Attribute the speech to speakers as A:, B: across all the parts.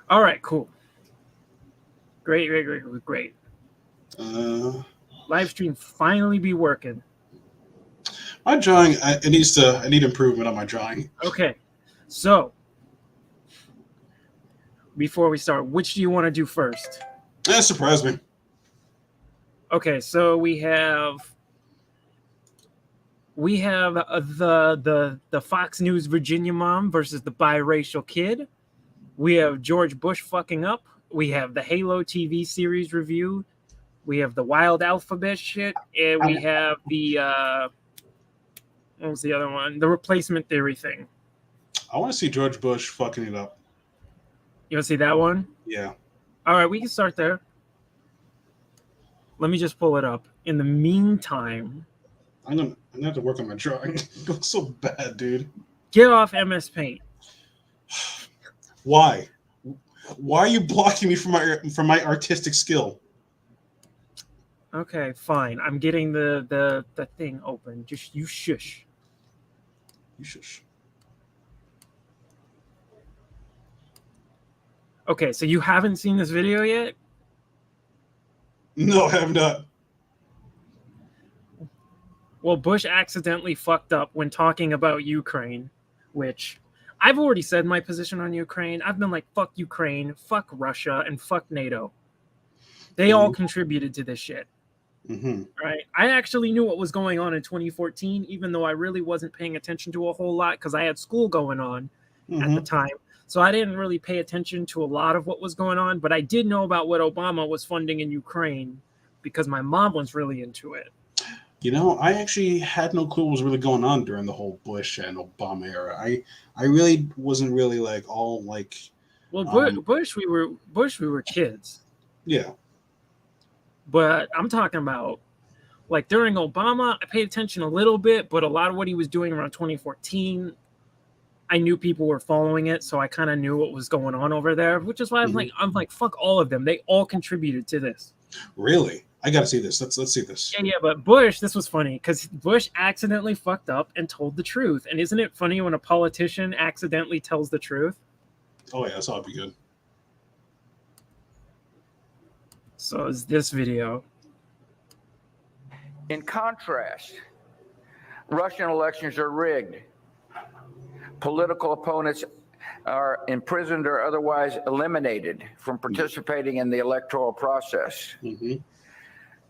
A: All right, cool. Great, great, great, great.
B: Uh,
A: Live stream finally be working.
B: my drawing, it needs to. I need improvement on my drawing.
A: Okay, so before we start, which do you want to do first?
B: That surprised me.
A: Okay, so we have the Fox News Virginia mom versus the biracial kid. We have George Bush fucking up. We have the Halo TV series review. We have the Wild Alphabet shit, and we have the what was the other one? The replacement theory thing.
B: I want to see George Bush fucking it up.
A: You want to see that one?
B: Yeah,
A: All right, we can start there. Let me just pull it up. In the meantime,
B: I'm gonna have to work on my drawing. It looks so bad, dude.
A: get off MS Paint.
B: Why? Why are you blocking me from my artistic skill?
A: Okay, fine. I'm getting the thing open. Just you shush.
B: You shush.
A: Okay, so you haven't seen this video yet?
B: No, I have not.
A: Well, Bush accidentally fucked up when talking about Ukraine, which I've already said my position on Ukraine. I've been like, fuck Ukraine, fuck Russia, and fuck NATO. They all contributed to this shit.
B: Mm-hmm.
A: Right? I actually knew what was going on in 2014, even though I really wasn't paying attention to a whole lot because I had school going on at the time. So I didn't really pay attention to a lot of what was going on, but I did know about what Obama was funding in Ukraine because my mom was really into it.
B: You know, I actually had no clue what was really going on during the whole Bush and Obama era. I really wasn't really like all like.
A: Well, Bush, we were kids,
B: Yeah.
A: but I'm talking about like during Obama, I paid attention a little bit, but a lot of what he was doing around 2014, I knew people were following it, so I kind of knew what was going on over there, which is why I'm like, fuck all of them. They all contributed to this.
B: Really? I gotta see this. Let's see this.
A: Yeah, but Bush, this was funny because Bush accidentally fucked up and told the truth. And isn't it funny when a politician accidentally tells the truth?
B: Oh yeah, that's ought to be good.
A: So is this video.
C: In contrast, Russian elections are rigged. Political opponents are imprisoned or otherwise eliminated from participating in the electoral process.
B: Mm-hmm.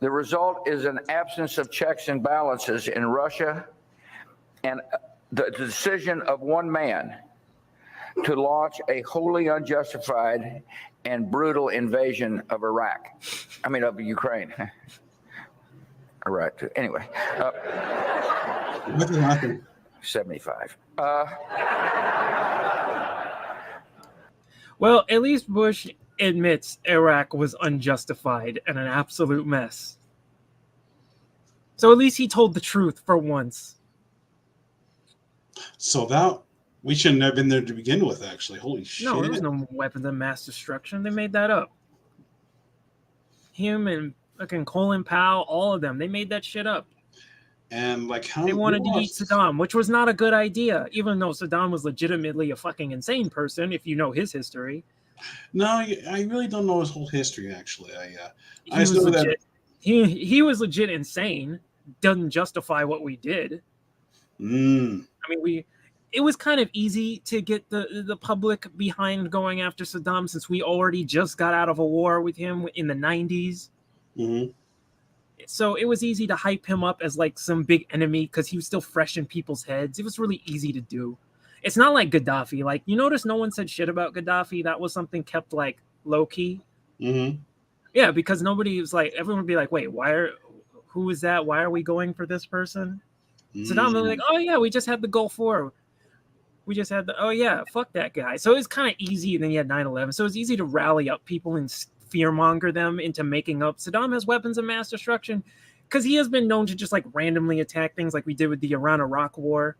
C: The result is an absence of checks and balances in Russia and the decision of one man to launch a wholly unjustified and brutal invasion of of Ukraine. All right. Anyway.
B: What happened?
C: 75.
A: Well, at least Bush admits Iraq was unjustified and an absolute mess. So at least he told the truth for once.
B: So that we shouldn't have been there to begin with. Actually, holy shit!
A: No, there was no weapons of mass destruction. They made that up. Him and fucking Colin Powell, all of them, they made that shit up.
B: And like how
A: they wanted to eat Saddam, which was not a good idea, even though Saddam was legitimately a fucking insane person, if you know his history.
B: No, I really don't know his whole history. Actually,
A: I just know that he was legit insane. Doesn't justify what we did. I mean, it was kind of easy to get the public behind going after Saddam since we already just got out of a war with him in the 90s.
B: Mm-hmm.
A: So it was easy to hype him up as like some big enemy because he was still fresh in people's heads. It was really easy to do. It's not like Gaddafi. Like, you notice no one said shit about Gaddafi. That was something kept like low key.
B: Mm-hmm.
A: Yeah, because nobody was like, everyone would be like, wait, who is that? Why are we going for this person? Saddam was like, oh yeah, we just had the Gulf War. We just had oh yeah, fuck that guy. So it was kind of easy. And then you had 9/11. So it was easy to rally up people and fearmonger them into making up Saddam has weapons of mass destruction because he has been known to just like randomly attack things like we did with the Iran-Iraq war,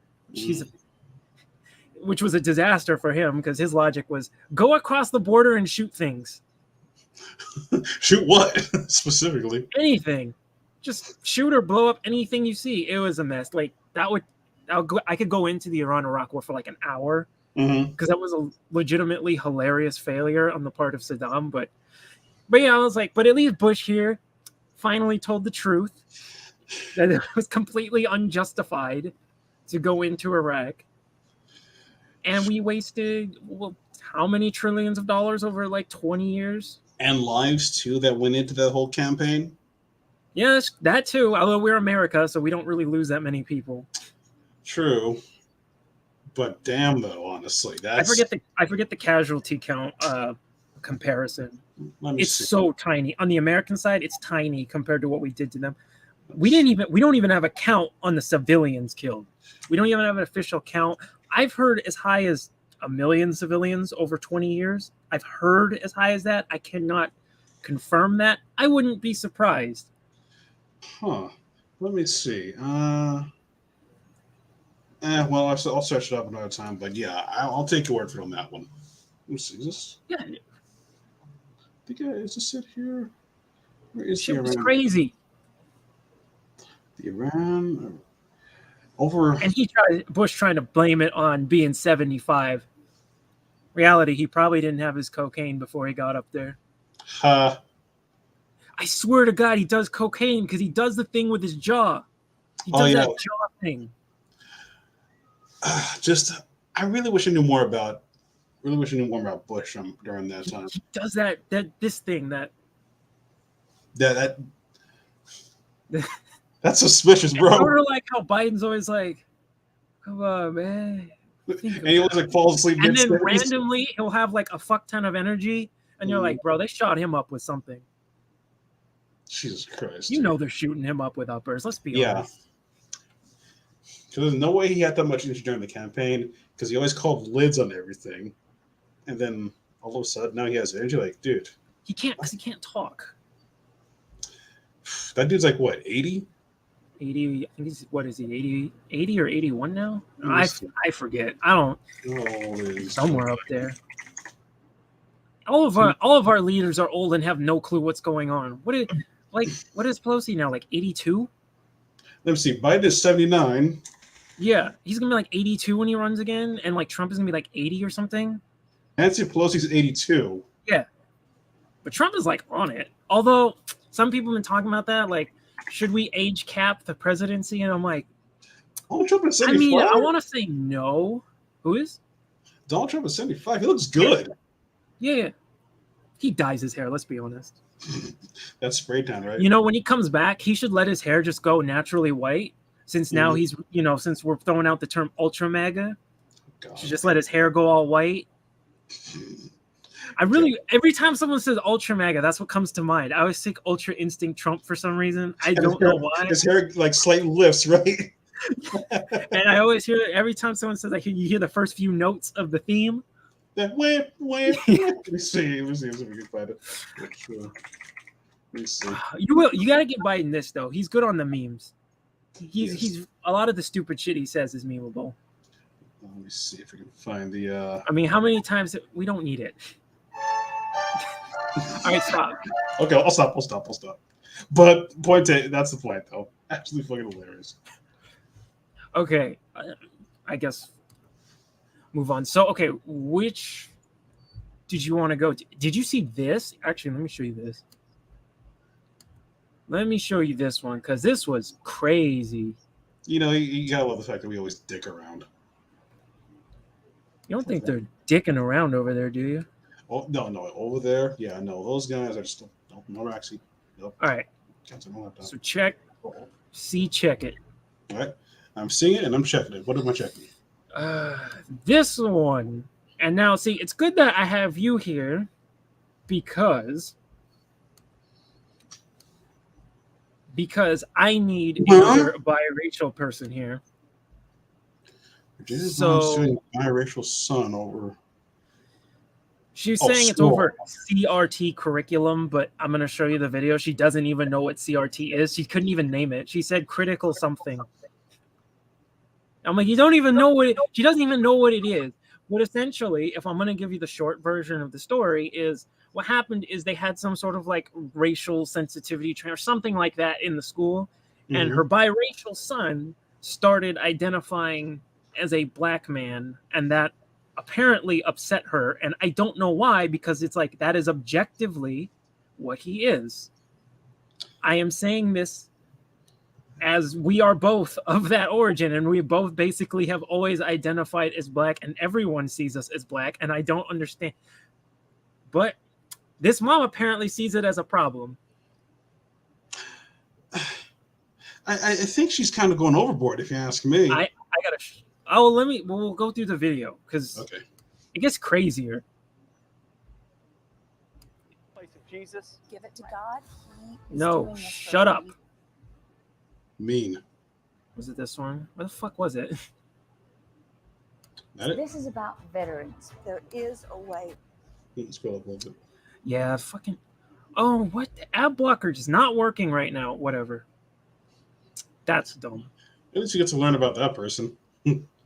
A: which was a disaster for him because his logic was go across the border and shoot things.
B: Shoot what? Specifically?
A: Anything. Just shoot or blow up anything you see. It was a mess. Like I could go into the Iran-Iraq war for like an hour
B: Mm-hmm.
A: because that was a legitimately hilarious failure on the part of Saddam. But yeah, I was like, but at least Bush here finally told the truth that it was completely unjustified to go into Iraq. And we wasted, well, how many trillions of dollars over like 20 years?
B: And lives too that went into that whole campaign.
A: Yes, that too. Although we're America, so we don't really lose that many people.
B: True. But damn though, honestly,
A: I
B: that's
A: forget the casualty count comparison.
B: let me
A: It's
B: see.
A: so tiny. On the American side, it's tiny compared to what we did to them. We don't even have a count on the civilians killed. We don't even have an official count. I've heard as high as 1 million civilians over 20 years. I've heard as high as that. I cannot confirm that. I wouldn't be surprised.
B: Huh. Let me see. Well, I'll search it up another time. But yeah, I'll take your word for it on that one. Let me see. Is this?
A: Yeah,
B: Is this it here? Where is
A: shit
B: the
A: was
B: Iran?
A: crazy.
B: The Iran over.
A: And Bush trying to blame it on being 75. Reality, he probably didn't have his cocaine before he got up there. I swear to God, he does cocaine because he does the thing with his jaw. He does that jaw thing.
B: I really wish I knew more about. Really wish I knew more about Bush during that time.
A: He does this thing that.
B: That's suspicious, bro.
A: Sort of like how Biden's always like, "Come on, man."
B: And he always like falls asleep.
A: And then randomly he'll have like a fuck ton of energy, and you're like, "Bro, they shot him up with something."
B: Jesus Christ!
A: You know they're shooting him up with uppers. Let's be honest.
B: Because there's no way he had that much energy during the campaign because he always called lids on everything. And then all of a sudden now he has energy. Like, dude.
A: He can't because he can't talk.
B: That dude's like, what, 80?
A: 80, I think he's, what is he, 80 or 81 now? I forget. I don't. Somewhere up there. All of our leaders are old and have no clue what's going on. What is Pelosi now? Like 82?
B: Let me see. Biden is 79.
A: Yeah, he's gonna be like 82 when he runs again, and like Trump is gonna be like 80 or something.
B: Nancy Pelosi's 82.
A: Yeah, but Trump is like on it. Although some people have been talking about that, like, should we age cap the presidency? And I'm like,
B: Donald Trump is 75.
A: I mean, I want to say no. Who is?
B: Donald Trump is 75. He looks good.
A: Yeah. He dyes his hair, let's be honest.
B: That's spray tan, right?
A: You know, when he comes back, he should let his hair just go naturally white. Since now he's, since we're throwing out the term ultra MAGA, should just let his hair go all white. Every time someone says ultra MAGA, that's what comes to mind. I always think Ultra Instinct Trump for some reason. I don't know why.
B: His hair like slightly lifts, right?
A: And I always hear every time someone says, like, you hear the first few notes of the theme.
B: That whip. Let me see if we can find it. Let me see.
A: You got to get Biden this though. He's good on the memes. He's a lot of the stupid shit he says is memeable.
B: Let me see if we can find the.
A: I mean, how many times we don't need it? All right, stop.
B: Okay, I'll stop. But that's the point, though. Actually, fucking hilarious.
A: Okay, I guess move on. So, okay, which did you want to go to? Did you see this? Actually, let me show you this. Let me show you this one because this was crazy.
B: You know, you gotta love the fact that we always dick around.
A: You don't think they're dicking around over there, do you?
B: Oh no, over there, yeah, no, those guys are just no Roxy. Nope.
A: All right. So check it.
B: All right, I'm seeing it and I'm checking it. What am I checking?
A: This one, and now see, it's good that I have you here because I need another biracial person here. So
B: biracial son over.
A: She's saying it's over CRT curriculum, but I'm going to show you the video. She doesn't even know what CRT is. She couldn't even name it. She said critical something. I'm like, you don't even know what she doesn't even know what it is. But essentially, if I'm going to give you the short version of the story, is what happened is they had some sort of like racial sensitivity training or something like that in the school. Mm-hmm. And her biracial son started identifying as a black man, and that apparently upset her, and I don't know why, because it's like that is objectively what he is. I am saying this as we are both of that origin, and we both basically have always identified as black, and everyone sees us as black, and I don't understand. But this mom apparently sees it as a problem.
B: I think she's kind of going overboard, if you ask me.
A: I gotta. We'll go through the video because
B: Okay.
A: it gets crazier.
D: Place of Jesus.
E: Give it to God. He is
A: No,
E: doing this for
A: shut up.
E: you.
B: Mean.
A: Was it this one? What the fuck was it?
B: That it?
E: This is about veterans. There is a way.
B: Scroll up a little bit.
A: Yeah, fucking. Oh, what? The ad blocker is not working right now. Whatever. That's dumb.
B: At least you get to learn about that person.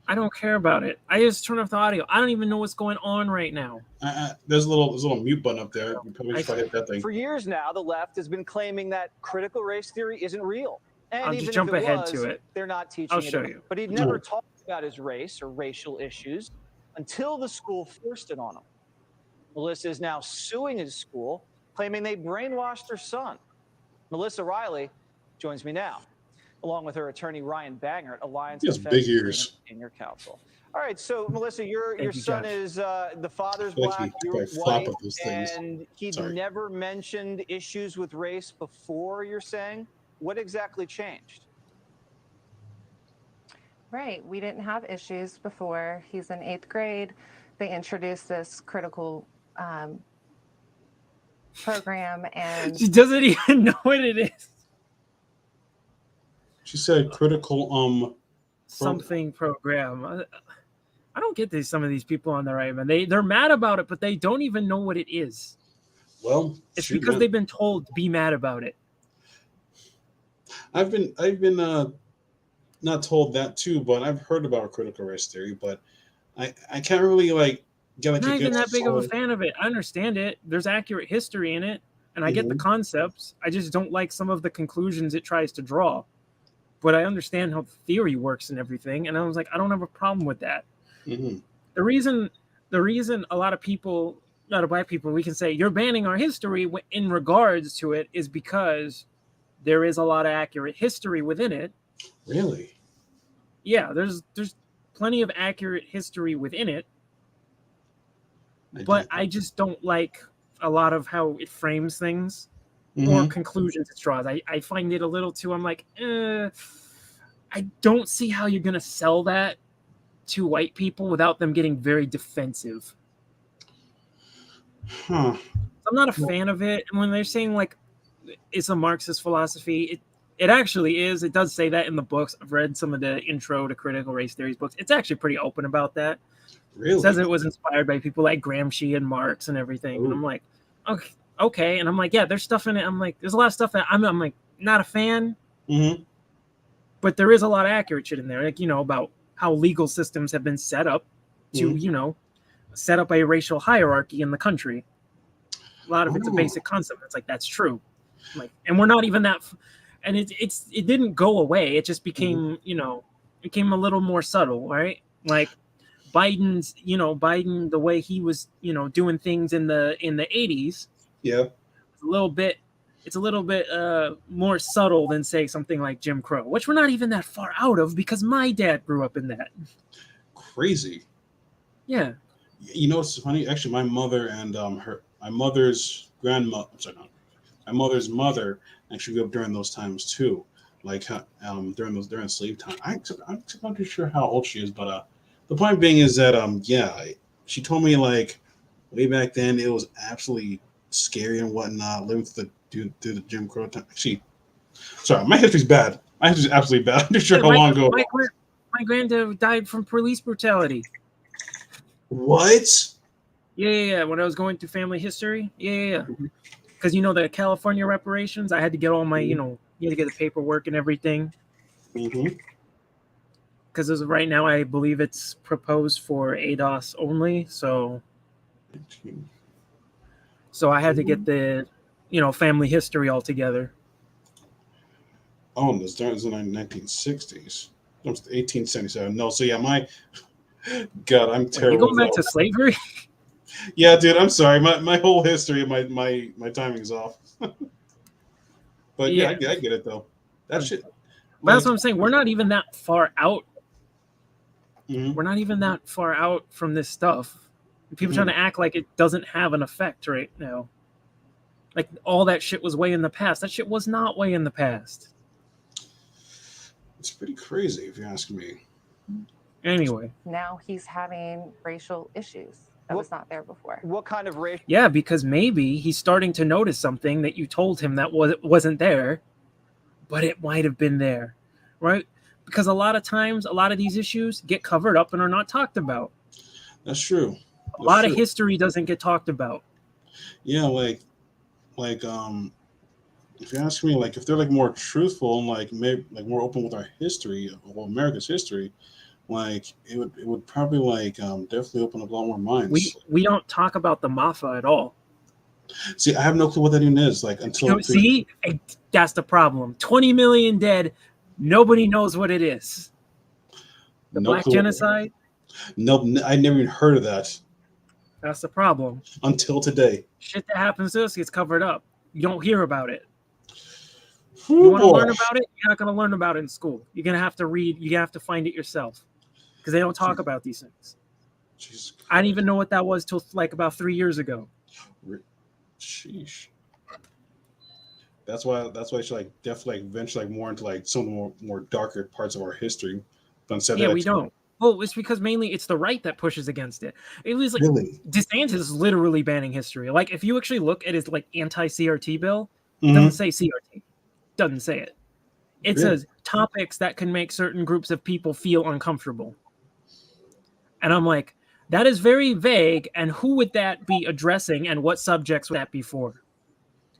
A: I don't care about it. I just turn off the audio. I don't even know what's going on right now.
B: There's a little mute button up there. You probably should hit that thing.
D: For years now, the left has been claiming that critical race theory isn't real. And
A: I'll
D: even
A: just jump
D: if it
A: ahead
D: was,
A: to it.
D: they're not teaching
A: I'll
D: it.
A: show you.
D: But he'd never talked about his race or racial issues until the school forced it on him. Melissa is now suing his school, claiming they brainwashed her son. Melissa Riley joins me now, along with her attorney Ryan Bangert, Alliance
B: He has
D: Defense
B: big ears.
D: Senior Counsel. All right, so Melissa, your
A: Thank you,
D: son
A: Josh.
D: is the father's
B: Thank
D: black,
B: you.
D: you're
B: I flop
D: white,
B: at those things.
D: and he'd
B: Sorry.
D: never mentioned issues with race before. You're saying, what exactly changed?
F: Right. We didn't have issues before. He's in 8th grade. They introduced this critical program, and
A: She doesn't even know what it is.
B: She said critical
A: Something program. I don't get some of these people on the right, man. They're mad about it, but they don't even know what it is.
B: well,
A: It's
B: shoot,
A: because
B: man.
A: they've been told to be mad about it.
B: I've been not told that too, but I've heard about critical race theory, but I can't really get
A: I'm not
B: a
A: even
B: good
A: that big of a
B: solid-
A: fan of it. I understand it. There's accurate history in it, and I get the
B: Mhm.
A: concepts. I just don't like some of the conclusions it tries to draw. But I understand how the theory works and everything, and I was like, I don't have a problem with that.
B: Mhm.
A: The reason a lot of black people, we can say you're banning our history in regards to it is because there is a lot of accurate history within it.
B: Really?
A: Yeah, there's plenty of accurate history within it,
B: I
A: but
B: did-
A: I just don't like a lot of how it frames things or
B: Mhm.
A: conclusions it draws. I find it a little too, I'm like, I don't see how you're going to sell that to white people without them getting very defensive.
B: Huh.
A: I'm not a fan of it. And when they're saying like it's a Marxist philosophy, it actually is. It does say that in the books. I've read some of the intro to critical race theories books. It's actually pretty open about that.
B: Really?
A: It says it was inspired by people like Gramsci and Marx and everything. And I'm like, okay. And I'm like, yeah, there's stuff in it. I'm like, there's a lot of stuff that I'm like not a fan,
B: Mhm.
A: but there is a lot of accurate shit in there. Like, about how legal systems have been set up to, set up a racial hierarchy in the country. A lot of it's a
B: Oh.
A: basic concept. It's like, that's true. Like, and we're not even that, and it didn't go away. It just became, became a little more subtle, right? Like Biden, the way he was, doing things in the 80s,
B: Yeah.
A: it's a little bit more subtle than say something like Jim Crow, which we're not even that far out of because my dad grew up in that.
B: Crazy.
A: Yeah.
B: You know what's funny? Actually, my mother and my mother's grandmother, my mother's mother actually grew up during those times too, like during slave time. I'm not too sure how old she is, but the point being is that she told me like way back then it was absolutely scary and whatnot living through the Jim Crow time. Actually, sorry, my history's bad. My history's absolutely bad. I'm not sure how long ago.
A: My granddad died from police brutality.
B: What?
A: Yeah. When I was going through family history, yeah. Because the California reparations, I had to get all my, you had to get the paperwork and everything.
B: Mm-hmm.
A: Because as of right now, I believe it's proposed for ADOS only. So I had to get the, family history all together.
B: Oh, this was in the 1960s. It was 1877. No, so yeah, God, I'm
A: Wait, you
B: terrible.
A: going back to slavery?
B: Yeah, dude, I'm sorry. My whole history, my timing's off. But yeah,
A: Yeah.
B: I get it though. That shit.
A: But that's
B: Like,
A: what I'm saying. We're not even that far out.
B: mhm,
A: We're not even that far out from this stuff. People
B: Mhm.
A: trying to act like it doesn't have an effect right now. Like all that shit was way in the past. That shit was not way in the past.
B: it's pretty crazy if you ask me.
A: Anyway,
F: Now he's having racial issues that was not there before.
D: What kind of racial?
A: yeah, because maybe he's starting to notice something that you told him that wasn't there, but it might have been there, right? Because a lot of times, a lot of these issues get covered up and are not talked about.
B: That's true.
A: A lot of history doesn't get talked about.
B: Yeah, like if you ask me, like if they're like more truthful and like maybe like more open with our history, well, America's history, like it would probably like definitely open up a lot more minds.
A: We don't talk about the Mafa at all.
B: See, I have no clue what that even is. Like until
A: See, that's the problem. 20 million dead. Nobody knows what it is. The
B: no
A: Black
B: clue.
A: Genocide.
B: Nope, I never even heard of that
A: That's the problem.
B: until today.
A: Shit that happens to us gets covered up. You don't hear about it.
B: Whew,
A: You want to
B: boy.
A: learn about it? You're not going to learn about it in school. You're going to have to read. You have to find it yourself because they don't talk about these things.
B: Jesus
A: I didn't even know what that was till like about 3 years ago.
B: Sheesh. That's why I should like definitely like venture like more into like some of the more darker parts of our history. But instead
A: Yeah,
B: of
A: we don't. Well, it's because mainly it's the right that pushes against it. It was like
B: really.
A: DeSantis is literally banning history. Like if you actually look at his like anti-CRT bill, it
B: Mhm.
A: doesn't say CRT. Doesn't say it. It
B: Really?
A: says topics that can make certain groups of people feel uncomfortable. And I'm like, that is very vague. And who would that be addressing and what subjects would that be for?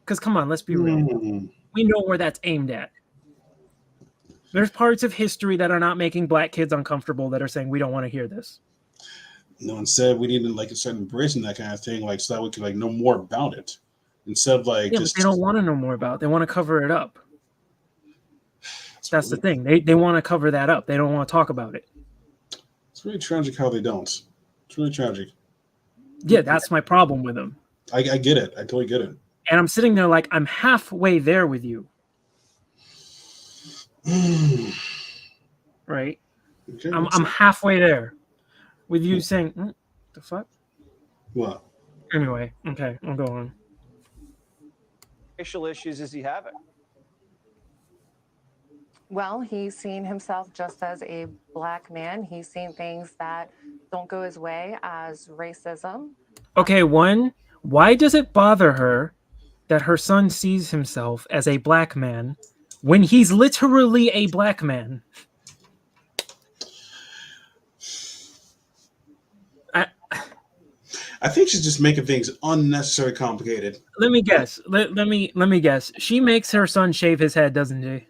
A: Because come on, let's be real.
B: Mm.
A: We know where that's aimed at. There's parts of history that are not making black kids uncomfortable that are saying we don't want to hear this.
B: No, instead we need to like start embracing that kind of thing, like so that we can like know more about it. Instead of like
A: Yeah,
B: just
A: but they don't want to know more about it. They want to cover it up. That's the thing. They want to cover that up. They don't want to talk about it.
B: It's really tragic how they don't. It's really tragic.
A: Yeah, that's my problem with them.
B: I get it. I totally get it.
A: And I'm sitting there like I'm halfway there with you, right?
B: Okay,
A: I'm halfway there with you saying, the fuck?
B: what?
A: Anyway, okay, I'll go on.
D: Racial issues is he having?
F: Well, he's seen himself just as a black man. He's seen things that don't go his way as racism.
A: Okay, one, why does it bother her that her son sees himself as a black man when he's literally a black man?
B: I think she's just making things unnecessarily complicated.
A: Let me guess. Let me guess. She makes her son shave his head, doesn't she?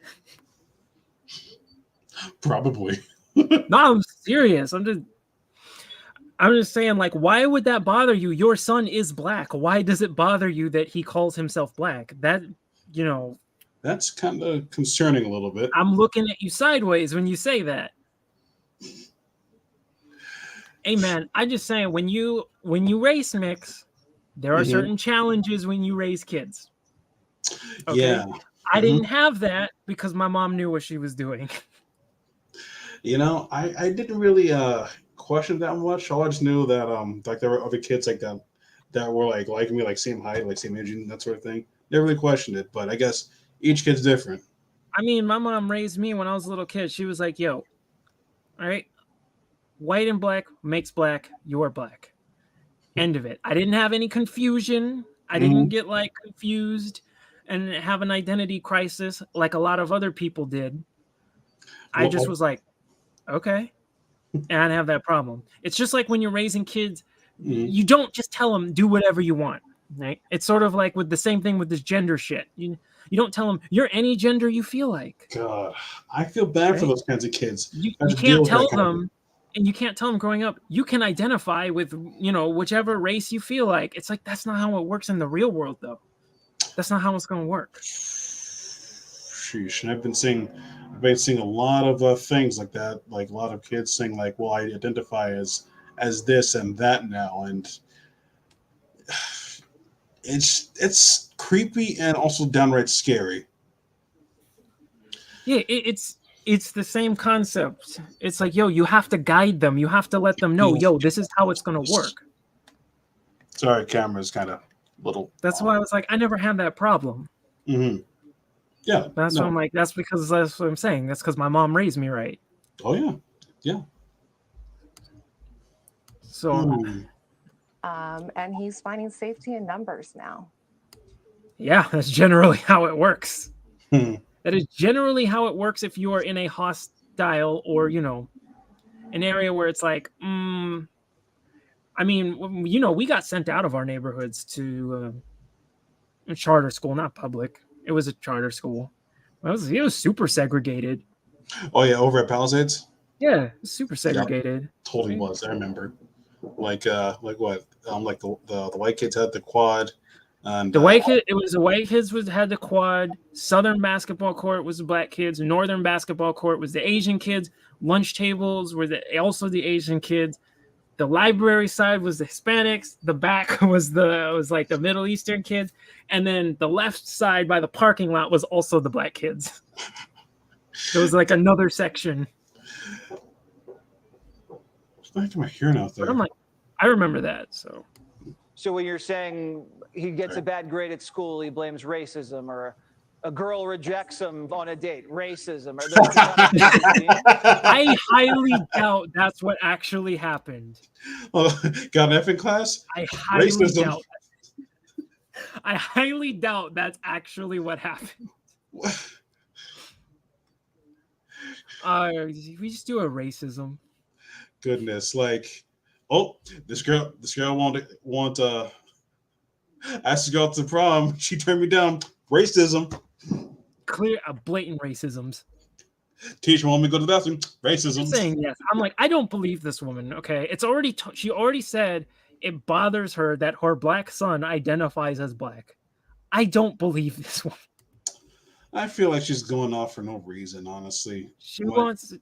B: Probably.
A: No, I'm serious. I'm just saying, like, why would that bother you? Your son is black. Why does it bother you that he calls himself black? That, you know,
B: That's kind of concerning a little bit.
A: I'm looking at you sideways when you say that. Hey man, I just saying when you race mix, there are certain challenges when you raise kids. Okay?
B: Yeah.
A: I didn't have that because my mom knew what she was doing.
B: You know, I didn't really question that much. All I just knew that like there were other kids like that were like me, like same height, like same age, and that sort of thing. Never really questioned it, but I guess each kid's different.
A: I mean, my mom raised me when I was a little kid. She was like, yo, all right, white and black makes black, you're black. End of it. I didn't have any confusion. I didn't get like confused and have an identity crisis like a lot of other people did. I just was like, okay. And I didn't have that problem. It's just like when you're raising kids, you don't just tell them do whatever you want. Right? It's sort of like with the same thing with this gender shit. You don't tell them you're any gender you feel like.
B: God, I feel bad for those kinds of kids.
A: You
B: Have to deal
A: can't
B: with that
A: tell
B: kind of
A: them, and you can't tell them growing up, you can identify with, whichever race you feel like. It's like, that's not how it works in the real world, though. That's not how it's going to work.
B: Sheesh. And I've been seeing I've been seeing a lot of things like that, like a lot of kids saying like, "Well, I identify as this and that now," and it's creepy and also downright scary.
A: Yeah, it's the same concept. It's like, yo, you have to guide them. You have to let them know, yo, this is how it's gonna work.
B: Sorry, camera's kind of little.
A: That's why I was like, I never had that problem.
B: Mm-hmm. Yeah,
A: That's
B: no.
A: why I'm like, that's what I'm saying. That's because my mom raised me right.
B: Oh yeah, yeah.
A: So
B: Hmm.
F: And he's finding safety in numbers now.
A: yeah, that's generally how it works.
B: Hmm.
A: That is generally how it works if you are in a hostile or, an area where it's like, I mean, we got sent out of our neighborhoods to a charter school, not public. It was a charter school. It was super segregated.
B: Oh yeah, over at Palisades,
A: Yeah, super segregated.
B: totally was. I remember. Like what? Like the white kids had the quad, and
A: The white kid, it was the white kids had the quad. Southern basketball court was the black kids. Northern basketball court was the Asian kids. Lunch tables were also the Asian kids. The library side was the Hispanics. The back was like the Middle Eastern kids, and then the left side by the parking lot was also the black kids. There was like another section.
B: What the heck am I hearing out there?
A: But I'm like, I remember that.
D: So when you're saying he gets a bad grade at school, he blames racism, or a girl rejects him on a date, racism.
A: I highly doubt that's what actually happened.
B: Got an F in class?
A: I highly
B: Racism.
A: doubt. I highly doubt that's actually what happened. We just do a racism.
B: Goodness, like, oh, this girl want asked to go out to prom. She turned me down. Racism.
A: Clear, blatant racisms.
B: Teacher want me to go to the bathroom. Racism.
A: I'm saying yes. I'm like, I don't believe this woman. Okay, it's already she already said it bothers her that her black son identifies as black. I don't believe this woman.
B: I feel like she's going off for no reason, honestly.
A: She wants.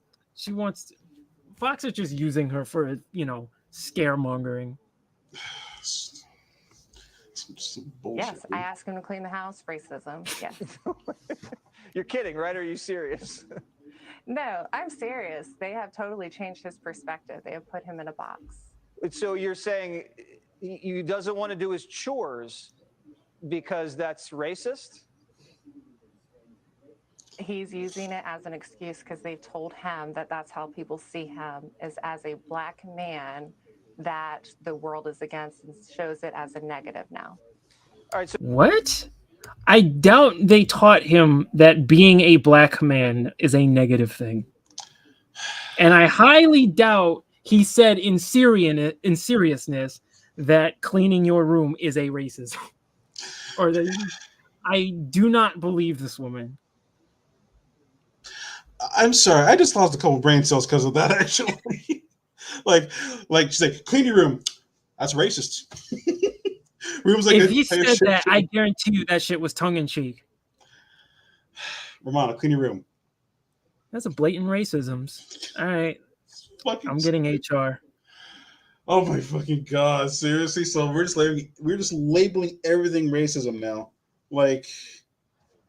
A: Fox is just using her for scaremongering.
B: Some bullshit.
F: Yes, I asked him to clean the house. Racism. Yes.
D: You're kidding, right? Or are you serious?
F: No, I'm serious. They have totally changed his perspective. They have put him in a box.
D: So you're saying he doesn't want to do his chores because that's racist?
F: He's using it as an excuse because they've told him that that's how people see him, is as a black man that the world is against, and shows it as a negative now.
D: All right. So
A: What? I doubt they taught him that being a black man is a negative thing. And I highly doubt he said in seriousness that cleaning your room is a racism. I do not believe this woman.
B: I'm sorry, I just lost a couple brain cells because of that. Actually, like she's like, clean your room. That's racist. Room's like
A: If he said that, I guarantee you that shit was tongue in cheek.
B: Romana, clean your room.
A: That's a blatant racisms. All right,
B: Fucking
A: I'm getting HR.
B: Oh my fucking god! Seriously, so we're just labeling everything racism now. Like,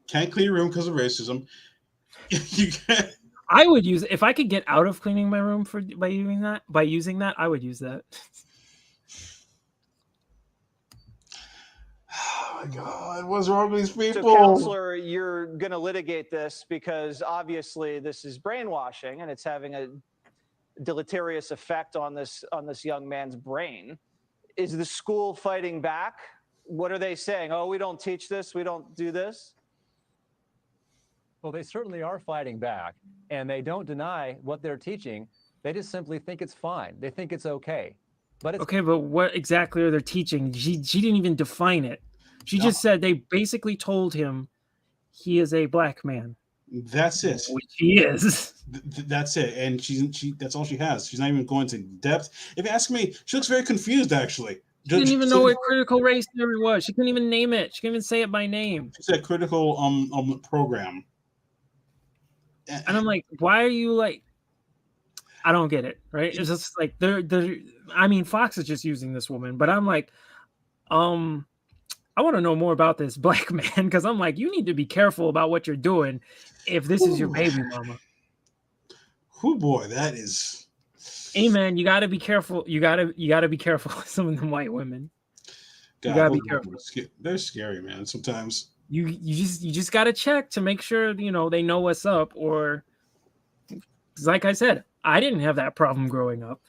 B: can't clean your room because of racism. You can't.
A: I would use if I could get out of cleaning my room by using that. I would use that.
B: Oh my god! What's wrong with these people?
D: So, counselor, you're going to litigate this because obviously this is brainwashing and it's having a deleterious effect on this young man's brain. Is the school fighting back? What are they saying? Oh, we don't teach this. We don't do this.
G: Well, they certainly are fighting back, and they don't deny what they're teaching. They just simply think it's fine. They think it's okay. But it's
A: Okay, but what exactly are they teaching? She didn't even define it. She just said they basically told him he is a black man.
B: That's it.
A: Which he is.
B: That's it. And she that's all she has. She's not even going to depth. If you ask me, she looks very confused actually.
A: She didn't even know what critical race theory was. She couldn't even name it. She couldn't even say it by name.
B: She said critical program.
A: And I'm like, why are you like? I don't get it, right? It's just like they're. I mean, Fox is just using this woman, but I'm like, I want to know more about this black man because I'm like, you need to be careful about what you're doing if this is your baby mama.
B: Oh boy, that is.
A: Hey man, you got to be careful. You got to be careful with some of them white women.
B: God,
A: You gotta be
B: those
A: careful.
B: women, they're scary, man. Sometimes.
A: You just got to check to make sure they know what's up. Or, 'cause like I said, I didn't have that problem growing up.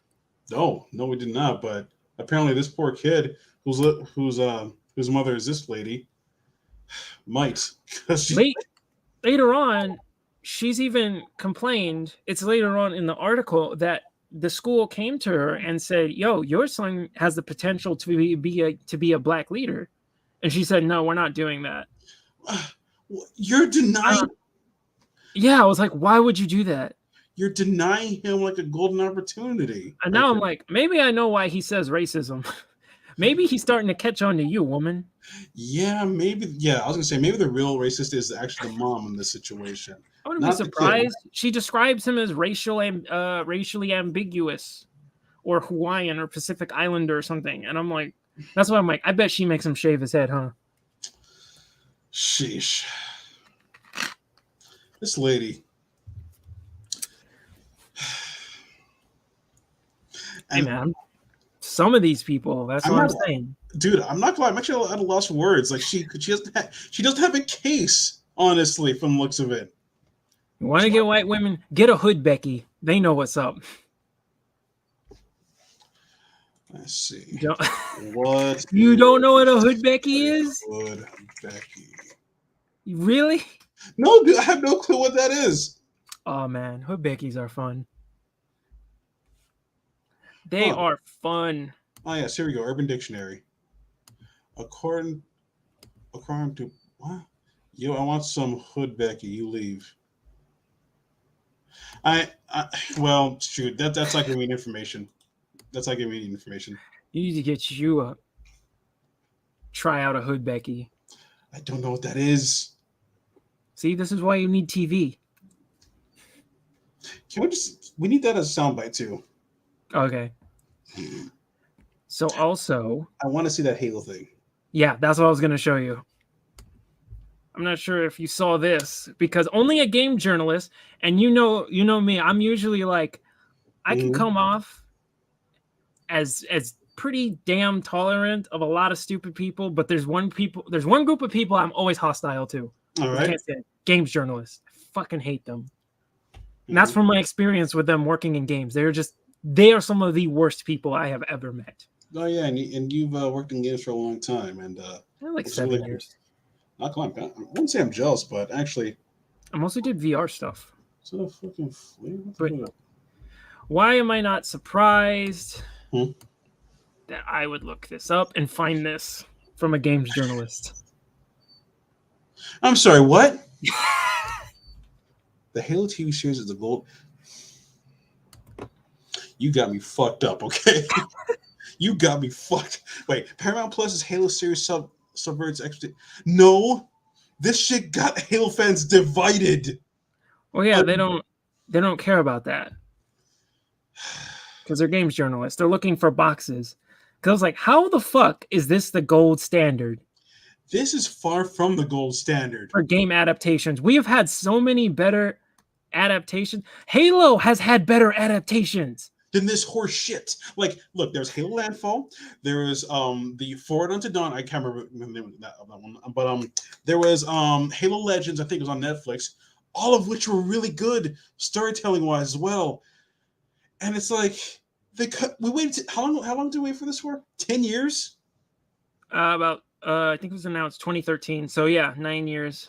B: No, we did not. But apparently, this poor kid, whose mother is this lady, might.
A: Later on, she's even complained. It's later on in the article that the school came to her and said, "Yo, your son has the potential to be a black leader," and she said, "No, we're not doing that."
B: You're denying.
A: Yeah, I was like, "Why would you do that?"
B: You're denying him like a golden opportunity.
A: And now I'm like, maybe I know why he says racism. Maybe he's starting to catch on to you, woman.
B: Yeah, maybe. Yeah, I was gonna say maybe the real racist is actually the mom in this situation.
A: I wouldn't be
B: Not the kid.
A: surprised. She describes him as racially ambiguous, or Hawaiian or Pacific Islander or something. And I'm like, that's why I'm like, I bet she makes him shave his head, huh?
B: Sheesh. This lady.
A: Hey man, some of these people. That's what I'm saying.
B: Dude, I'm not gonna lie. I'm actually at a loss for words. Like she doesn't have a case, honestly, from the looks of it.
A: You want to get white women? Get a hood Becky. They know what's up.
B: Let's see.
A: What? You don't know what a hood Becky is?
B: Hood Becky.
A: Really?
B: No, dude, I have no clue what that is.
A: Oh man, hood Beckies are fun. They are fun.
B: Oh yes, here we go. Urban Dictionary. According to what? Yo, I want some hood Becky. You leave. Well, shoot, that's not giving me information. That's not giving me information.
A: You need to get you a try out a hood Becky.
B: I don't know what that is.
A: See, this is why you need TV.
B: We need that as a soundbite too.
A: Okay. So also,
B: I want to see that Halo thing.
A: Yeah, that's what I was going to show you. I'm not sure if you saw this because only a game journalist, and you know me, I'm usually like, I can come off as pretty damn tolerant of a lot of stupid people, but there's one group of people I'm always hostile to.
B: All right.
A: I can't say it. Games journalists. I fucking hate them. And that's from my experience with them working in games. They are some of the worst people I have ever met.
B: Oh yeah, and you've worked in games for a long time, and
A: like 7 years.
B: Not I wouldn't say I'm jealous, but actually,
A: I mostly did VR stuff.
B: So fucking.
A: But why am I not surprised that I would look this up and find this from a games journalist?
B: I'm sorry, what? The Halo TV series is the gold. You got me fucked up, okay? You got me fucked. Wait, Paramount Plus's Halo series subverts extra. No, this shit got Halo fans divided.
A: Well, yeah, they don't care about that because they're games journalists. They're looking for boxes. Because I was like, how the fuck is this the gold standard?
B: This is far from the gold standard
A: for game adaptations. We have had so many better adaptations. Halo has had better adaptations
B: than this horse shit. Like, look, there's Halo Landfall. There was the Forward Unto Dawn. I can't remember the name of that one, but there was Halo Legends. I think it was on Netflix. All of which were really good storytelling wise as well. And it's like we waited. How long did we wait for this for? 10 years.
A: I think it was announced 2013. So yeah, 9 years.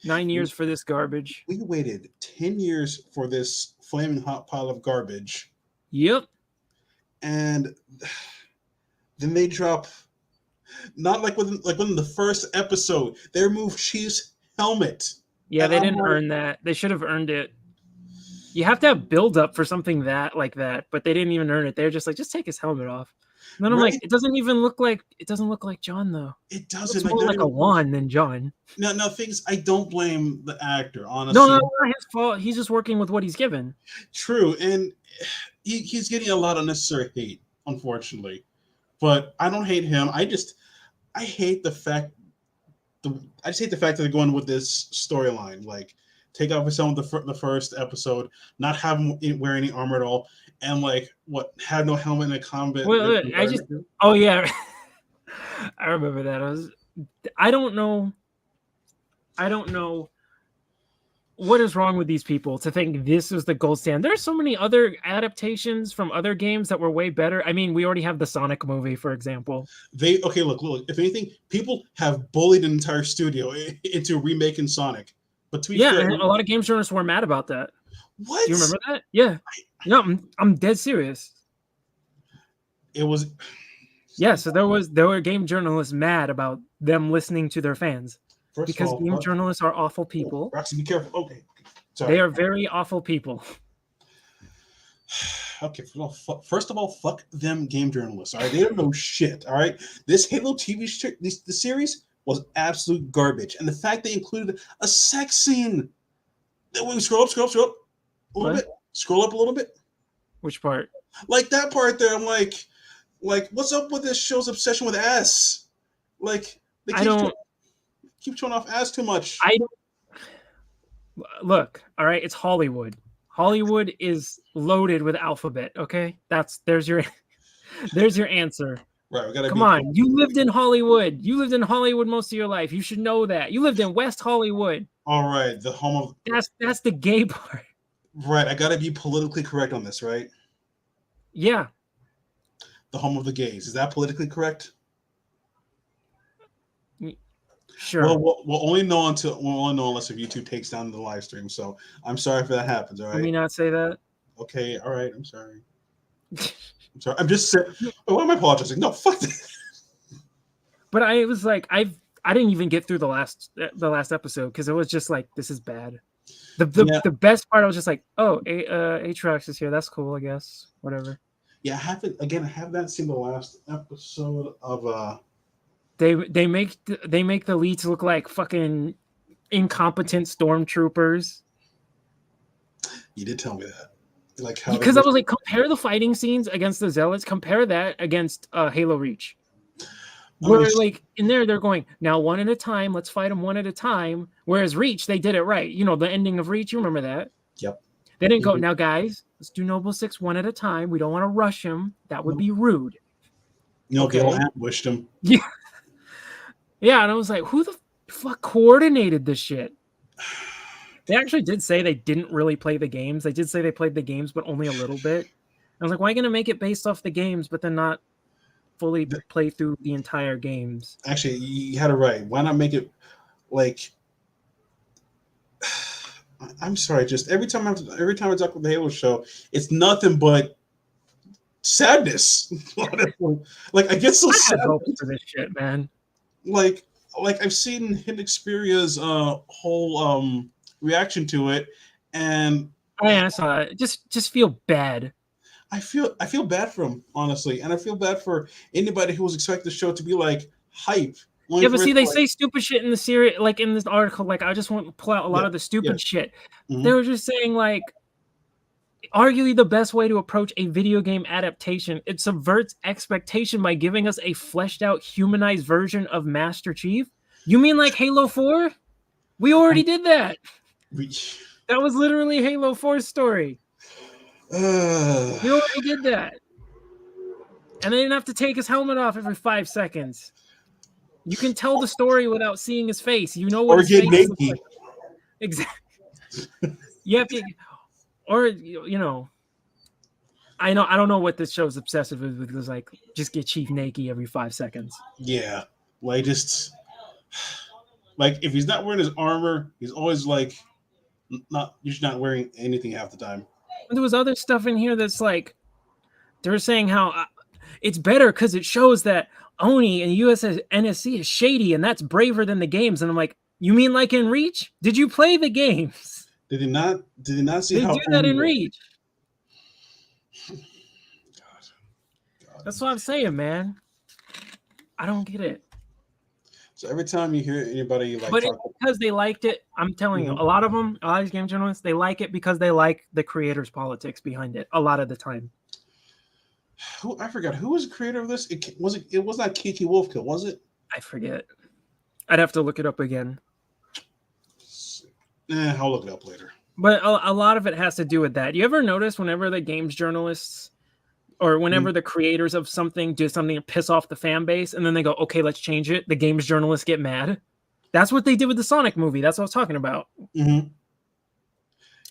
A: 9 years for this garbage.
B: We waited 10 years for this flaming hot pile of garbage.
A: Yep.
B: And then they drop, not like within the first episode, they removed Chief's helmet.
A: Yeah, they didn't earn that. They should have earned it. You have to have build up for something like that, but they didn't even earn it. They're just like, just take his helmet off. And then I'm
B: Right?
A: like, it doesn't look like John though.
B: It
A: It's
B: doesn't.
A: more like a Juan than John.
B: No, things. I don't blame the actor. Honestly,
A: No, not his fault. He's just working with what he's given.
B: true, and he's getting a lot of unnecessary hate, unfortunately. But I don't hate him. I hate the fact. I just hate the fact that they're going with this storyline. Like, take off his helmet the first episode, not have him wear any armor at all, and like what have no helmet in a combat.
A: Well, oh yeah, I remember that. I don't know what is wrong with these people to think this is the gold standard. There's so many other adaptations from other games that were way better. I mean, we already have the Sonic movie, for example.
B: Look. If anything, people have bullied an entire studio into remaking Sonic. But to be fair,
A: and a lot of game journalists were mad about that.
B: What?
A: Do you remember that? Yeah. No, I'm dead serious.
B: It was.
A: Yeah, so there were game journalists mad about them listening to their fans. Because game journalists are awful people.
B: Roxy, be careful. Okay. Sorry.
A: They are very awful people.
B: Okay, first of all, fuck them game journalists. All right, they don't know shit. All right, this Halo TV the series was absolute garbage, and the fact they included a sex scene. Scroll up a little bit. Scroll up a little bit.
A: Which part?
B: Like that part there. I'm like, what's up with this show's obsession with ass? Like, they keep showing off ass too much.
A: I don't look. All right, it's Hollywood. Hollywood is loaded with alphabet. Okay, there's your answer.
B: Right, we gotta
A: come on. You lived in Hollywood. You lived in Hollywood most of your life. You should know that. You lived in West Hollywood.
B: All right, the home of
A: that's the gay part.
B: Right, I gotta be politically correct on this, right?
A: Yeah.
B: The home of the gays. Is that politically correct?
A: Sure.
B: Well, we'll only know unless if YouTube takes down the live stream. So I'm sorry if that happens. All right.
A: Let me not say that.
B: Okay. All right. I'm sorry. I'm sorry. I'm just saying. Why am I apologizing? No, fuck that.
A: But I was like, I didn't even get through the last episode because it was just like, this is bad. The best part, I was just like, oh, Aatrox is here. That's cool, I guess. Whatever.
B: Yeah, I haven't seen the last episode of
A: They make the leads look like fucking incompetent stormtroopers.
B: You did tell me that. Like how
A: because I was like, compare the fighting scenes against the Zealots, compare that against Halo Reach. Where like in there they're going now one at a time, let's fight them one at a time. Whereas Reach, they did it right. You know, the ending of Reach, you remember that?
B: Yep.
A: They didn't go, now guys, let's do Noble Six one at a time. We don't want to rush him. That would be rude.
B: No, okay. They all ambushed him.
A: Yeah. Yeah, and I was like, who the fuck coordinated this shit? They actually did say they didn't really play the games. They did say they played the games, but only a little bit. I was like, why are you going to make it based off the games, but then not fully play through the entire games?
B: Actually, you had it right. Why not make it like... I'm sorry, just every time I talk about the Halo show, it's nothing but sadness. Like, I get so sad
A: for this shit, man.
B: Like I've seen Hidden Xperia's whole reaction to it, and
A: I saw it. Just feel bad.
B: I feel bad for him, honestly, and I feel bad for anybody who was expecting the show to be like hype.
A: Yeah, but see, they say stupid shit in the series, like in this article. Like, I just want to pull out a lot of the stupid shit. Mm-hmm. They were just saying, like, arguably the best way to approach a video game adaptation, it subverts expectation by giving us a fleshed out, humanized version of Master Chief. You mean like Halo 4? We already did that. That was literally Halo 4's story. We already did that. And they didn't have to take his helmet off every 5 seconds. You can tell the story without seeing his face. You know what his face looks like. Exactly. You have to, or you know, I don't know what this show's obsessive with because like just get Chief naked every 5 seconds.
B: Yeah, like just like if he's not wearing his armor, he's always like he's not wearing anything half the time.
A: And there was other stuff in here that's like they're saying how it's better because it shows that Oni and USS NSC is shady and that's braver than the games. And I'm like, you mean like in Reach? Did you play the games?
B: Did he not see
A: they
B: how
A: do that in Reach?
B: God.
A: That's what I'm saying, man. I don't get it.
B: So every time you hear anybody like
A: But
B: talk,
A: it's because they liked it. I'm telling you,
B: Mhm.
A: a lot of them, a lot of these game journalists, they like it because they like the creators' politics behind it. A lot of the time,
B: I forgot who was the creator of this. It was not Kiki Wolfkill, was it?
A: I forget. I'd have to look it up again.
B: I'll look it up later.
A: But a lot of it has to do with that. You ever notice whenever the games journalists or whenever the creators of something do something to piss off the fan base, and then they go, "Okay, let's change it," the games journalists get mad. That's what they did with the Sonic movie. That's what I was talking about.
B: Mm-hmm.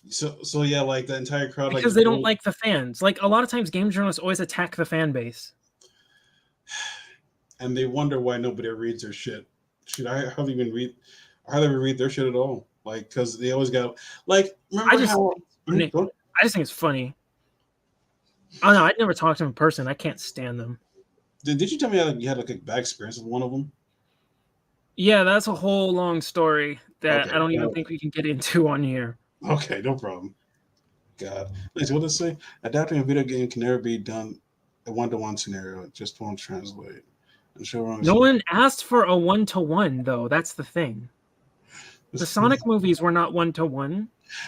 B: So yeah, like the entire crowd,
A: Because they don't like the fans. Like a lot of times, game journalists always attack the fan base.
B: and they wonder why nobody reads their shit. Should I hardly even read their shit at all? Like, because they always got like. Remember
A: I just
B: how?
A: I just think it's funny. Oh no, I'd never talked to them in person. I can't stand them.
B: Did you tell me you had like a bad experience with one of them?
A: Yeah, that's a whole long story that
B: Okay,
A: I don't even
B: well-
A: think we can get into on here.
B: Okay, no problem. God, let's what does it say? Adapting a video game can never be done a one-to-one scenario. It just won't translate. And
A: No one asked for a 1-to-1 though. That's the thing. The Sonic movies were not 1-to-1.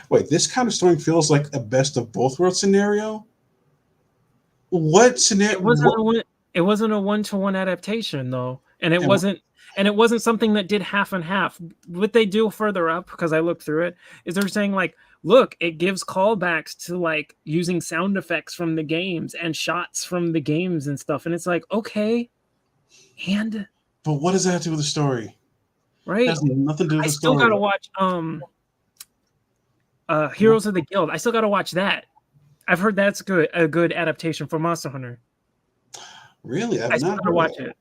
B: Wait, this kind of story feels like a best of both worlds scenario. What scenario?
A: It wasn't a 1-to-1 adaptation though, and it
B: And
A: wasn't something that did half and half. What they do further up, because I looked through it, is they're saying like, look, it gives callbacks to like using sound effects from the games and shots from the games and stuff, and it's like, okay, and
B: But what does that have to do with the story?
A: right,
B: It has nothing to do with
A: I
B: the
A: still
B: story.
A: gotta watch Heroes of the Guild. I still gotta watch that. I've heard that's a good adaptation for Monster Hunter.
B: Really,
A: I still gotta watch it.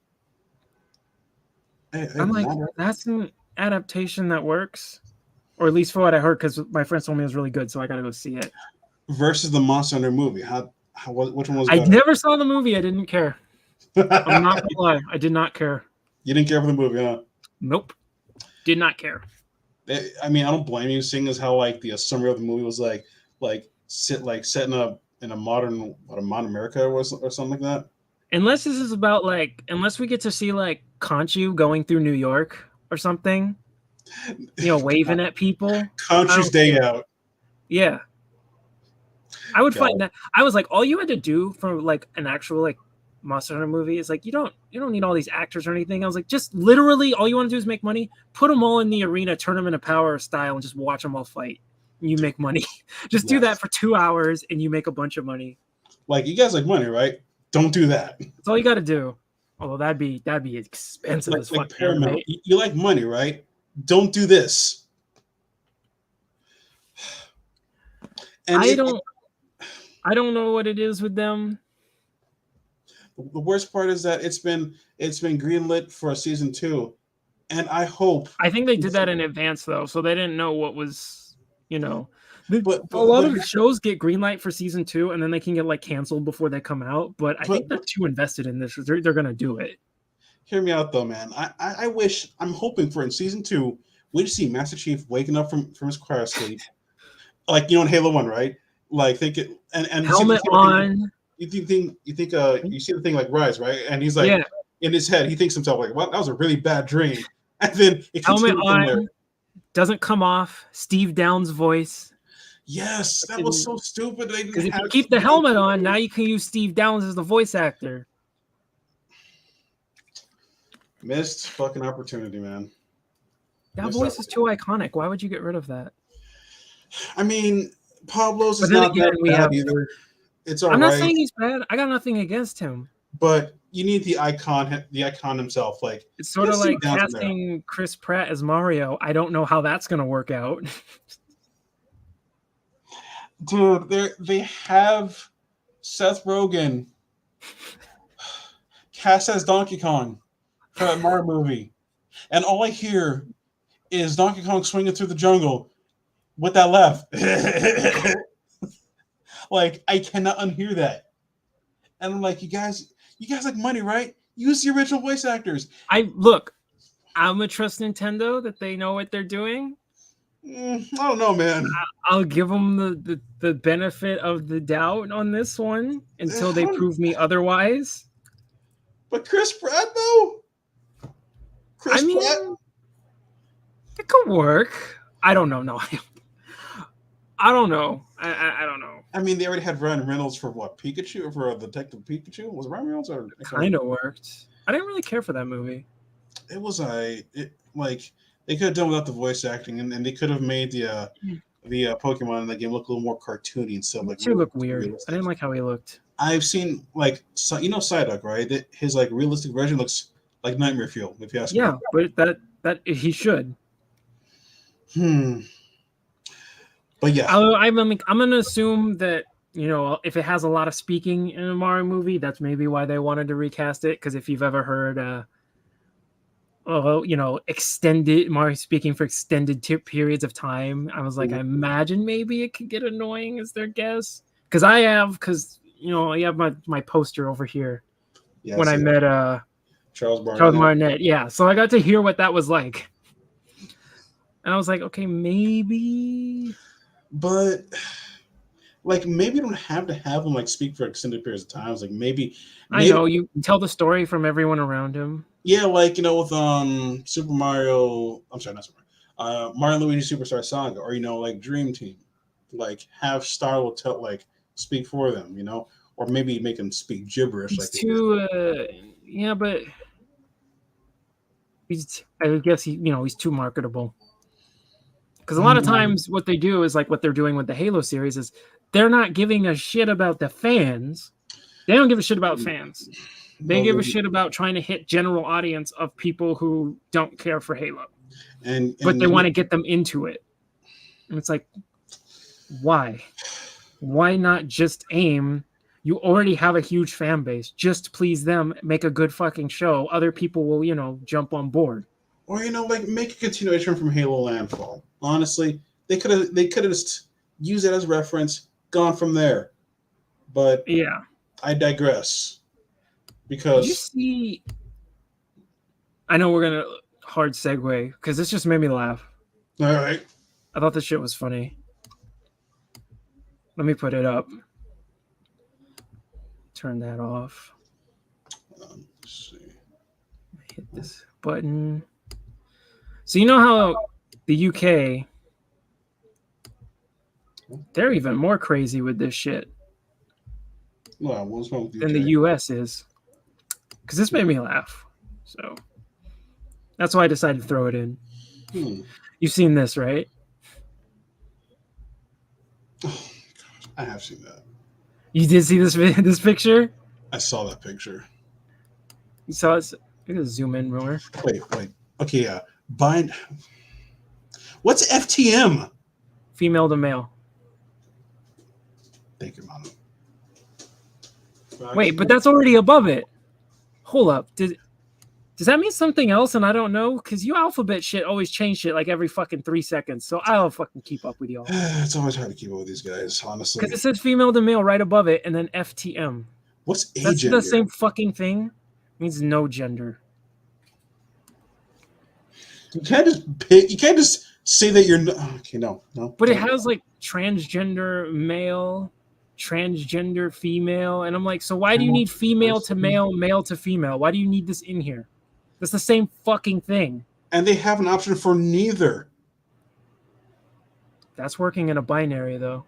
A: I'm like,
B: not,
A: that's an adaptation that works, or at least for what I heard, because my friends told me it was really good, so I gotta go see it.
B: versus the Monster Hunter movie. Which one was
A: I
B: better?
A: never saw the movie. I didn't care. I'm not gonna lie. I did not care.
B: You didn't care for the movie, huh?
A: Nope. Did not care.
B: I mean, I don't blame you, seeing as how like the summary of the movie was set in a modern America or something like that.
A: Unless this is about unless we get to see like Conchu going through New York or something, waving at people.
B: Conchu's Day Out.
A: Yeah. I would
B: God.
A: find that. I was like, all you had to do for like an actual like Monster Hunter movie is like you don't need all these actors or anything. I was like, just literally all you want to do is make money, put them all in the arena, turn them into power style, and just watch them all fight. And you make money. Just do that for 2 hours and you make a bunch of money.
B: Like, you guys like money, right? Don't do that.
A: That's all you got to do. Although that'd be expensive as fuck.
B: Paramount, you like money, right? Don't do this. And
A: I don't know what it is with them.
B: The worst part is that it's been greenlit for a season 2, and I hope.
A: I think they did that in advance though, so they didn't know what was,
B: But
A: a lot of shows get greenlight for season 2, and then they can get like canceled before they come out. But I think they're too invested in this. They're gonna do it.
B: Hear me out though, man. I'm hoping for in season 2 we see Master Chief waking up from his cryo sleep, like in Halo 1, right? Like think it and
A: helmet on.
B: You think you see the thing like Rise, right? And he's like in his head, he thinks himself like, "Well, that was a really bad dream." And then it
A: helmet on doesn't come off. Steve Downs' voice.
B: Yes, that was so stupid.
A: Because if you keep the helmet on, now you can use Steve Downs as the voice actor.
B: Missed fucking opportunity, man.
A: That voice is too iconic. Why would you get rid of that?
B: I mean, Pablo's is
A: But then
B: not
A: again,
B: that bad either. It's all
A: I'm
B: right.
A: not saying he's bad. I got nothing against him.
B: But you need the icon himself. Like,
A: it's sort of like casting Chris Pratt as Mario. I don't know how that's gonna work out.
B: Dude, they have Seth Rogen cast as Donkey Kong for that Mario movie, and all I hear is Donkey Kong swinging through the jungle with that laugh. Like, I cannot unhear that. And I'm like, you guys like money, right? Use the original voice actors.
A: I'm gonna trust Nintendo that they know what they're doing.
B: I don't know, man.
A: I'll give them the benefit of the doubt on this one until they prove me otherwise.
B: But Chris Pratt though. Chris
A: I mean,
B: Pratt.
A: it could work. I don't know. No, I don't know. I don't know.
B: I mean, they already had Ryan Reynolds for what? Pikachu, or for Detective Pikachu? Was it Ryan Reynolds or
A: Kind of worked. I didn't really care for that movie.
B: It was like they could have done without the voice acting, and they could have made the Pokemon in the game look a little more cartoony and stuff. Like
A: He looked weird. I didn't like how he looked.
B: I've seen Psyduck, right? His like realistic version looks like Nightmare Fuel. If you ask me.
A: Yeah, but that he should.
B: But yeah,
A: I'm gonna assume that, you know, if it has a lot of speaking in a Mario movie, that's maybe why they wanted to recast it. Because if you've ever heard, you know, extended Mario speaking for extended periods of time, I was like, I imagine maybe it could get annoying as their guess. Because you know, I have my poster over here when I met
B: Charles
A: Martinet. Yeah, so I got to hear what that was like, and I was like, okay, maybe.
B: But like, maybe you don't have to have him like speak for extended periods of times. Like maybe
A: I know you tell the story from everyone around him.
B: Yeah, like, you know, with Super Mario. I'm sorry, not Super Mario. Mario and Luigi Superstar Saga, or, you know, like Dream Team, like have Starlo tell, like, speak for them, you know, or maybe make them speak gibberish.
A: He's
B: like
A: too, yeah, but I guess he's too marketable. Because a lot of times what they do is like what they're doing with the Halo series is they're not giving a shit about the fans. They don't give a shit about fans. They give a shit about trying to hit general audience of people who don't care for Halo. But they want to get them into it. And it's like, why? Why not just aim? You already have a huge fan base. Just please them, make a good fucking show. Other people will, you know, jump on board.
B: Or, you know, like make a continuation from Halo Landfall. Honestly, they could have just used it as reference, gone from there. But
A: yeah,
B: I digress. Because
A: did you see? I know we're gonna hard segue because this just made me laugh.
B: All right,
A: I thought this shit was funny. Let me put it up. Turn that off.
B: Let's see.
A: Hit this button. So you know how the UK, they're even more crazy with this shit
B: What's wrong with
A: than the US is. Because this made me laugh. So that's why I decided to throw it in. You've seen this, right?
B: Oh, gosh, I have seen that.
A: You did see this picture?
B: I saw that picture.
A: You saw it? I'm going to zoom in more.
B: Wait. Okay, yeah. What's FTM?
A: Female to male.
B: Thank you, Mom.
A: Wait, but that's already above it. Hold up. Does that mean something else and I don't know? Because you alphabet shit always change shit like every fucking 3 seconds. So I don't fucking keep up with y'all.
B: It's always hard to keep up with these guys, honestly.
A: Because it says female to male right above it and then FTM.
B: What's agender?
A: That's the same fucking thing. It means no gender.
B: You can't just pick. You can't just say that you're. Okay, no.
A: But it has like transgender male, transgender female, and I'm like, so why do you need female to male, male to female? Why do you need this in here? That's the same fucking thing.
B: And they have an option for neither.
A: That's working in a binary though.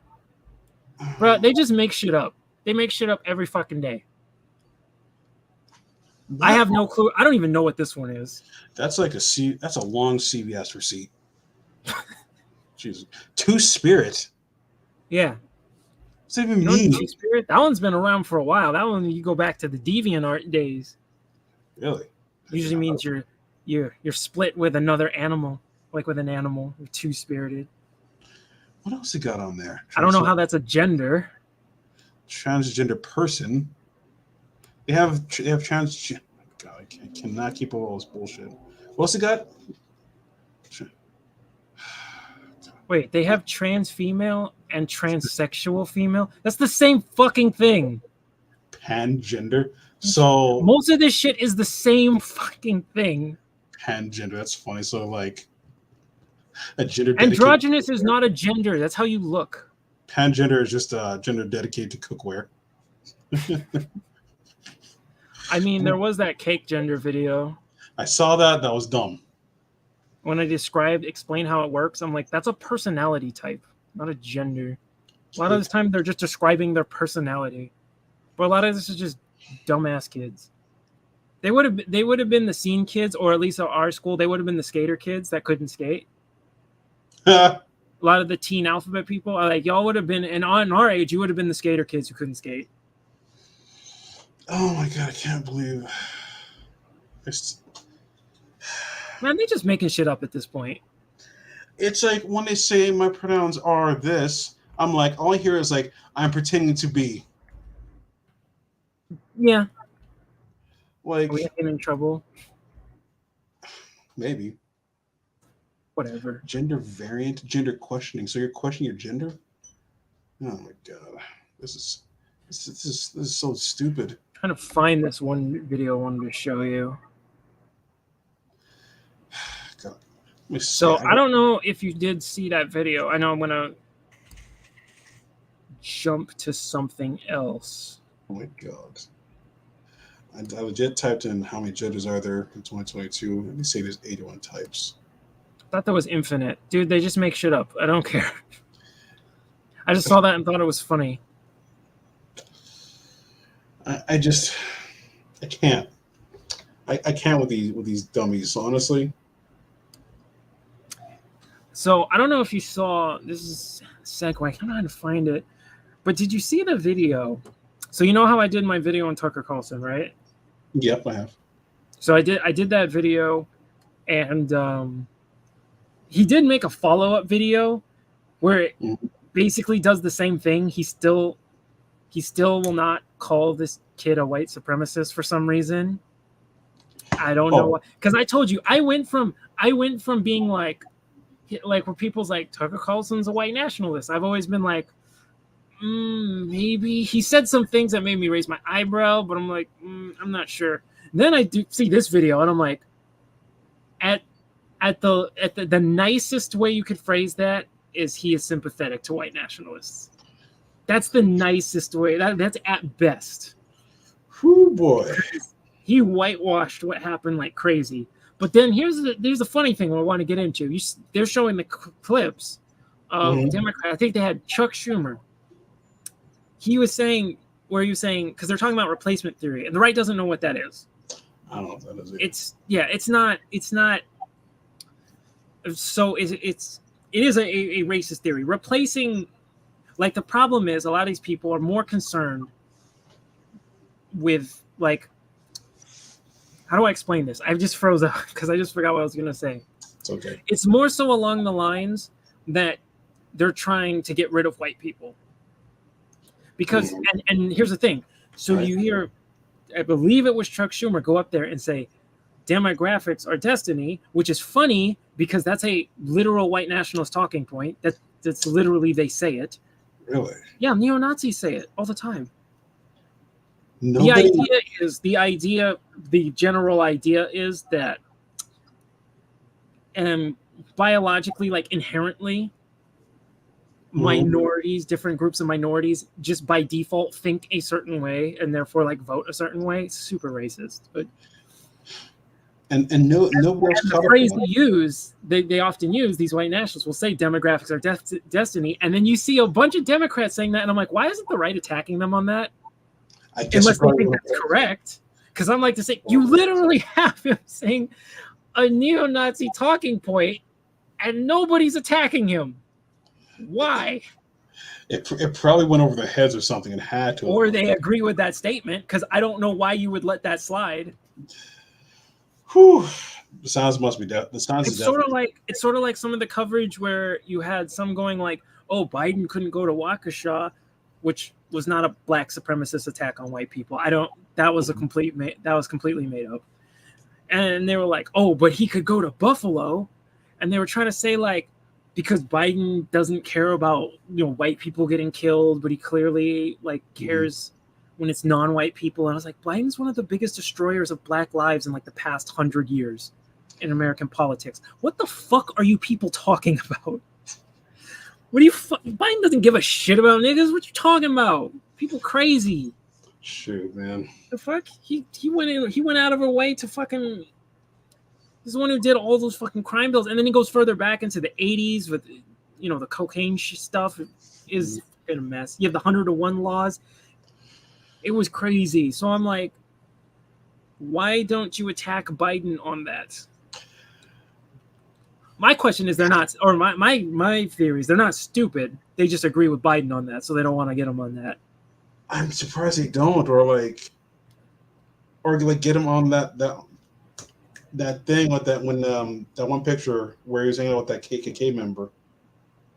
A: Bro, they just make shit up. They make shit up every fucking day. I have no clue. I don't even know what this one is.
B: That's like that's a long CVS receipt. Jesus. Two-Spirit.
A: Yeah.
B: What's that even mean?
A: Two-Spirit? That one's been around for a while. That one, you go back to the DeviantArt days.
B: Really?
A: Usually means you're split with another animal, like with an animal. You're two-spirited.
B: What else you got on there?
A: I don't know how that's a gender.
B: Transgender person. They have trans. God, I cannot keep up with all this bullshit. What else you got?
A: Wait, they have trans female and transsexual female? That's the same fucking thing.
B: Pangender. So
A: most of this shit is the same fucking thing.
B: Pangender. That's funny. So like a gender.
A: Androgynous is not a gender. That's how you look.
B: Pangender is just a gender dedicated to cookware.
A: I mean, there was that cake gender video.
B: I saw that. That was dumb.
A: When I explain how it works, I'm like, that's a personality type, not a gender. A lot of the time, they're just describing their personality. But a lot of this is just dumbass kids. They would have been the scene kids, or at least at our school, they would have been the skater kids that couldn't skate. A lot of the teen alphabet people are like, y'all would have been, and on our age, you would have been the skater kids who couldn't skate.
B: Oh my god, I can't believe.
A: Man, they're just making shit up at this point.
B: It's like when they say my pronouns are this, I'm like, all I hear is like, I'm pretending to be.
A: Yeah.
B: Like,
A: Are we getting in trouble?
B: maybe.
A: Whatever.
B: Gender variant, gender questioning. So you're questioning your gender? Oh my god. This is so stupid.
A: I'm trying to find this one video I wanted to show you.
B: God. Let me see.
A: So I don't know if you did see that video. I know I'm gonna jump to something else.
B: Oh my god. I legit typed in how many judges are there in 2022. Let me say there's 81 types.
A: I thought that was infinite. Dude, they just make shit up. I don't care. I just saw that and thought it was funny.
B: I can't. I can't with these dummies, honestly.
A: So I don't know if you saw, this is a segue. I don't know how to find it. But did you see the video? So you know how I did my video on Tucker Carlson, right?
B: Yep, I have.
A: So I did that video, and he did make a follow-up video where it basically does the same thing. He still will not call this kid a white supremacist for some reason. I don't know why. Because I told you, I went from being like where people's like, Tucker Carlson's a white nationalist. I've always been like, maybe. He said some things that made me raise my eyebrow, but I'm like, I'm not sure. Then I do see this video, and I'm like, at the nicest way you could phrase that is he is sympathetic to white nationalists. That's the nicest way. That's at best.
B: Whoo boy.
A: He whitewashed what happened like crazy. But then here's the funny thing I want to get into. They're showing the clips of Democrat. I think they had Chuck Schumer. He was saying, because they're talking about replacement theory, and the right doesn't know what that is.
B: I don't know what that is.
A: It's not. So it is a racist theory. Replacing, like, the problem is a lot of these people are more concerned with, like, how do I explain this? I just froze out because I just forgot what I was going to say.
B: It's okay.
A: It's more so along the lines that they're trying to get rid of white people. Because, and here's the thing. So you hear, I believe it was Chuck Schumer go up there and say, demographics are destiny, which is funny because that's a literal white nationalist talking point. That's literally, they say it.
B: Really?
A: Yeah, neo-Nazis say it all the time.
B: Nobody...
A: The general idea is that biologically, like inherently, minorities, different groups of minorities, just by default think a certain way and therefore like vote a certain way. It's super racist. But
B: the
A: phrase they often use, these white nationalists will say demographics are destiny, and then you see a bunch of Democrats saying that, and I'm like, why isn't the right attacking them on that? Unless they think that's correct. Because I'm like to say, you literally have him saying a neo-Nazi talking point, and nobody's attacking him. Why?
B: It probably went over their heads or something and had to.
A: Or they agree with that statement, because I don't know why you would let that slide.
B: Whew. The sounds must be deaf. The sounds
A: it's sort of like some of the coverage where you had some going like, oh, Biden couldn't go to Waukesha, which was not a black supremacist attack on white people. That was completely made up. And they were like, oh, but he could go to Buffalo. And they were trying to say, like, because Biden doesn't care about, white people getting killed, but he clearly like cares when it's non-white people. And I was like, Biden's one of the biggest destroyers of black lives in like the past 100 years in American politics. What the fuck are you people talking about? Biden doesn't give a shit about niggas. What you talking about? People crazy.
B: Shoot, man.
A: The fuck? He went out of her way to fucking. He's the one who did all those fucking crime bills, and then he goes further back into the 80s with, the cocaine stuff is a mess. You have the 100-to-1 laws. It was crazy. So I'm like, why don't you attack Biden on that? My question is, they're not, or my theory is they're not stupid. They just agree with Biden on that, so they don't want to get him on that.
B: I'm surprised they don't, or get him on that thing with that when that one picture where he was hanging out with that KKK member.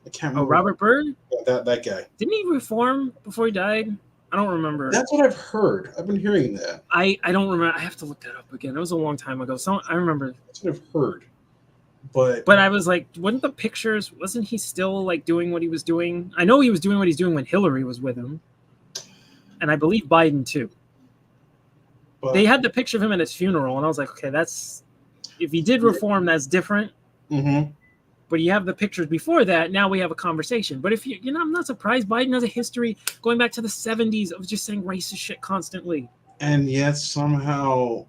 B: I can't remember.
A: Oh, Robert Byrd?
B: Yeah, that guy.
A: Didn't he reform before he died? I don't remember.
B: That's what I've heard. I've been hearing that.
A: I don't remember. I have to look that up again. It was a long time ago. So I remember.
B: That's what I've heard. But
A: I was like, wasn't the pictures? Wasn't he still like doing what he was doing? I know he was doing what he's doing when Hillary was with him, and I believe Biden too.
B: But
A: They had the picture of him at his funeral, and I was like, okay, that's if he did reform, that's different.
B: Mm-hmm.
A: But you have the pictures before that. Now we have a conversation. But if I'm not surprised. Biden has a history going back to the 70s of just saying racist shit constantly.
B: And yet somehow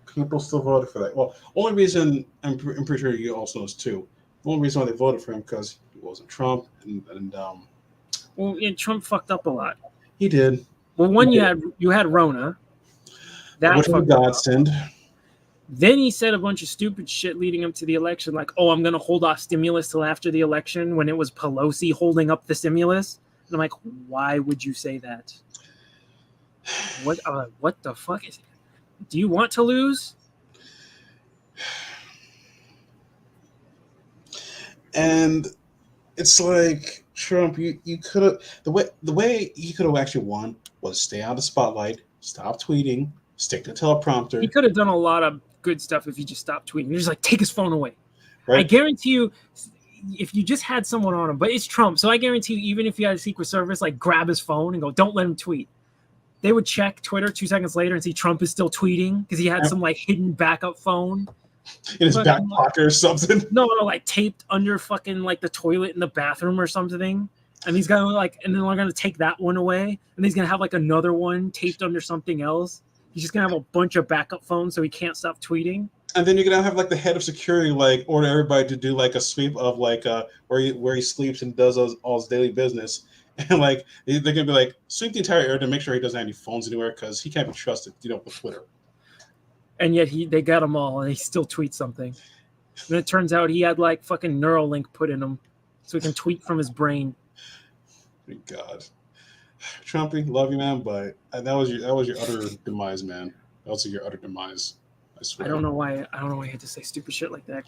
B: people still voted for that. Well, only reason I'm pretty sure you also knows too. The only reason why they voted for him because he wasn't Trump, and
A: Well, Trump fucked up a lot.
B: he did.
A: Well, one you had Rona. That
B: Which was a
A: fucked up.
B: godsend.
A: Then he said a bunch of stupid shit leading up to the election, like, "Oh, I'm gonna hold off stimulus till after the election," when it was Pelosi holding up the stimulus. And I'm like, why would you say that? What the fuck is it? Do you want to lose?
B: And it's like Trump, you could have the way you could have actually won was stay out of the spotlight, stop tweeting, stick to teleprompter.
A: He could have done a lot of good stuff if he just stopped tweeting. He's just like, take his phone away.
B: Right?
A: I guarantee you, if you just had someone on him, but it's Trump, so I guarantee you, even if you had a Secret Service, like grab his phone and go, don't let him tweet. They would check Twitter 2 seconds later and see Trump is still tweeting because he had some like hidden backup phone
B: in his back pocket or something.
A: No, like taped under fucking like the toilet in the bathroom or something. And he's gonna like, and then we're gonna take that one away, and he's gonna have like another one taped under something else. He's just gonna have a bunch of backup phones so he can't stop tweeting.
B: And then you're gonna have like the head of security like order everybody to do like a sweep of like where he sleeps and does all his daily business. And like they're gonna be like sweep the entire area to make sure he doesn't have any phones anywhere because he can't be trusted, with Twitter.
A: And yet they got him all, and he still tweets something. And it turns out he had like fucking Neuralink put in him, so he can tweet from his brain.
B: Thank God, Trumpy, love you, man, but that was your utter demise, man. That was your utter demise. I swear.
A: I don't know why he had to say stupid shit like that.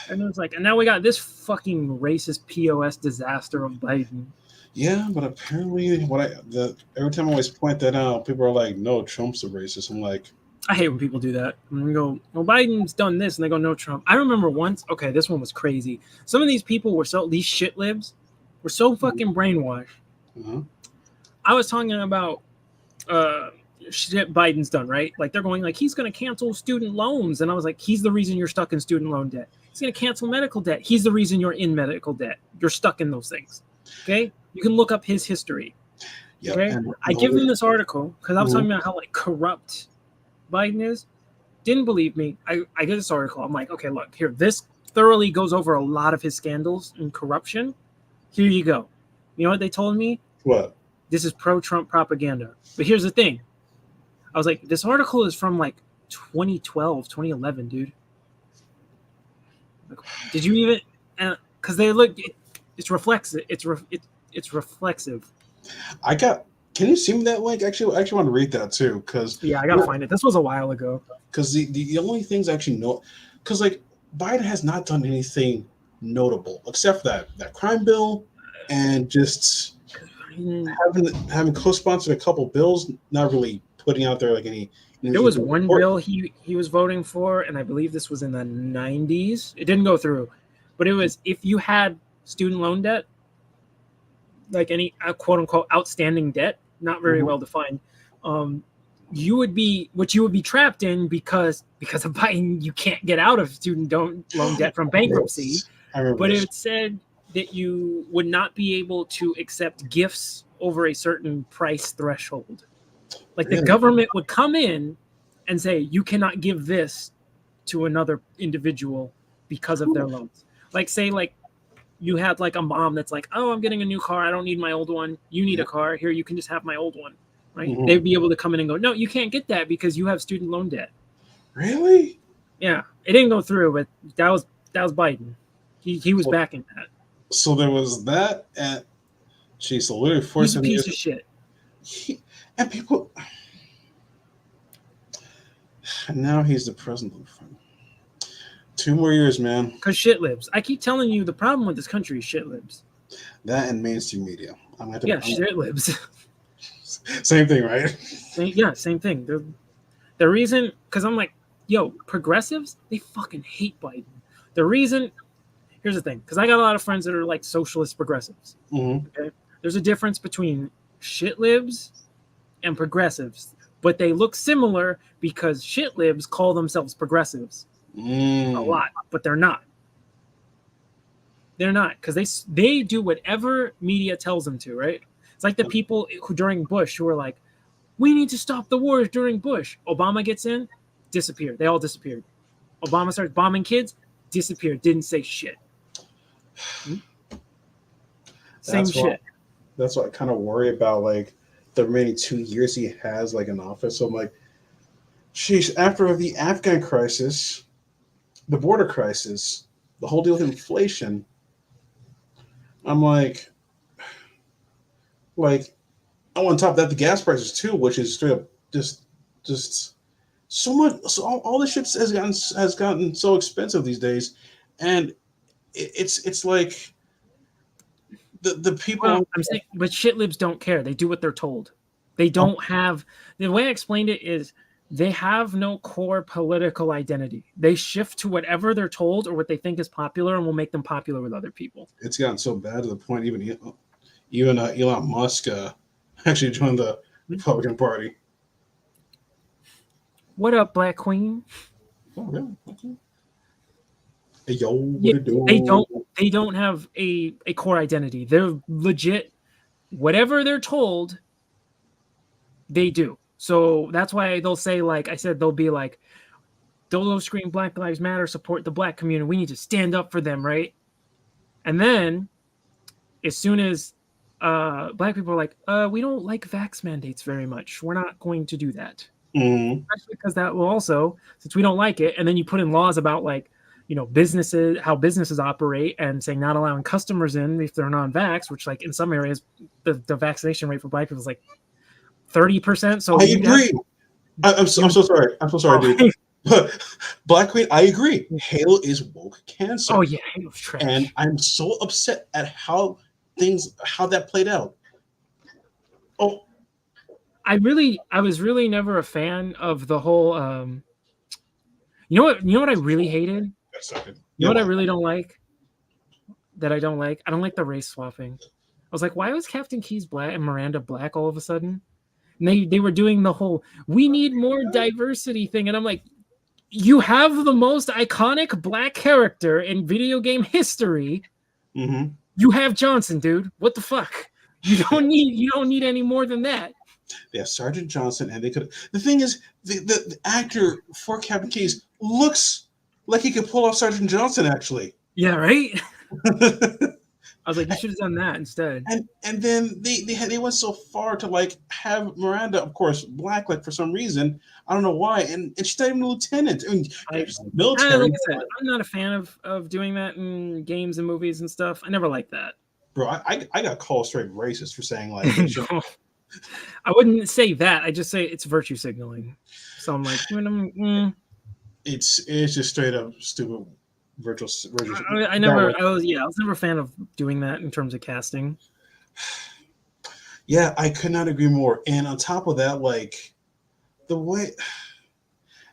A: And it was like, and now we got this fucking racist POS disaster of Biden.
B: Yeah, but apparently, every time I always point that out, people are like, "No, Trump's a racist." I'm like,
A: I hate when people do that. And we go, "Well, Biden's done this," and they go, "No, Trump." I remember once. Okay, this one was crazy. Some of these people these shit libs were so fucking brainwashed.
B: uh-huh.
A: I was talking about shit Biden's done, right? Like they're going like he's going to cancel student loans, and I was like, he's the reason you're stuck in student loan debt. He's going to cancel medical debt. He's the reason you're in medical debt. You're stuck in those things. Okay, you can look up his history.
B: Yep.
A: Okay, I give him this article because I was talking about how like corrupt Biden is. Didn't believe me. I get this article. I'm like, okay, look here. This thoroughly goes over a lot of his scandals and corruption. Here you go. You know what they told me?
B: What?
A: This is pro-Trump propaganda. But here's the thing. I was like, this article is from like 2012, 2011, dude. Like, did you even? Because they look, it's reflexive. It's reflexive.
B: Can you see me that link? Actually, I actually want to read that too, because
A: Yeah, I gotta find it. This was a while ago.
B: Because the only things I actually know, because like Biden has not done anything notable except for that crime bill and just having co-sponsored a couple bills, not really putting out there like any.
A: There was one bill he was voting for, and I believe this was in the 90s. It didn't go through, but it was if you had student loan debt, like any quote unquote outstanding debt, not very well defined, you would be trapped in because of Biden. You can't get out of student loan debt from bankruptcy.
B: I remember
A: But
B: this.
A: it said that you would not be able to accept gifts over a certain price threshold. Like the
B: Really?
A: government would come in and say, you cannot give this to another individual because of their loans. Like say like you had like a mom that's like, oh, I'm getting a new car. I don't need my old one. You need a car. Here, you can just have my old one. Right?
B: Mhm.
A: They'd be able to come in and go, no, you can't get that because you have student loan debt.
B: Really?
A: Yeah. It didn't go through, but that was Biden. He was
B: Well,
A: backing that.
B: So there was that, and she's literally
A: He's a
B: forcing
A: piece of shit.
B: and people. And now he's the president. 2 more years, man.
A: Because shit libs. I keep telling you the problem with this country is shit libs.
B: That and mainstream media.
A: Shit libs.
B: Same thing, right?
A: Same thing. The reason, because I'm like, yo, progressives, they fucking hate Biden. The reason, here's the thing, because I got a lot of friends that are like socialist progressives.
B: Mm-hmm.
A: Okay, there's a difference between shit libs and progressives, but they look similar because shit libs call themselves progressives a lot, but they're not. They're not, because they do whatever media tells them to, right? It's like the people who during Bush who were like, we need to stop the wars during Bush. Obama gets in, disappeared. They all disappeared. Obama starts bombing kids, disappeared. Didn't say shit. Same shit.
B: That's what I kind of worry about, like the remaining 2 years he has like in office. So I'm like, sheesh, after the Afghan crisis, the border crisis, the whole deal with inflation, I'm like on top of that, the gas prices too, which is straight up just so much. So all this shit has gotten so expensive these days, and it's like the people.
A: Well, I'm saying, but shit libs don't care. They do what they're told. They don't have, the way I explained it is they have no core political identity. They shift to whatever they're told or what they think is popular and will make them popular with other people.
B: It's gotten so bad to the point even Elon Musk actually joined the Republican Party.
A: What up, Black Queen?
B: Oh, really? Okay. Hey, yo, what
A: Yeah,
B: it do?
A: they don't have a core identity. They're legit. Whatever they're told, they do. So that's why they'll say, like I said, they'll be like, they'll scream Black Lives Matter, support the Black community. We need to stand up for them, right? And then as soon as Black people are like, we don't like vax mandates very much, we're not going to do that.
B: Mhm.
A: Especially because that will also, since we don't like it, and then you put in laws about like, you know, businesses, how businesses operate, and saying not allowing customers in if they're non-vax, which like in some areas, the vaccination rate for Black people is like 30%. So
B: I agree. I'm so sorry. I'm so sorry, dude. Black Queen, I agree. Halo is woke cancer.
A: Oh yeah, Halo's trash.
B: And I'm so upset at how that played out. Oh,
A: I was really never a fan of the whole. You know what I really hated. You know what I really don't like? That I don't like. I don't like the race swapping. I was like, why was Captain Keyes black and Miranda black all of a sudden? And they were doing the whole we need more diversity thing, and I'm like, you have the most iconic black character in video game history.
B: Mm-hmm.
A: You have Johnson, dude. What the fuck? You don't need any more than that.
B: Yeah, Sergeant Johnson, and they could. The thing is, the actor for Captain Keyes looks like he could pull off Sergeant Johnson, actually.
A: Yeah, right. I was like, you should have done that instead.
B: And then they went so far to like have Miranda, of course, black, like for some reason. I don't know why, and she's not even a lieutenant. I mean, military.
A: Like I said, I'm not a fan of doing that in games and movies and stuff. I never liked that.
B: Bro, I got called straight racist for saying like.
A: No, I wouldn't say that. I just say it's virtue signaling. So I'm like,
B: It's just straight up stupid virtual.
A: I was never a fan of doing that in terms of casting.
B: Yeah, I could not agree more. And on top of that, like the way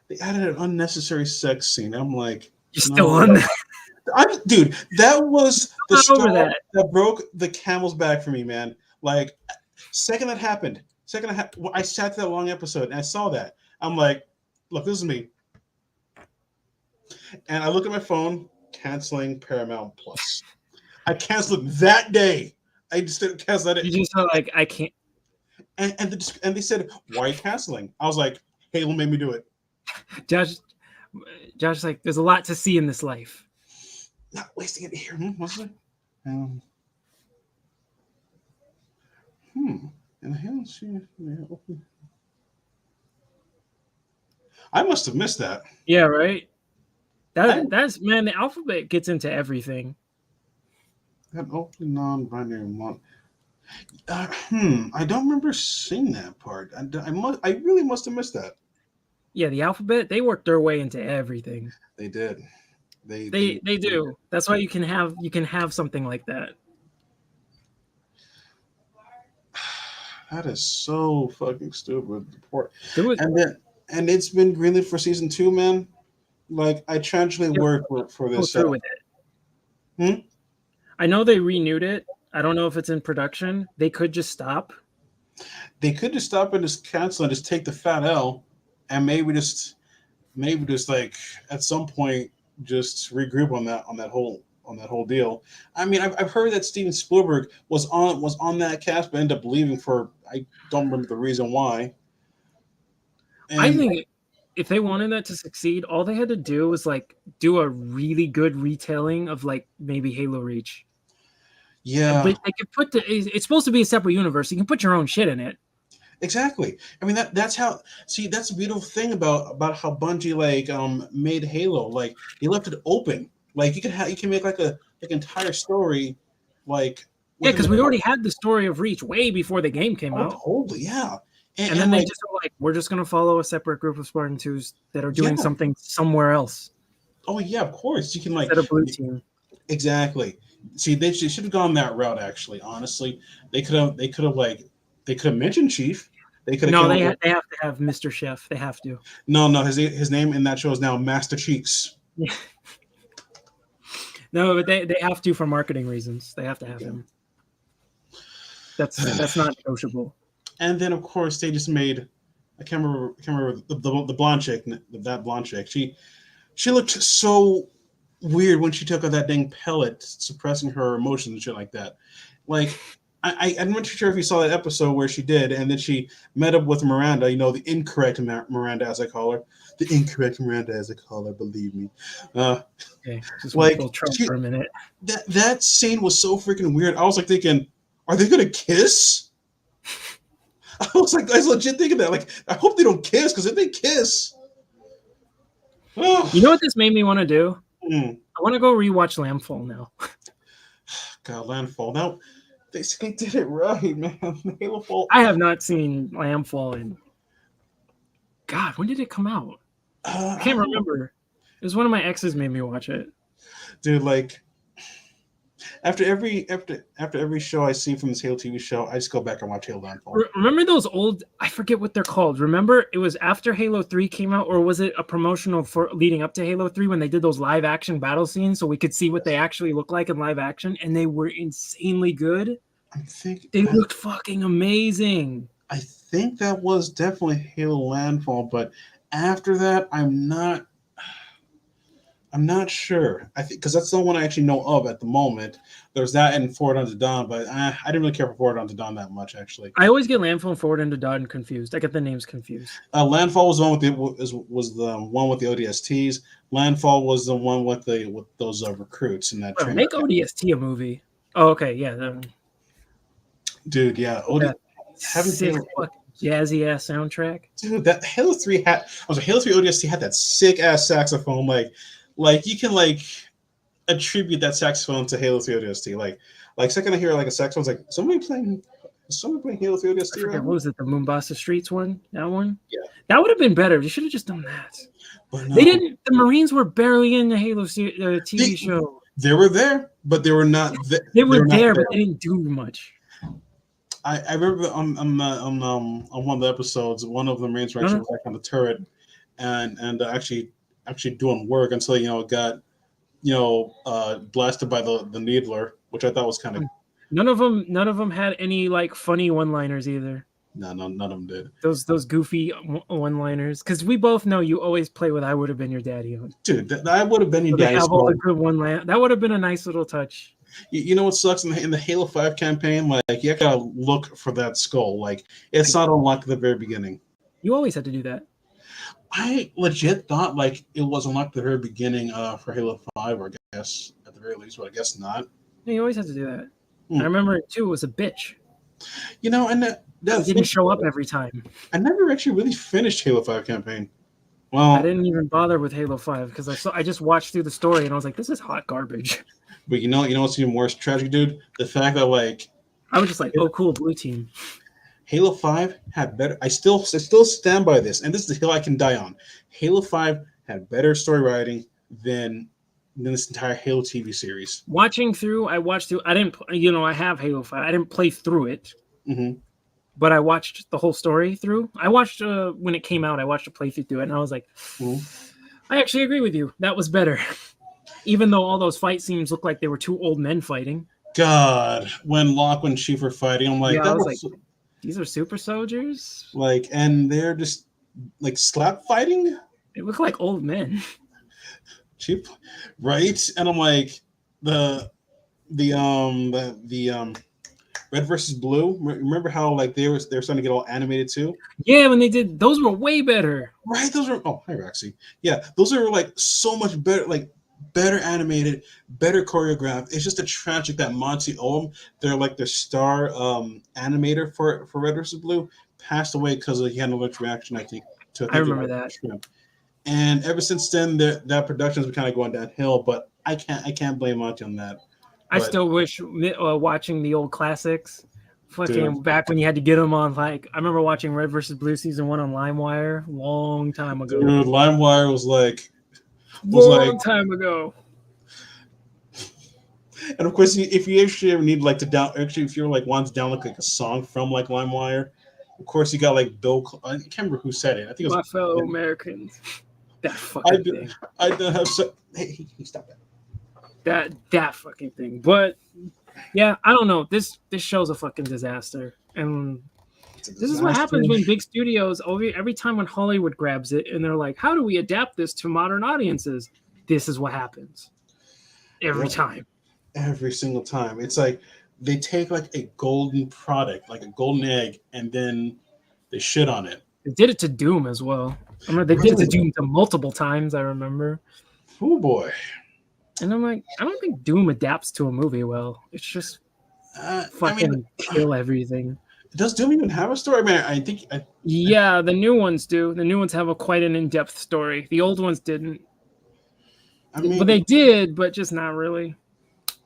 B: they added an unnecessary sex scene, I'm like,
A: you're still on that.
B: Dude, that was the straw
A: that
B: broke the camel's back for me, man. Like, second that happened, I sat through that long episode and I saw that. I'm like, look, this is me. And I look at my phone, canceling Paramount Plus. I canceled it that day. I just didn't cast that.
A: You just felt like I can't.
B: And they said, "Why are you canceling?" I was like, "Halo made me do it."
A: Josh's like, there's a lot to see in this life.
B: Not wasting it here, was it? And Halo, I must have missed that.
A: Yeah, right. That's man. The alphabet gets into everything.
B: That open non-binary one. I don't remember seeing that part. I really must have missed that.
A: Yeah, the alphabet, they work their way into everything.
B: They did. They
A: do. That's why you can have something like that.
B: That is so fucking stupid. And it's been greenlit for season 2, man. Like, I tragically work for this.
A: Go through with it. I know they renewed it. I don't know if it's in production. They could just stop.
B: They could just stop and just cancel and just take the fat L, and maybe just like at some point just regroup on that whole deal. I mean, I've heard that Steven Spielberg was on that cast, but ended up leaving for I don't remember the reason why. And
A: I think if they wanted that to succeed, all they had to do was like do a really good retelling of like maybe Halo Reach.
B: Yeah,
A: but they could put it's supposed to be a separate universe. You can put your own shit in it.
B: Exactly. I mean that's how. See, that's a beautiful thing about how Bungie made Halo. Like, they left it open. Like, you can make like entire story, like.
A: Yeah, because we already had the story of Reach way before the game came out.
B: Totally, yeah.
A: And then they just were like, we're just gonna follow a separate group of Spartan 2s that are doing something somewhere else.
B: Oh yeah, of course. You can like
A: instead of Blue Team.
B: Exactly. See, they should have gone that route. Actually, honestly, they could have mentioned Chief. They have
A: to have Mr. Chef. They have to.
B: No. His name in that show is now Master Cheeks.
A: No, but they have to for marketing reasons. They have to have him. That's not negotiable.
B: And then of course they just made I can't remember the blonde chick, that blonde chick. She looked so weird when she took out that dang pellet, suppressing her emotions and shit like that. Like, I'm not sure if you saw that episode where she did, and then she met up with Miranda, the incorrect Miranda, as I call her. The incorrect Miranda, as I call her, believe me.
A: Okay, just like, for a minute.
B: That scene was so freaking weird. I was like thinking, are they going to kiss? I was legit thinking that. Like, I hope they don't kiss, because if they kiss...
A: You know what this made me want to do? I want to go rewatch Landfall now.
B: God, Landfall. Now, they did it right, man. Halo Fall.
A: I have not seen Landfall in... God, when did it come out? I can't remember. It was one of my exes made me watch it.
B: Dude, like... After every show I see from this Halo TV show, I just go back and watch Halo Landfall.
A: Remember those old? I forget what they're called. Remember, it was after Halo 3 came out, or was it a promotional for leading up to Halo 3 when they did those live action battle scenes so we could see what they actually look like in live action, and they were insanely good. They looked fucking amazing.
B: I think that was definitely Halo Landfall, but after that, I'm not sure. I think because that's the one I actually know of at the moment. There's that and Forward Unto Dawn, but I didn't really care for Forward Unto Dawn that much, actually.
A: I always get Landfall and Forward Unto Dawn confused. I get the names confused.
B: Landfall was the one with the ODSTs. Landfall was the one with those recruits in that.
A: Make ODST a movie. Oh, okay, yeah.
B: Dude, yeah.
A: Sick, jazzy ass soundtrack.
B: Dude, that Halo 3 Halo 3 ODST had that sick ass saxophone, like you can attribute that saxophone to Halo 3 ODST. Like second I hear a saxophone, it's like somebody playing Halo 3 ODST.
A: What was it? The Mombasa Streets one? That one?
B: Yeah.
A: That would have been better. They should have just done that.
B: But no.
A: They didn't. The Marines were barely in the Halo TV show.
B: They were there, but they were not.
A: They were there, but they didn't do much.
B: I remember on one of the episodes, one of the Marines were actually back on the turret, and actually doing work until it got blasted by the Needler, which I thought was kind of.
A: None of them had any funny one-liners either.
B: No, none of them did.
A: Those goofy one-liners, because we both know you always play with "I would have been your daddy."
B: Dude, I would have been your daddy.
A: Have all the good one-line. That would have been a nice little touch.
B: You know what sucks in the Halo 5 campaign? Like you gotta look for that skull. Like it's not unlocked at the very beginning.
A: You always had to do that.
B: I legit thought like it was unlocked at the very beginning for Halo 5, or I guess at the very least, but I guess not.
A: Yeah, you always had to do that.
B: Hmm.
A: I remember it too. It was a bitch.
B: You know, and that
A: It didn't show up every time.
B: I never actually really finished Halo 5 campaign. Well,
A: I didn't even bother with Halo 5 because I just watched through the story and I was like, this is hot garbage.
B: but you know what's even more tragic, dude? The fact that like
A: I was just like, oh, cool, blue team.
B: Halo 5 had better. I still stand by this, and this is the hill I can die on. Halo 5 had better story writing than this entire Halo TV series.
A: Watching through, I watched through. I didn't, I have Halo 5. I didn't play through it, but I watched the whole story through. I watched when it came out. I watched a playthrough through it, and I was like, I actually agree with you. That was better, even though all those fight scenes looked like they were two old men fighting.
B: God, when Locke and Chief were fighting, I'm like,
A: Yeah, I was like, these are super soldiers.
B: Like, and they're just like slap fighting.
A: They look like old men.
B: Cheap, right? And I'm like, the Red versus Blue. Remember how like they were starting to get all animated too?
A: Yeah, when they did those were way better.
B: Right, those are. Oh, hi Roxy. Yeah, those are like so much better. Like better animated, better choreographed. It's just a tragic that Monty Oum, they're like their star animator for Red vs. Blue, passed away because he had an allergic reaction. I think.
A: I remember that.
B: Shrimp. And ever since then, that production's been kind of going downhill. But I can't blame Monty on that.
A: I still wish watching the old classics, fucking back when you had to get them on. Like I remember watching Red vs. Blue season 1 on LimeWire, long time ago.
B: Dude, LimeWire was like.
A: Long time ago.
B: And of course, if you actually ever need like if you're like wanting to download like a song from like LimeWire, of course you got like Bill. I can't remember who said it. I think it was
A: My fellow Americans. That fucking thing.
B: I don't have so. Hey, stop that.
A: That fucking thing. But yeah, I don't know. This show's a fucking disaster, and this is what happens when big studios, every time when Hollywood grabs it and they're like, how do we adapt this to modern audiences? This is what happens every time.
B: Every single time. It's like they take like a golden product, like a golden egg, and then they shit on it.
A: They did it to Doom as well. I remember they did it to Doom multiple times, I remember.
B: Oh boy.
A: And I'm like, I don't think Doom adapts to a movie well. It's just fucking kill everything.
B: Does Doom even have a story? Man, I think.
A: Yeah, the new ones do. The new ones have quite an in-depth story. The old ones didn't. But they did, but just not really.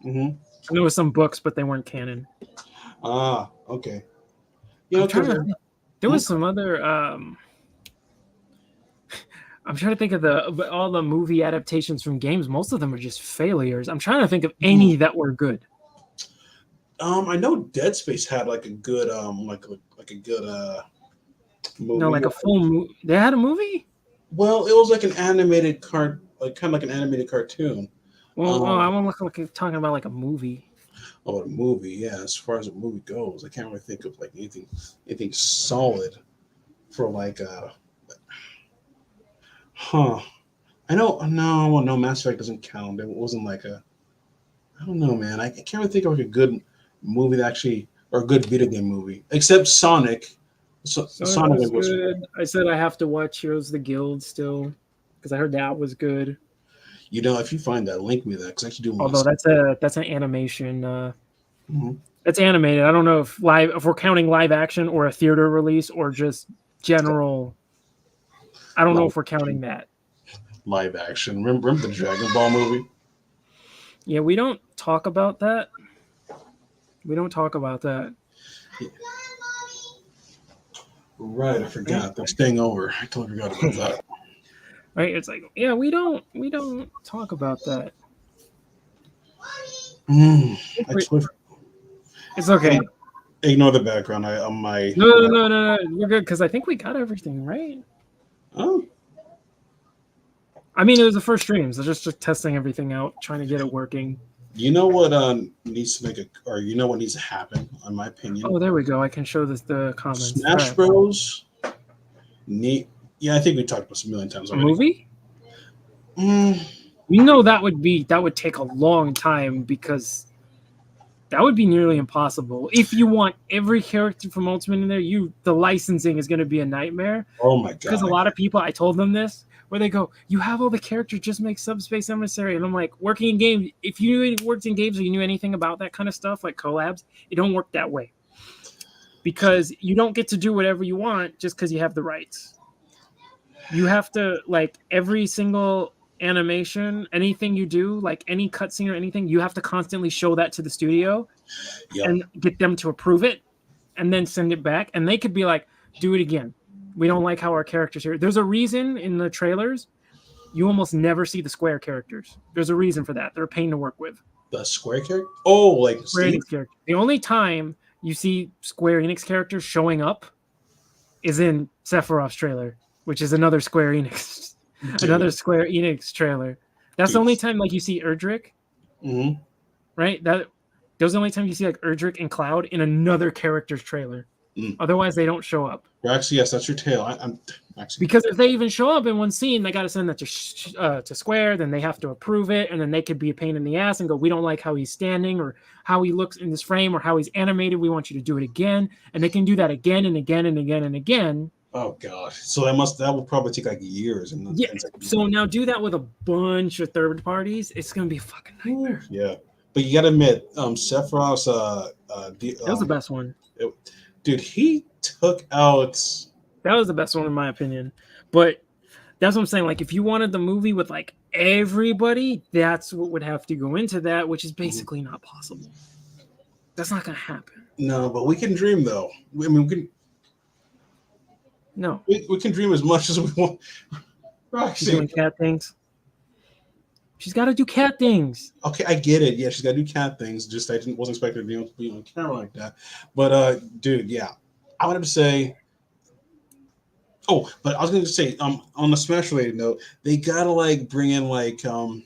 B: Mm-hmm.
A: And there were some books, but they weren't canon.
B: Ah, okay. You know,
A: there was some other. I'm trying to think of all the movie adaptations from games. Most of them are just failures. I'm trying to think of any that were good.
B: I know Dead Space had like a good like a good movie.
A: No, like a full movie. They had a movie?
B: Well, it was like an animated kind of like an animated cartoon.
A: Well, I want to look like talking about like a movie.
B: Oh, a movie, yeah. As far as a movie goes, I can't really think of like anything solid for like I know no Mass Effect doesn't count. It wasn't like I don't know, man. I can't really think of like a good movie that actually, or a good video game movie, except Sonic.
A: Sonic was good. I said I have to watch Heroes of the Guild still because I heard that was good.
B: You know, if you find that, link me that because I actually do.
A: Although that's an animation. That's animated. I don't know if we're counting live action or a theater release or just general. I don't know if we're counting that.
B: Live action. Remember the Dragon Ball movie?
A: Yeah, we don't talk about that. We don't talk about that.
B: Yeah. Right, I forgot. They're staying over. I totally forgot about that.
A: Right, it's like, yeah, we don't talk about that. It's okay.
B: Ignore the background. On my
A: No. We're good because I think we got everything right.
B: Oh.
A: I mean, it was the first stream, so just testing everything out, trying to get it working.
B: You know what needs to what needs to happen, in my opinion?
A: Oh, there we go. I can show the comments.
B: Smash Bros. Yeah, I think we talked about this a million times already.
A: A movie? You know that would take a long time because That would be nearly impossible. If you want every character from Ultimate in there, the licensing is going to be a nightmare.
B: Oh my god!
A: Because a lot of people, I told them this, where they go, "You have all the characters, just make Subspace Emissary." And I'm like, working in games, if you worked in games or you knew anything about that kind of stuff, like collabs, it don't work that way. Because you don't get to do whatever you want just because you have the rights. You have to, like, every single animation, anything you do, like any cutscene or anything, you have to constantly show that to the studio and get them to approve it and then send it back. And they could be like, do it again. We don't like how our characters here. There's a reason in the trailers you almost never see the Square characters. There's a reason for that. They're a pain to work with.
B: The Square character? Oh, like
A: Square Enix character. The only time you see Square Enix characters showing up is in Sephiroth's trailer, which is another Square Enix, Square Enix trailer. That's the only time like you see Erdrick, right? Those the only time you see like Erdrick and Cloud in another character's trailer. Otherwise, they don't show up.
B: Actually, yes, that's your tale. I'm actually
A: because if they even show up in one scene, they got to send that to Square. Then they have to approve it, and then they could be a pain in the ass and go, "We don't like how he's standing, or how he looks in this frame, or how he's animated. We want you to do it again." And they can do that again and again and again and again.
B: Oh god! So that will probably take like years. And
A: yeah. So now do that with a bunch of third parties. It's gonna be a fucking nightmare.
B: Yeah, but you gotta admit, Sephiroth's
A: that was the best one.
B: Dude, he took out.
A: That was the best one in my opinion. But that's what I'm saying. Like, if you wanted the movie with like everybody, that's what would have to go into that, which is basically not possible. That's not gonna happen.
B: No, but we can dream though. I mean, we can.
A: No,
B: we can dream as much as we want.
A: She's doing cat things. She's got to do cat things.
B: Okay, I get it. Yeah, she's got to do cat things. Just I wasn't expecting her to be on camera like that. But dude, yeah, I wanted to say. Oh, but I was going to say, on the Smash related note, they gotta like bring in like a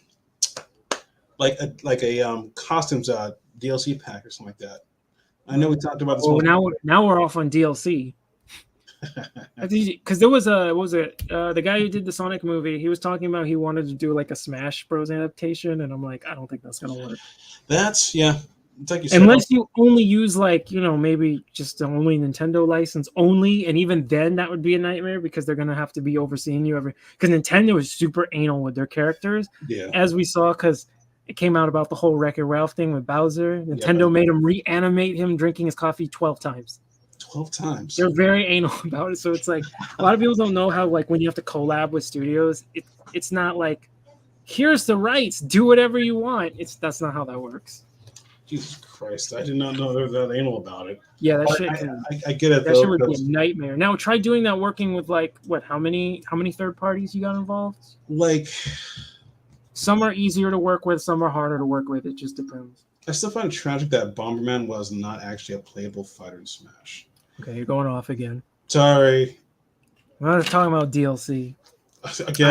B: costumes DLC pack or something like that. I know we talked about this.
A: Well, now we're off on DLC. Because there was the guy who did the Sonic movie. He was talking about he wanted to do like a Smash Bros adaptation, and I'm like, I don't think that's gonna work.
B: That's it's like you said,
A: unless you only use like maybe just the only Nintendo license only, and even then that would be a nightmare because they're gonna have to be overseeing you every. Because Nintendo is super anal with their characters, as we saw because. It came out about the whole Wreck-It Ralph thing with Bowser. Nintendo made him reanimate him drinking his coffee 12 times.
B: 12 times.
A: They're very anal about it. So it's like a lot of people don't know how like when you have to collab with studios, it's not like here's the rights, do whatever you want. That's not how that works.
B: Jesus Christ, I did not know they were that anal about it.
A: Yeah, that shit.
B: I get it.
A: That shit would be a nightmare. Now try doing that working with like how many third parties you got involved?
B: Like.
A: Some are easier to work with, some are harder to work with. It just depends.
B: I still find it tragic that Bomberman was not actually a playable fighter in Smash.
A: Okay, you're going off again.
B: Sorry.
A: I'm not talking about DLC.
B: Again,
A: I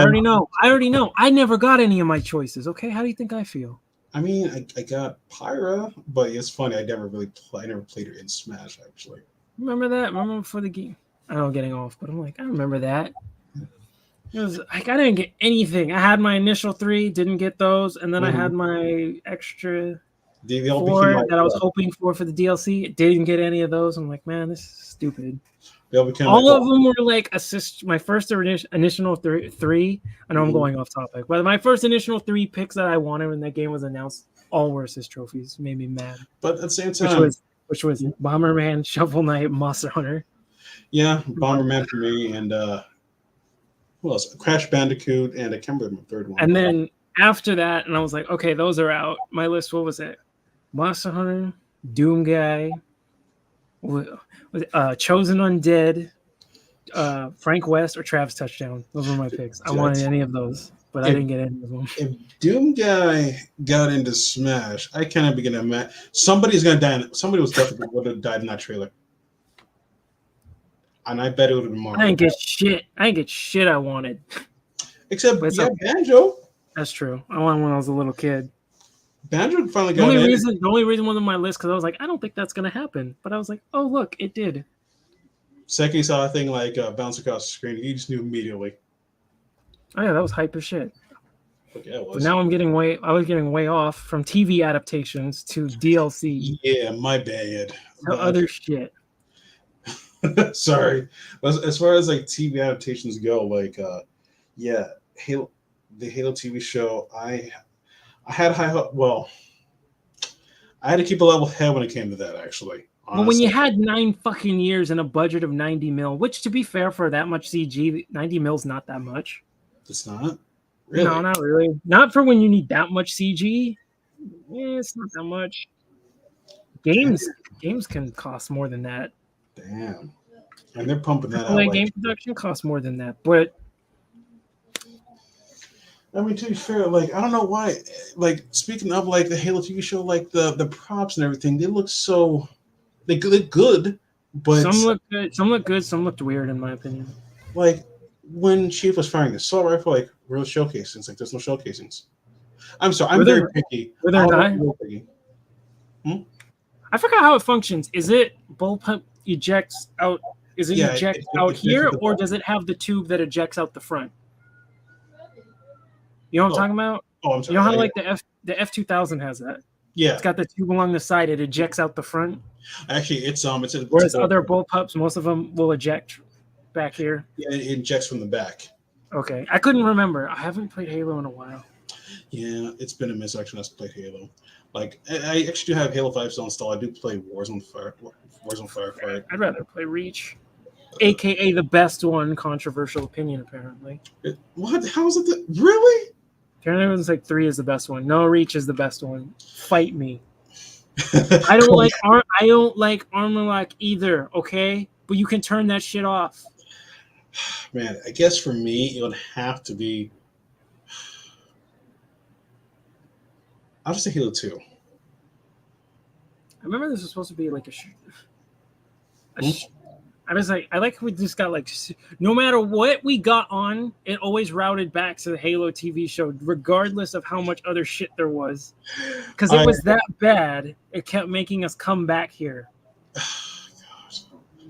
A: already know. I never got any of my choices. Okay, how do you think I feel?
B: I mean, I got Pyra, but it's funny. I never played her in Smash actually.
A: Remember that? Remember for the game? I know I'm getting off, but I'm like, I remember that. It was like I didn't get anything. I had my initial 3, didn't get those, and then I had my extra 4 that I was hoping for the DLC. Didn't get any of those. I'm like, man, this is stupid. All of them were like assist. My first initial 3. I know I'm going off topic, but my first initial 3 picks that I wanted when that game was announced all were assist trophies. It made me mad.
B: But at the same time,
A: which was Bomberman, Shovel Knight, Monster Hunter.
B: Yeah, Bomberman for me, and who else? Crash Bandicoot, and I can't remember the third one.
A: And then after that, and I was like, okay, those are out. My list, what was it? Monster Hunter, Doom Guy, Chosen Undead, Frank West, or Travis Touchdown. Those were my picks. I wanted any of those, but I didn't get any of them.
B: If Doom Guy got into Smash, I cannot begin to imagine. Somebody's going to die. Somebody was definitely going to die in that trailer. And I bet it would have been Mario.
A: I didn't get shit I wanted.
B: Except Banjo.
A: That's true. I wanted when I was a little kid.
B: Banjo finally got
A: the only reason was on my list because I was like, I don't think that's gonna happen. But I was like, oh look, it did.
B: Second he saw a thing like bounce across the screen, he just knew immediately.
A: Oh yeah, that was hype as shit.
B: Okay, it
A: But
B: was.
A: now I was getting way off from TV adaptations to DLC
B: Yeah, my bad.
A: to other shit.
B: Sorry. As far as like TV adaptations go, like yeah, Halo, the Halo TV show, I had high hope. Well, I had to keep a level head when it came to that. Actually,
A: Well, when you
B: honestly.
A: had 9 fucking years and a budget of 90 mil, which to be fair for that much CG, 90 mil's not that much.
B: It's not really.
A: No, not really. Not for when you need that much CG. Yeah, it's not that much. Games can cost more than that.
B: Damn. And they're pumping that out.
A: Like
B: Like,
A: game production costs more than that. But
B: I mean, to be fair, like I don't know why. Like speaking of like the Halo TV show, like the props and everything, they look so they look good, but
A: some look good, some looked weird in my opinion.
B: like when Chief was firing the assault rifle, like real showcasings, like there's no showcasings. I'm sorry, I'm
A: Were there-
B: very picky.
A: were there
B: I'm
A: not?
B: real picky.
A: I forgot how it functions. Is it bullpup ejects out? Is it
B: Yeah,
A: eject
B: it
A: out
B: ejects
A: here,
B: at the
A: or
B: back.
A: does it have the tube that ejects out the front? You know what I'm
B: Oh,
A: talking about?
B: Oh, I'm
A: You
B: sorry.
A: know how like the F2000 has that?
B: yeah,
A: It's got the tube along the side. It ejects out the front.
B: actually, it's
A: Whereas
B: a,
A: other bullpups, most of them will eject back here.
B: yeah, it injects from the back.
A: Okay, I couldn't remember. I haven't played Halo in a while.
B: Yeah, it's been a minute actually since I played Halo. Like I actually do have Halo 5 still installed. I do play Warzone Firefight.
A: I'd rather play Reach, aka the best one. Controversial opinion, apparently.
B: What? How is it? Really?
A: Apparently, everyone's like 3 is the best one. No, Reach is the best one. Fight me. I don't like armor lock either. Okay, but you can turn that shit off.
B: Man, I guess for me it would have to be. I'll just say Halo 2.
A: I remember this was supposed to be like I was like, I like how we just got like, no matter what we got on, it always routed back to the Halo TV show, regardless of how much other shit there was. Because it was that bad, it kept making us come back here.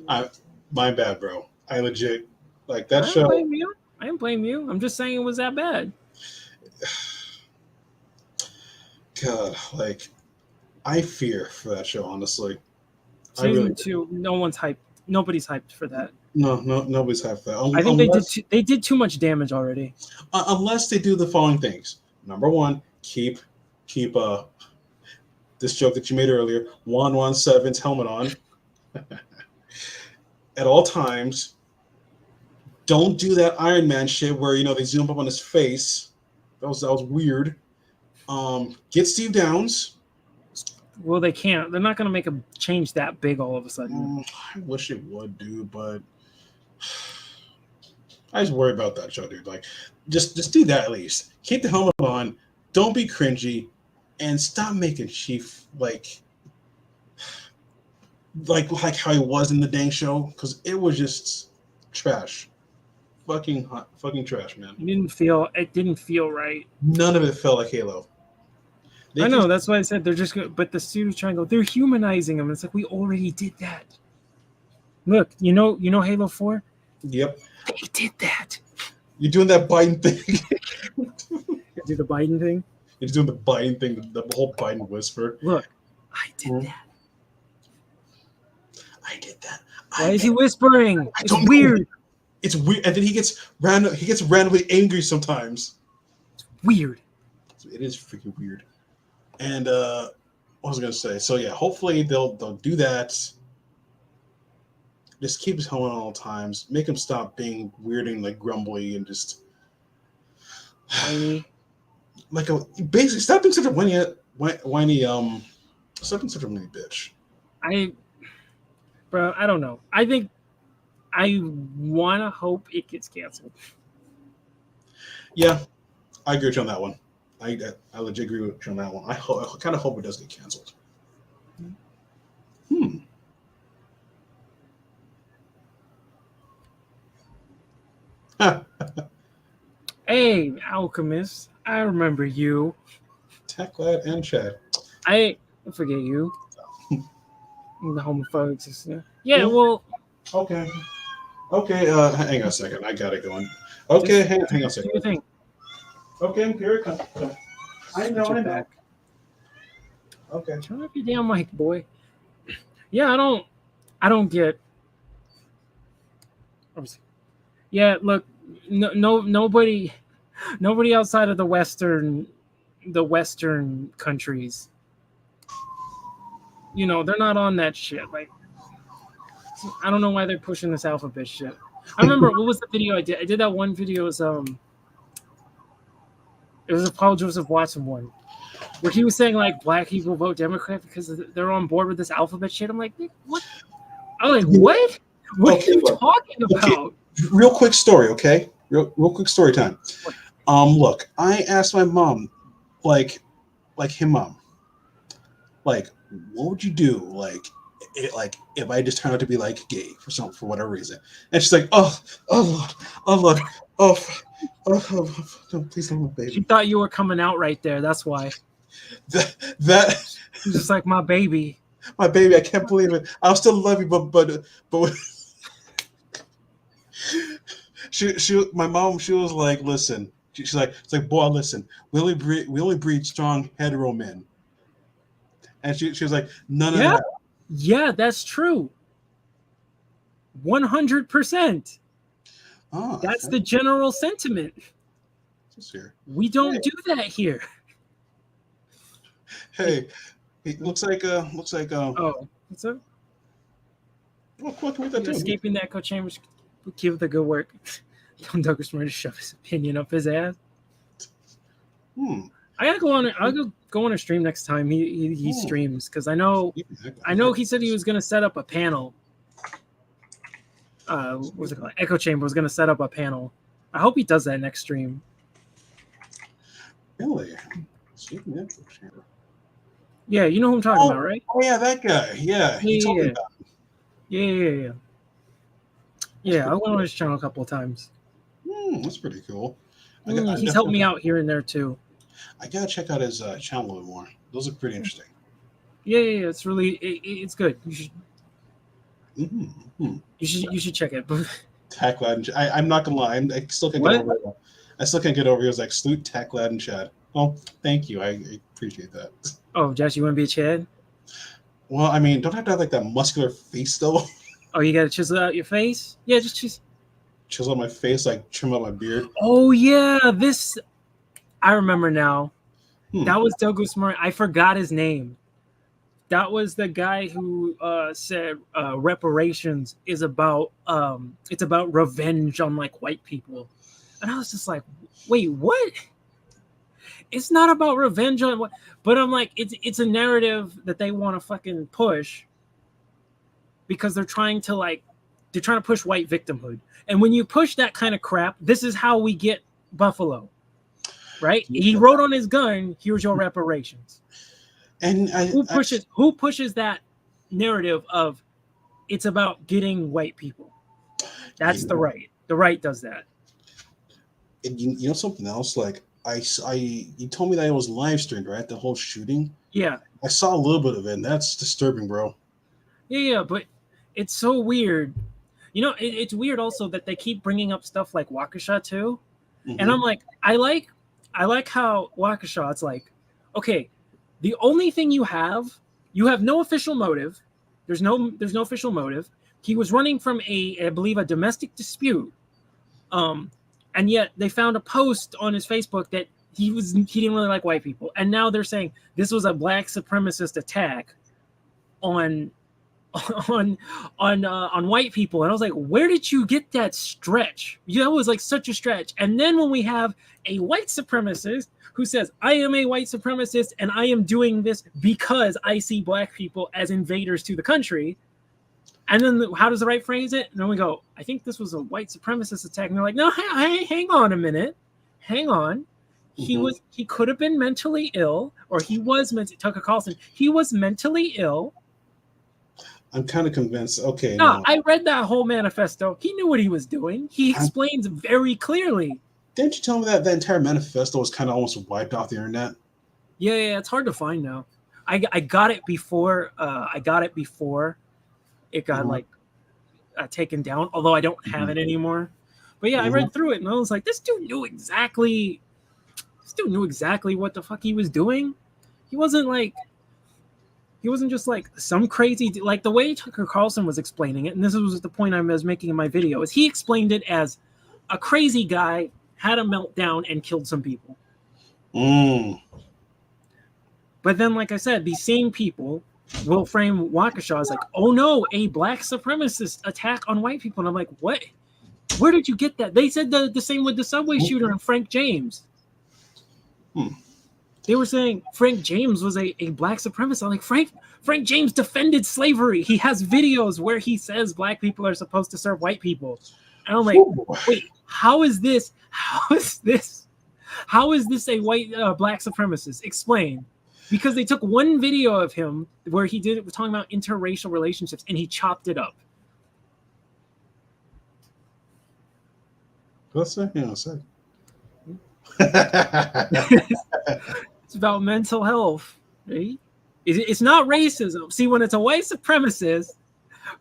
B: My bad, bro. I legit like
A: I
B: that
A: didn't
B: show.
A: blame you. I didn't blame you. I'm just saying it was that bad.
B: God, like I fear for that show. Honestly,
A: Season 2, no one's hyped. Nobody's hyped for that.
B: nobody's hyped for that.
A: I think they did too much damage already.
B: Unless they do the following things. Number one, keep this joke that you made earlier, 117's helmet on at all times. Don't do that Iron Man shit where they zoom up on his face. That was weird. Get Steve Downs.
A: Well, they can't. They're not going to make a change that big all of a sudden.
B: I wish it would, dude, but I just worry about that show, dude. Like, just do that at least. Keep the helmet on. Don't be cringy, and stop making Chief like how he was in the dang show, because it was just trash, fucking trash, man.
A: It didn't feel right.
B: None of it felt like Halo.
A: I know, that's why I said they're just good, but the studio's trying to go, they're humanizing them. It's like, we already did that. Look, you know Halo 4?
B: Yep.
A: They did that.
B: You're doing that Biden thing.
A: Do the Biden thing?
B: You're doing the Biden thing, the whole Biden whisper.
A: Look, I did that.
B: I did that.
A: Why is he whispering? It's
B: don't know.
A: weird.
B: It's weird, and then he gets randomly angry sometimes.
A: It's weird.
B: It is freaking weird. And what was I gonna say? So yeah, hopefully they'll do that. Just keep his helmet on all times. Make him stop being weird and like grumbly and just basically stop being such a whiny stop being such a whiny bitch.
A: I don't know. I want to hope it gets canceled.
B: Yeah, I agree with you on that one. I legit agree with you on that one. I kind of hope it does get canceled.
A: Hey, Alchemist, I remember you.
B: Techlad and Chad.
A: I forget you. The homophobics. Yeah, well.
B: Okay. Hang on a second. I got it going. Okay, hang on a
A: Do your
B: second.
A: thing.
B: Okay, here it comes. I know,
A: Switch
B: I
A: it
B: know.
A: back.
B: Okay.
A: Turn up your damn mic, boy. Yeah, I don't get. Yeah, look, nobody outside of the Western countries, they're not on that shit. Like, I don't know why they're pushing this alphabet shit. I remember what was the video I did? I did that one video. It was a Paul Joseph Watson one, where he was saying like black people vote Democrat because they're on board with this alphabet shit. I'm like, what? I'm like, what? What
B: Okay,
A: are you
B: look.
A: talking about?
B: Real quick story, okay? Real quick story time. Look, I asked my mom, like, hey mom, like, what would you do, like if I just turned out to be like gay for whatever reason? And she's like, oh Lord, no, please don't,
A: She
B: baby.
A: thought you were coming out right there. That's why.
B: That
A: She's just like, my baby.
B: my baby, I can't believe it. I'll still love you, but my mom, she was like, listen, she's like, it's like, boy, listen, we only breed strong hetero men. And she was like, none of that.
A: Yeah, that's true. 100%.
B: Oh,
A: That's the general sentiment.
B: here.
A: We don't do that here.
B: Hey, it looks like
A: Oh, what's up?
B: Oh, what
A: You're
B: that
A: escaping the echo chamber. Keep the good work. Tom Douglas to shove his opinion up his ass. I gotta go on. I'll go on a stream next time he streams, because I know he said he was gonna set up a panel. What's it called? Echo Chamber was gonna set up a panel. I hope he does that next stream.
B: Really?
A: Yeah, you know who I'm talking about, right?
B: Oh yeah, that guy. Yeah, he told me about it.
A: Yeah, I went on his channel a couple of times.
B: That's pretty cool.
A: He's helped me out here and there too.
B: I gotta check out his channel a little more. Those look pretty interesting.
A: Yeah, it's really it's good. You should you should check it.
B: Tack Lad and I'm not gonna lie, I still can't get over it. I still can't get over it. It was like salute Tack Lad and Chad. Oh, thank you. I appreciate that.
A: Oh, Josh, you want to be a Chad?
B: Well, I mean, don't have to have like that muscular face though.
A: Oh, you gotta chisel out your face? Yeah, just
B: chisel out my face, like trim out my beard.
A: Oh yeah, this I remember now. That was Douglas Murray. I forgot his name. That was the guy who said reparations is about it's about revenge on like white people, and I was just like, wait, what? It's not about revenge on what, but I'm like, it's a narrative that they want to fucking push because they're trying to push white victimhood, and when you push that kind of crap, this is how we get Buffalo, right? He wrote on his gun, "Here's your reparations."
B: And
A: who pushes that narrative of it's about getting white people? That's the right. The right does that.
B: And you know something else? Like you told me that it was live streamed, right? The whole shooting.
A: Yeah.
B: I saw a little bit of it, and that's disturbing, bro.
A: Yeah, but it's so weird. You know, it's weird also that they keep bringing up stuff like Waukesha too, and I'm like, I like how Waukesha. It's like, okay. The only thing you have no official motive. There's no official motive. He was running from I believe a domestic dispute. And yet they found a post on his Facebook that he didn't really like white people. And now they're saying this was a black supremacist attack on white people. And I was like, where did you get that stretch? That was like such a stretch. And then when we have a white supremacist who says, I am a white supremacist and I am doing this because I see black people as invaders to the country. And then how does the right phrase it? And then we go, I think this was a white supremacist attack. And they're like, no, hang on a minute. Hang on. He could have been mentally ill, or he was Tucker Carlson. He was mentally ill.
B: I'm kind of convinced. Okay.
A: No, I read that whole manifesto. He knew what he was doing. He explains very clearly.
B: Didn't you tell me that the entire manifesto was kind of almost wiped off the internet?
A: Yeah, it's hard to find now. I got it before. It got taken down. Although I don't have it anymore. But yeah, I read through it and I was like, this dude knew exactly This dude knew exactly what the fuck he was doing. He wasn't just like some crazy, like the way Tucker Carlson was explaining it, and this was the point I was making in my video, is he explained it as a crazy guy had a meltdown and killed some people. But then, like I said, these same people will frame Waukesha as like, oh no, a black supremacist attack on white people. And I'm like, what? Where did you get that? They said the same with the subway shooter and Frank James. They were saying Frank James was a black supremacist. I'm like, Frank James defended slavery. He has videos where he says black people are supposed to serve white people. And I'm like, wait, how is this a white black supremacist? Explain. Because they took one video of him where he did it talking about interracial relationships and he chopped it up.
B: What's that? Yeah, say.
A: It's about mental health, right? It's not racism. See, when it's a white supremacist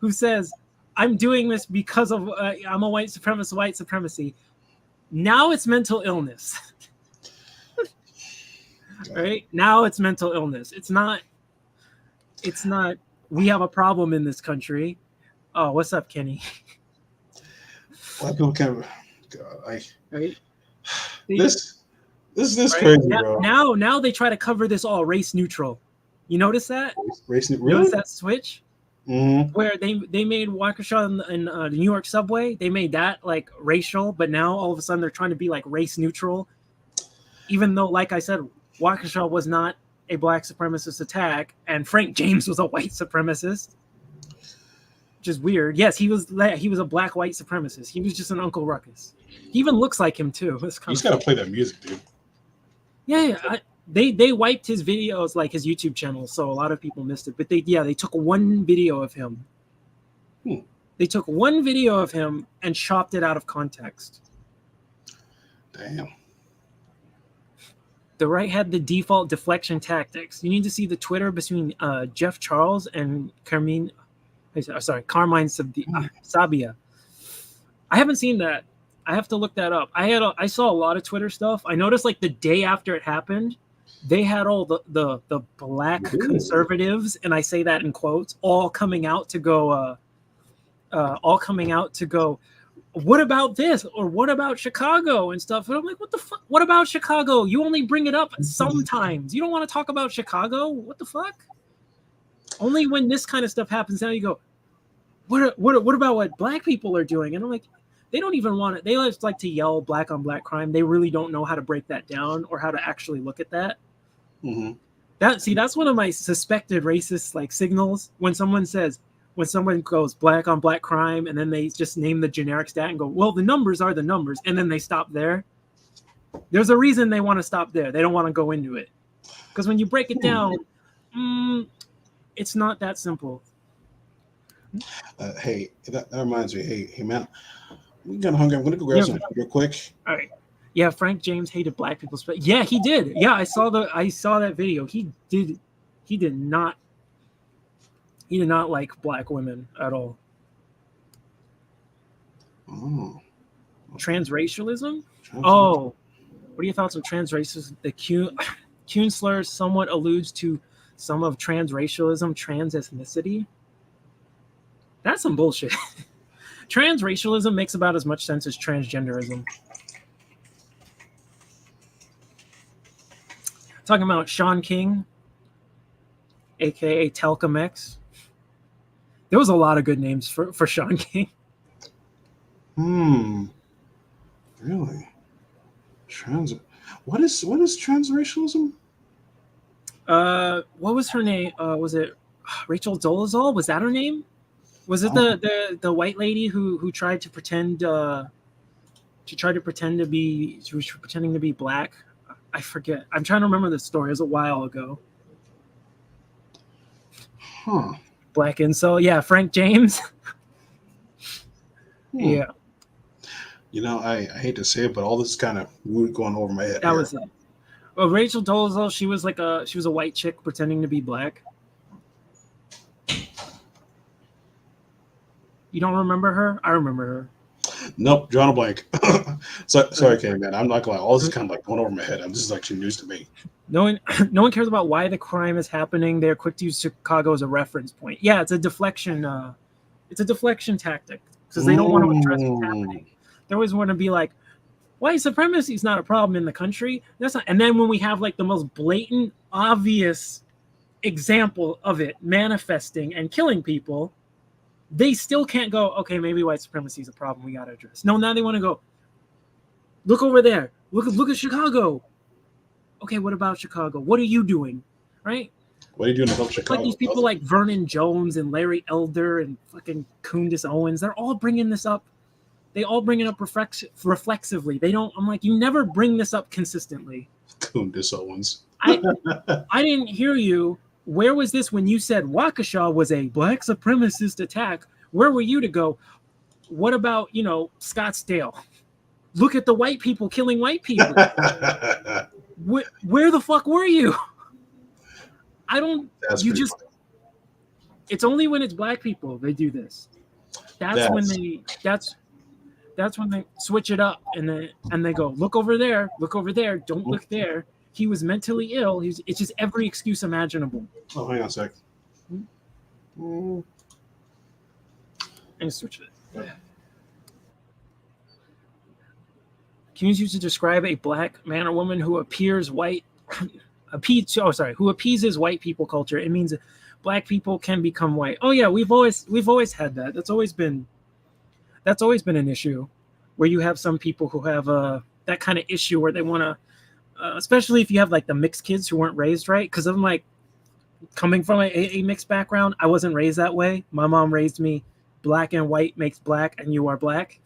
A: who says, I'm doing this because of I'm a white supremacist, white supremacy, now it's mental illness. Right? Now it's mental illness. It's not we have a problem in this country. Oh, what's up, Kenny?
B: Black people can't. God,
A: right?
B: This
A: right?
B: crazy, bro.
A: Now they try to cover this all race neutral. You notice that?
B: Race neutral.
A: Notice that switch?
B: Mm-hmm.
A: Where they made Waukesha in the New York subway, they made that like racial, but now all of a sudden they're trying to be like race neutral, even though, like I said, Waukesha was not a black supremacist attack, and Frank James was a white supremacist, which is weird. Yes, he was a black white supremacist. He was just an Uncle Ruckus. He even looks like him too.
B: He's got to play that music, dude.
A: Yeah. They wiped his videos, like his YouTube channel, so a lot of people missed it. But they took one video of him. They took one video of him and chopped it out of context.
B: Damn.
A: The right had the default deflection tactics. You need to see the Twitter between Jeff Charles and Carmine Sabia. I haven't seen that. I have to look that up. I saw a lot of Twitter stuff. I noticed like the day after it happened, they had all the black conservatives, and I say that in quotes, all coming out to go. What about this, or what about Chicago and stuff? And I'm like, what the fuck? What about Chicago? You only bring it up sometimes. You don't want to talk about Chicago? What the fuck? Only when this kind of stuff happens now you go, what about what black people are doing? And I'm like, they don't even want it. They just like to yell black on black crime. They really don't know how to break that down or how to actually look at that.
B: Mm-hmm.
A: That's one of my suspected racist like signals when someone goes black on black crime and then they just name the generic stat and go, well, the numbers are the numbers, and then they stop there. There's a reason they want to stop there. They don't want to go into it. Because when you break it down, it's not that simple.
B: Hey, that reminds me. Hey, man, we got hungry. I'm gonna go grab something real quick.
A: All right. Yeah, Frank James hated black people. Yeah, he did. Yeah, I saw that video. He did not like black women at all.
B: Oh.
A: Transracialism? Oh, what are your thoughts on transracialism? The Kuhn slur somewhat alludes to some of transracialism, trans ethnicity. That's some bullshit. Transracialism makes about as much sense as transgenderism. Talking about Sean King, aka Talcum X. There was a lot of good names for Sean King.
B: Really? What is transracialism?
A: What was her name? Was it Rachel Dolezal? Was that her name? Was it the white lady who tried to pretend she was pretending to be black? I forget. I'm trying to remember the story. It was a while ago.
B: Huh.
A: Black incel. Yeah, Frank James. Yeah.
B: You know, I hate to say it, but all this is kind of going over my head.
A: That was it. Well, Rachel Dolezal, she was a white chick pretending to be black. You don't remember her? I remember her.
B: Nope, drawing a blank. Sorry, Kenny, man. I'm not gonna lie. All this is kind of like going over my head. This is actually news to me.
A: No one cares about why the crime is happening. They're quick to use Chicago as a reference point. Yeah, it's a deflection. It's a deflection tactic because they don't want to address what's happening. They always want to be like, white supremacy is not a problem in the country. That's not. And then when we have like the most blatant, obvious example of it manifesting and killing people, they still can't go, okay, maybe white supremacy is a problem we got to address. No, now they want to go, look over there. Look at Chicago. Okay, what about Chicago? What are you doing? Right?
B: What are you doing to help Chicago?
A: Like these people like Vernon Jones and Larry Elder and fucking Candace Owens, they're all bringing this up. They all bring it up reflexively. They don't. I'm like, you never bring this up consistently.
B: Candace Owens.
A: I didn't hear you. Where was this when you said Waukesha was a black supremacist attack? Where were you to go? What about, Scottsdale? Look at the white people killing white people. Where the fuck were you? I don't.
B: That's
A: you
B: pretty
A: just.
B: funny.
A: It's only when it's black people they do this. That's when they switch it up and they go, look over there, don't look there. He was mentally ill. It's just every excuse imaginable.
B: Oh, hang on a sec.
A: And switch it.
B: Yeah.
A: Can you use to describe a black man or woman who appears white, who appeases white people culture? It means black people can become white. Oh yeah, we've always had that. That's always been an issue, where you have some people who have that kind of issue where they want to. Especially if you have like the mixed kids who weren't raised right, because I'm like coming from a mixed background. I wasn't raised that way. My mom raised me black and white makes black and you are black.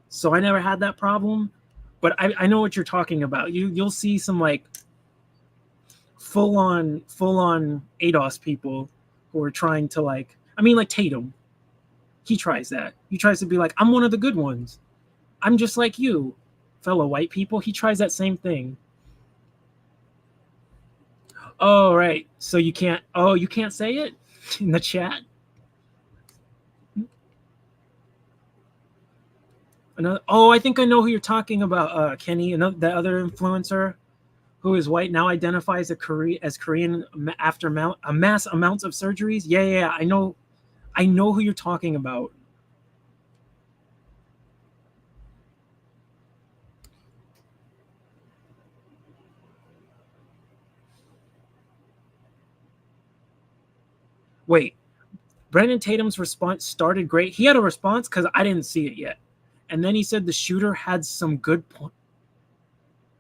A: So I never had that problem, but I know what you're talking about. You'll see some like full on ADOS people who are trying to like Tatum. He tries that. He tries to be like, I'm one of the good ones. I'm just like you. Fellow white people, he tries that same thing. Oh, right. So you can't say it in the chat? I think I know who you're talking about, Kenny. The other influencer who is white now identifies as Korean after mass amounts of surgeries. Yeah. I know who you're talking about. Wait, Brandon Tatum's response started great. He had a response because I didn't see it yet. And then he said the shooter had some good point.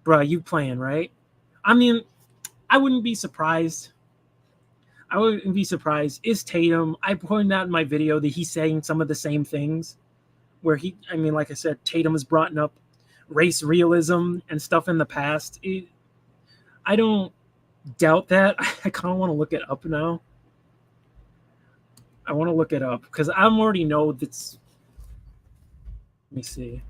A: Bruh, you playing, right? I mean, I wouldn't be surprised. Is Tatum, I pointed out in my video that he's saying some of the same things where like I said, Tatum has brought up race realism and stuff in the past. I don't doubt that. I kind of want to look it up now. I want to look it up because I already know that's. Let me see.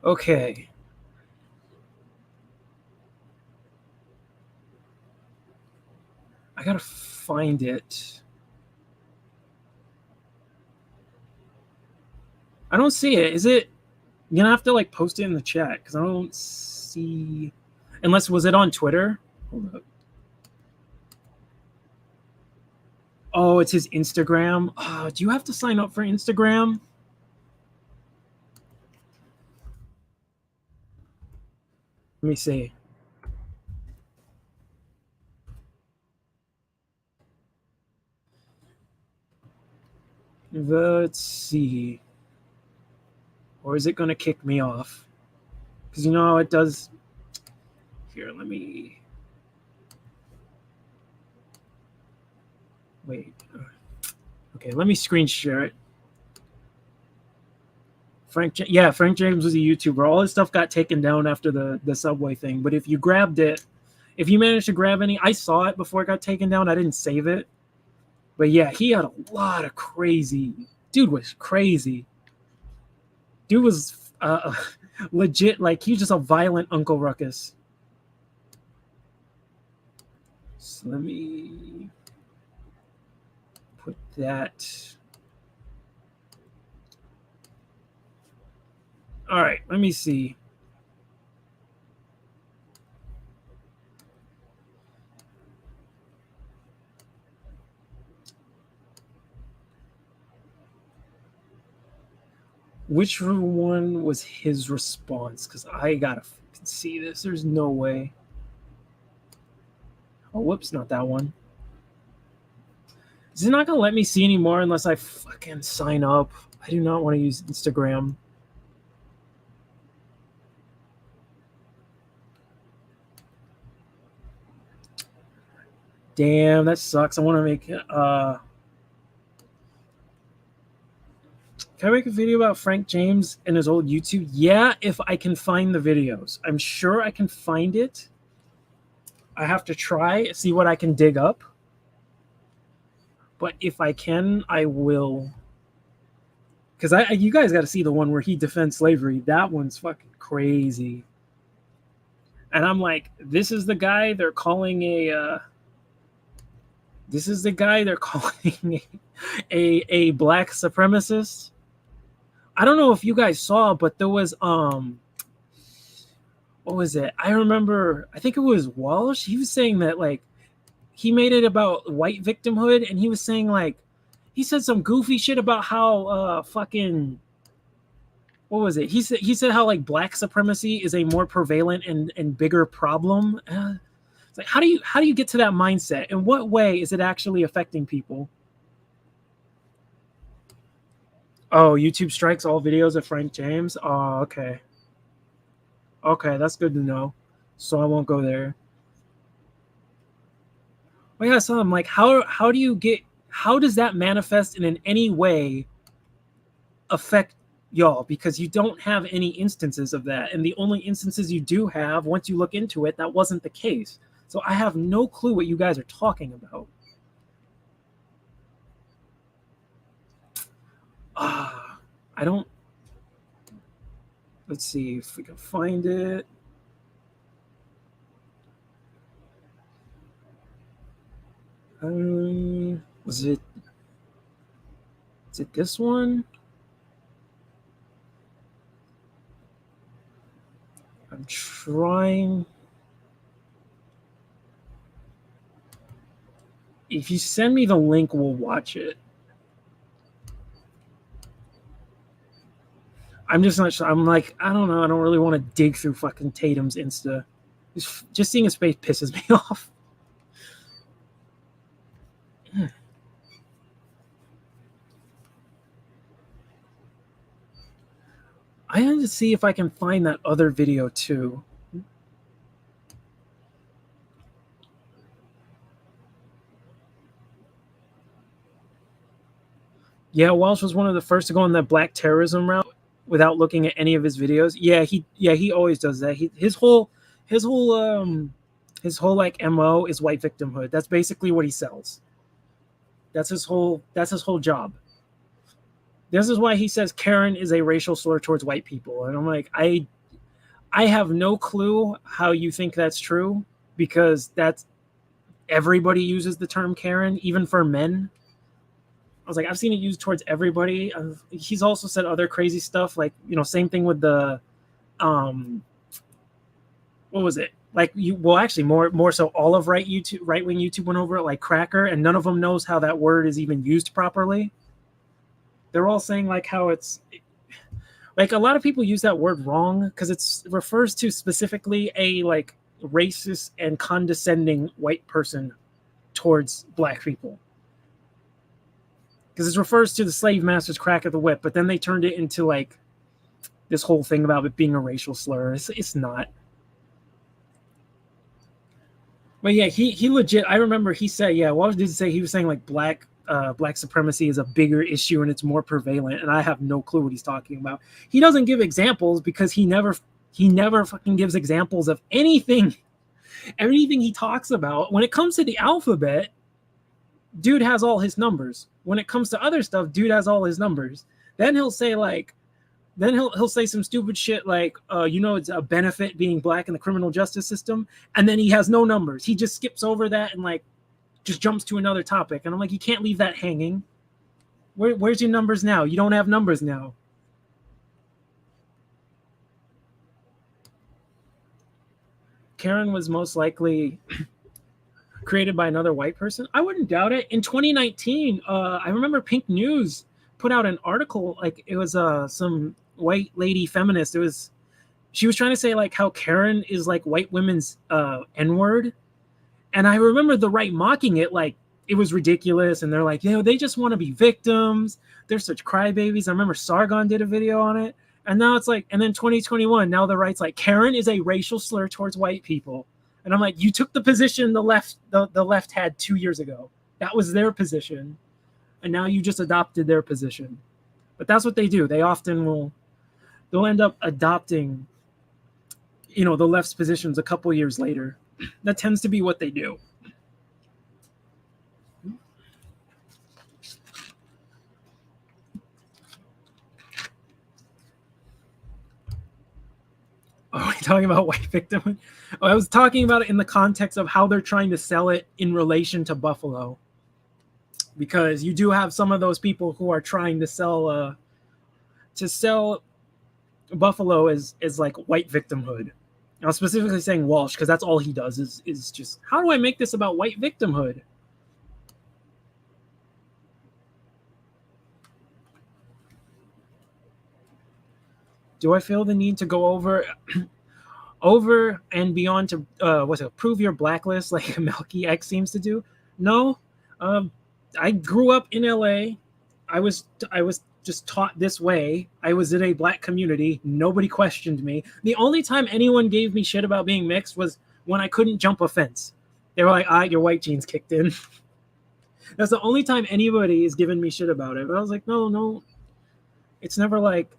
A: Okay. I gotta find it. I don't see it. Is it? You're gonna have to like post it in the chat because I don't see. Unless was it on Twitter? Hold up. Oh, it's his Instagram. Oh, do you have to sign up for Instagram? Let me see. Let's see. Or is it going to kick me off? Because you know how it does. Here, let me. Wait. Okay, let me screen share it. Frank James was a YouTuber. All his stuff got taken down after the Subway thing. But if you grabbed it, if you managed to grab any, I saw it before it got taken down. I didn't save it. But yeah, he had a lot of crazy. Dude was crazy. Dude was Legit, like he's just a violent Uncle Ruckus. So let me put that. All right, let me see. Which one was his response? Because I gotta fucking see this. There's no way. Oh, whoops, not that one. Is it not gonna let me see anymore unless I fucking sign up? I do not want to use Instagram. Damn, that sucks. I want to make can I make a video about Frank James and his old YouTube? Yeah, if I can find the videos. I'm sure I can find it. I have to try, see what I can dig up. But if I can, I will. Because you guys got to see the one where he defends slavery. That one's fucking crazy. And I'm like, this is the guy they're calling a... this is the guy they're calling a black supremacist. I don't know if you guys saw, but there was what was it? I remember, I think it was Walsh. He was saying that like he made it about white victimhood, and he was saying like he said some goofy shit about how fucking what was it? He said how like black supremacy is a more prevalent and bigger problem. It's like how do you get to that mindset? In what way is it actually affecting people? Oh, YouTube strikes all videos of Frank James. Oh, okay. Okay, that's good to know. So I won't go there. Oh yeah, so I'm like, how does that manifest and in any way affect y'all? Because you don't have any instances of that. And the only instances you do have, once you look into it, that wasn't the case. So I have no clue what you guys are talking about. I don't. Let's see if we can find it. Was it? Is it this one? I'm trying. If you send me the link, we'll watch it. I'm just not sure. I'm like, I don't know. I don't really want to dig through fucking Tatum's Insta. Just seeing his face pisses me off. I have to see if I can find that other video too. Yeah, Walsh was one of the first to go on that black terrorism route without looking at any of his videos. Yeah, he always does that. His whole like MO is white victimhood. That's basically what he sells. That's his whole job. This is why he says Karen is a racial slur towards white people. And I'm like, I have no clue how you think that's true, because that's everybody uses the term Karen, even for men. I was like, I've seen it used towards everybody. He's also said other crazy stuff, like, you know, same thing with the, what was it? Like actually more so all of right wing YouTube went over it, like cracker, and none of them knows how that word is even used properly. They're all saying like how it's like a lot of people use that word wrong because it refers to specifically a like racist and condescending white person towards black people. Because it refers to the slave master's crack of the whip, but then they turned it into like this whole thing about it being a racial slur. It's not. But yeah, he legit. I remember he said, yeah. What did he say? He was saying like black supremacy is a bigger issue and it's more prevalent. And I have no clue what he's talking about. He doesn't give examples because he never fucking gives examples of anything. Everything he talks about when it comes to the alphabet, dude has all his numbers. When it comes to other stuff, dude has all his numbers. Then he'll say like, then he'll say some stupid shit like, it's a benefit being black in the criminal justice system, and then he has no numbers. He just skips over that and like just jumps to another topic, and I'm like, you can't leave that hanging. Where's your numbers now? You don't have numbers now. Karen was most likely created by another white person. I wouldn't doubt it. In 2019, I remember Pink News put out an article, like it was some white lady feminist. She was trying to say like how Karen is like white women's N-word. And I remember the right mocking it like it was ridiculous. And they're like, they just want to be victims. They're such crybabies. I remember Sargon did a video on it. And now it's like, and then 2021, now the right's like, Karen is a racial slur towards white people. And I'm like, you took the position the left had 2 years ago. That was their position. And now you just adopted their position. But that's what they do. They often they'll end up adopting, the left's positions a couple years later. That tends to be what they do. Are we talking about white victimhood? Oh, I was talking about it in the context of how they're trying to sell it in relation to Buffalo. Because you do have some of those people who are trying to sell Buffalo as like white victimhood. I'm specifically saying Walsh because that's all he does is just, how do I make this about white victimhood? Do I feel the need to go over and beyond to prove your blacklist like Melky X seems to do? No. I grew up in LA. I was just taught this way. I was in a black community. Nobody questioned me. The only time anyone gave me shit about being mixed was when I couldn't jump a fence. They were like, your white genes kicked in. That's the only time anybody has given me shit about it. But I was like, no. It's never like,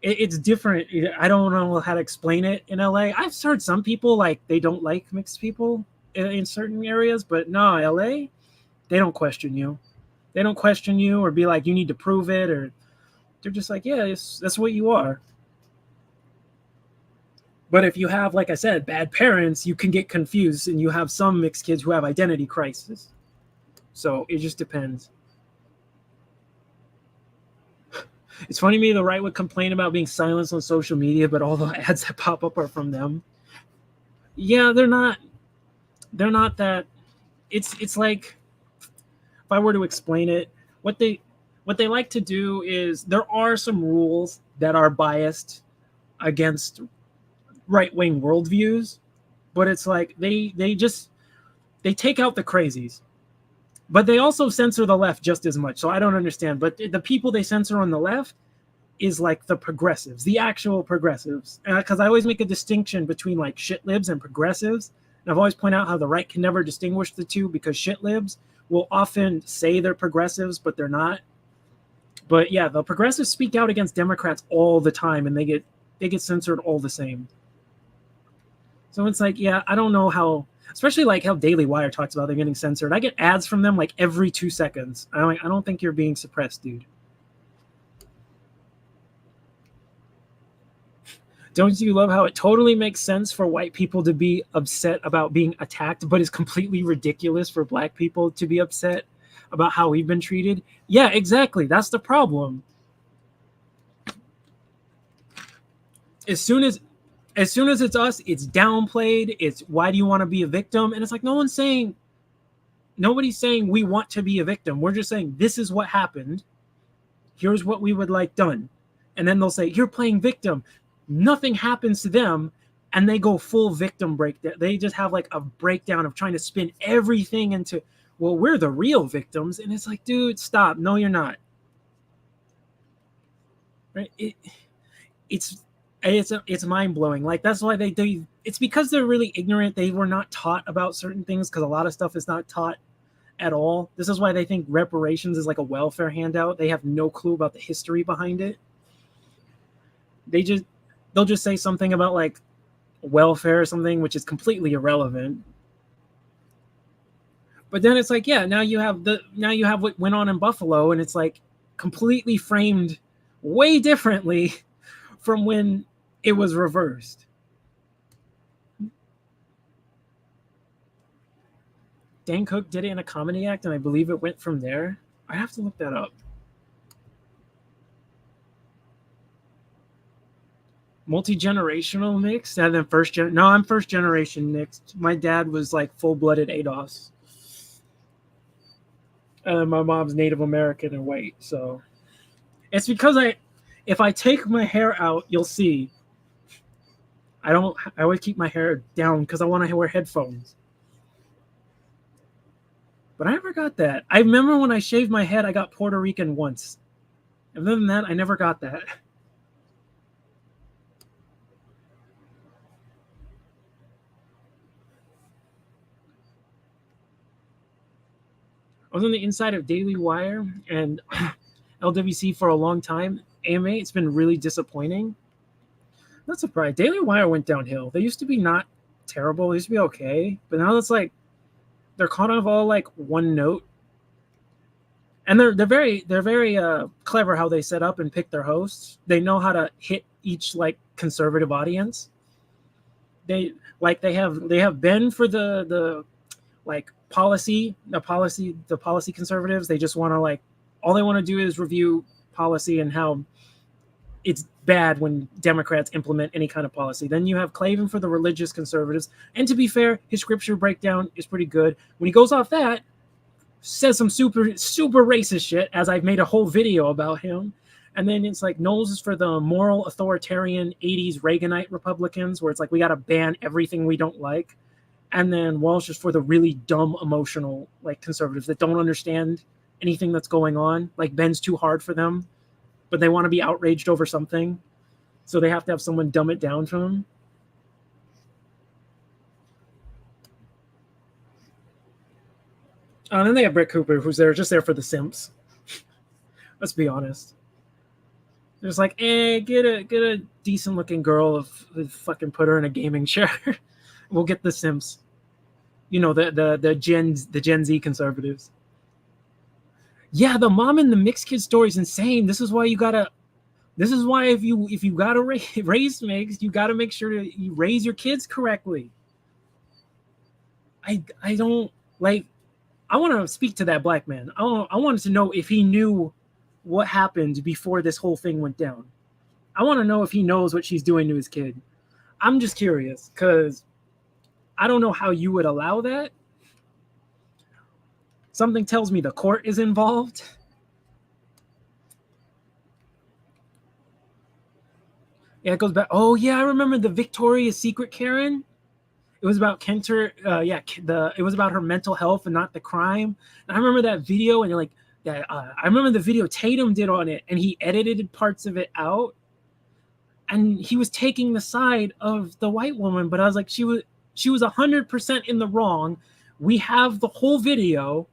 A: it's different. I don't know how to explain it in LA. I've heard some people like they don't like mixed people in certain areas, but no, LA, they don't question you. They don't question you or be like, you need to prove it, or they're just like, yeah, that's what you are. But if you have, like I said, bad parents, you can get confused, and you have some mixed kids who have identity crisis. So it just depends. It's funny to me, the right would complain about being silenced on social media, but all the ads that pop up are from them. Yeah, they're not that. It's like, if I were to explain it, what they like to do is, there are some rules that are biased against right-wing worldviews, but it's like they take out the crazies, but they also censor the left just as much. So I don't understand. But the people they censor on the left is like the progressives, the actual progressives. Because I always make a distinction between like shit libs and progressives. And I've always pointed out how the right can never distinguish the two, because shit libs will often say they're progressives, but they're not. But yeah, the progressives speak out against Democrats all the time, and they get censored all the same. So it's like, yeah, I don't know how, especially like how Daily Wire talks about they're getting censored. I get ads from them like every 2 seconds. I'm like, I don't think you're being suppressed, dude. Don't you love how it totally makes sense for white people to be upset about being attacked, but it's completely ridiculous for black people to be upset about how we've been treated? Yeah, exactly. That's the problem. As soon as it's us, it's downplayed. It's, why do you want to be a victim? And it's like, nobody's saying we want to be a victim. We're just saying this is what happened. Here's what we would like done. And then they'll say, you're playing victim. Nothing happens to them, and they go full victim breakdown. They just have like a breakdown of trying to spin everything into, well, we're the real victims. And it's like, dude, stop. No, you're not. Right? It's mind-blowing. Like, that's why it's because they're really ignorant. They were not taught about certain things, because a lot of stuff is not taught at all. This is why they think reparations is like a welfare handout. They have no clue about the history behind it. They'll just say something about like welfare or something, which is completely irrelevant. But then it's like, yeah, now you have what went on in Buffalo, and it's like completely framed way differently from when it was reversed. Dan Cook did it in a comedy act, and I believe it went from there. I have to look that up. Multi-generational mixed, and then I'm first generation mixed. My dad was like full-blooded ADOS. And my mom's Native American and white, so it's because if I take my hair out, you'll see. I always keep my hair down because I want to wear headphones. But I never got that. I remember when I shaved my head, I got Puerto Rican once. Other than that, I never got that. I was on the inside of Daily Wire and LWC for a long time. AMA, it's been really disappointing. Not surprised. Daily Wire went downhill. They used to be not terrible. They used to be okay. But now it's like they're kind of all like one note. And they're very clever how they set up and pick their hosts. They know how to hit each like conservative audience. They have Ben for the like policy conservatives. They just want to like, all they want to do is review policy and how it's bad when Democrats implement any kind of policy. Then you have Klavan for the religious conservatives. And to be fair, his scripture breakdown is pretty good. When he goes off that, says some super racist shit, as I've made a whole video about him. And then it's like Knowles is for the moral authoritarian 80s Reaganite Republicans, where it's like we got to ban everything we don't like. And then Walsh is for the really dumb, emotional, like conservatives that don't understand anything that's going on. Like Ben's too hard for them, but they want to be outraged over something. So they have to have someone dumb it down for them. And then they have Brett Cooper, who's just there for the simps. Let's be honest. There's like, get a decent looking girl of fucking put her in a gaming chair. We'll get the simps. You know, the Gen Z conservatives. Yeah, the mom in the mixed kid story is insane. This is why if you gotta raise mixed, you gotta make sure that you raise your kids correctly. I don't like. I want to speak to that black man. I wanted to know if he knew what happened before this whole thing went down. I want to know if he knows what she's doing to his kid. I'm just curious because I don't know how you would allow that. Something tells me the court is involved. Yeah, it goes back. Oh, yeah, I remember the Victoria's Secret Karen. It was about Kenter. It was about her mental health and not the crime. And I remember that video, and you're like, yeah, I remember the video Tatum did on it, and he edited parts of it out, and he was taking the side of the white woman. But I was like, she was 100% in the wrong. We have the whole video.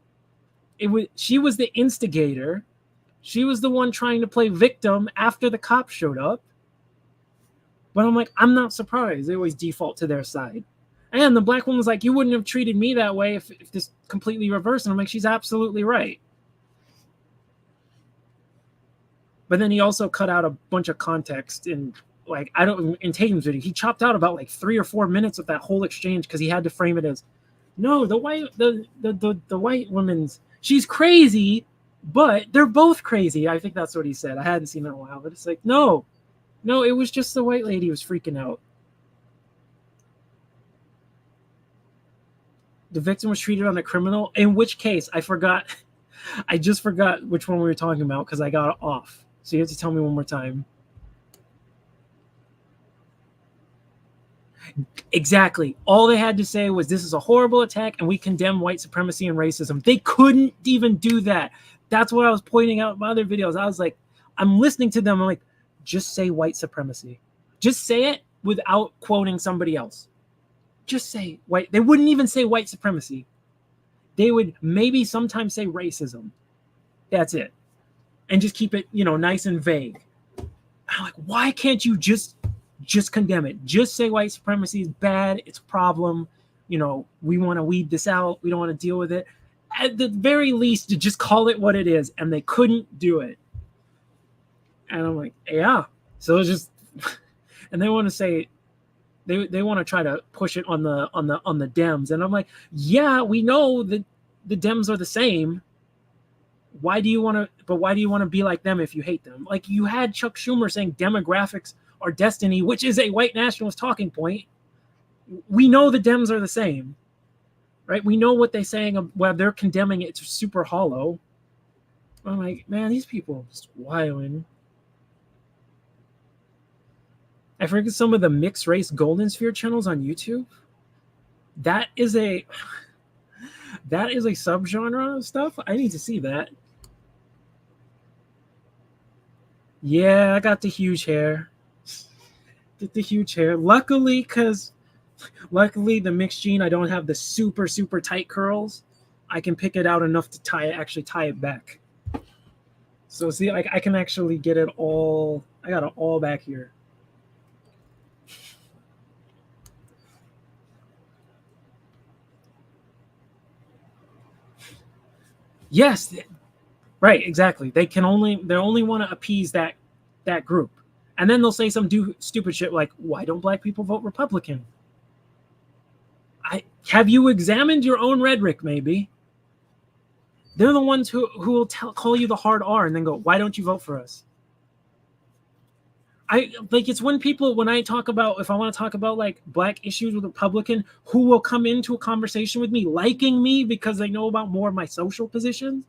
A: She was the instigator. She was the one trying to play victim after the cops showed up. But I'm like, I'm not surprised. They always default to their side. And the black woman was like, you wouldn't have treated me that way if this completely reversed. And I'm like, she's absolutely right. But then he also cut out a bunch of context in Tatum's video. He chopped out about like 3 or 4 minutes of that whole exchange because he had to frame it as, no, the white woman's, she's crazy, but they're both crazy. I think that's what he said. I hadn't seen it in a while, but it's like, no, it was just the white lady who was freaking out. The victim was treated on a criminal. In which case, I just forgot which one we were talking about because I got off. So you have to tell me one more time. Exactly. All they had to say was this is a horrible attack and we condemn white supremacy and racism. They couldn't even do that. That's what I was pointing out in my other videos. I was like, I'm listening to them. I'm like, just say white supremacy. Just say it without quoting somebody else. Just say white. They wouldn't even say white supremacy. They would maybe sometimes say racism. That's it. And just keep it, nice and vague. I'm like, why can't you just condemn it? Just say white supremacy is bad. It's a problem. We want to weed this out. We don't want to deal with it. At the very least, to just call it what it is. And they couldn't do it. And I'm like, yeah. So it's just, and they want to say, they want to try to push it on the Dems, and I'm like, yeah, we know that the Dems are the same. Why do you want to be like them if you hate them? Like, you had Chuck Schumer saying demographics are destiny, which is a white nationalist talking point. We know the Dems are the same, right? We know what they're saying. Well, they're condemning it. It's super hollow. I'm like, man, these people are just wilding. I forget some of the mixed race Golden Sphere channels on YouTube. That is a subgenre of stuff. I need to see that. Yeah, I got the huge hair. Get the huge hair. Luckily, the mixed gene, I don't have the super, super tight curls. I can pick it out enough to actually tie it back. So see, like, I can actually get it all. I got it all back here. Yes, right, exactly. They only want to appease that group, and then they'll say some stupid shit like, "Why don't black people vote Republican?" Have you examined your own rhetoric? Maybe they're the ones who will call you the hard R and then go, "Why don't you vote for us?" It's when I talk about, if I want to talk about like black issues with Republican, who will come into a conversation with me liking me because they know about more of my social positions.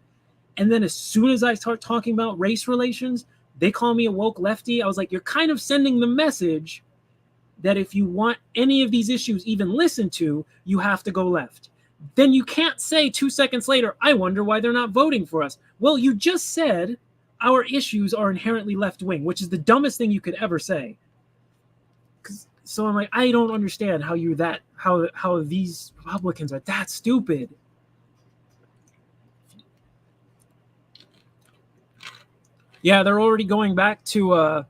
A: And then as soon as I start talking about race relations, they call me a woke lefty. I was like, you're kind of sending the message that if you want any of these issues even listened to, you have to go left. Then you can't say 2 seconds later, I wonder why they're not voting for us. Well, you just said our issues are inherently left-wing, which is the dumbest thing you could ever say. So I'm like, I don't understand how these Republicans are that stupid. Yeah, they're already going back to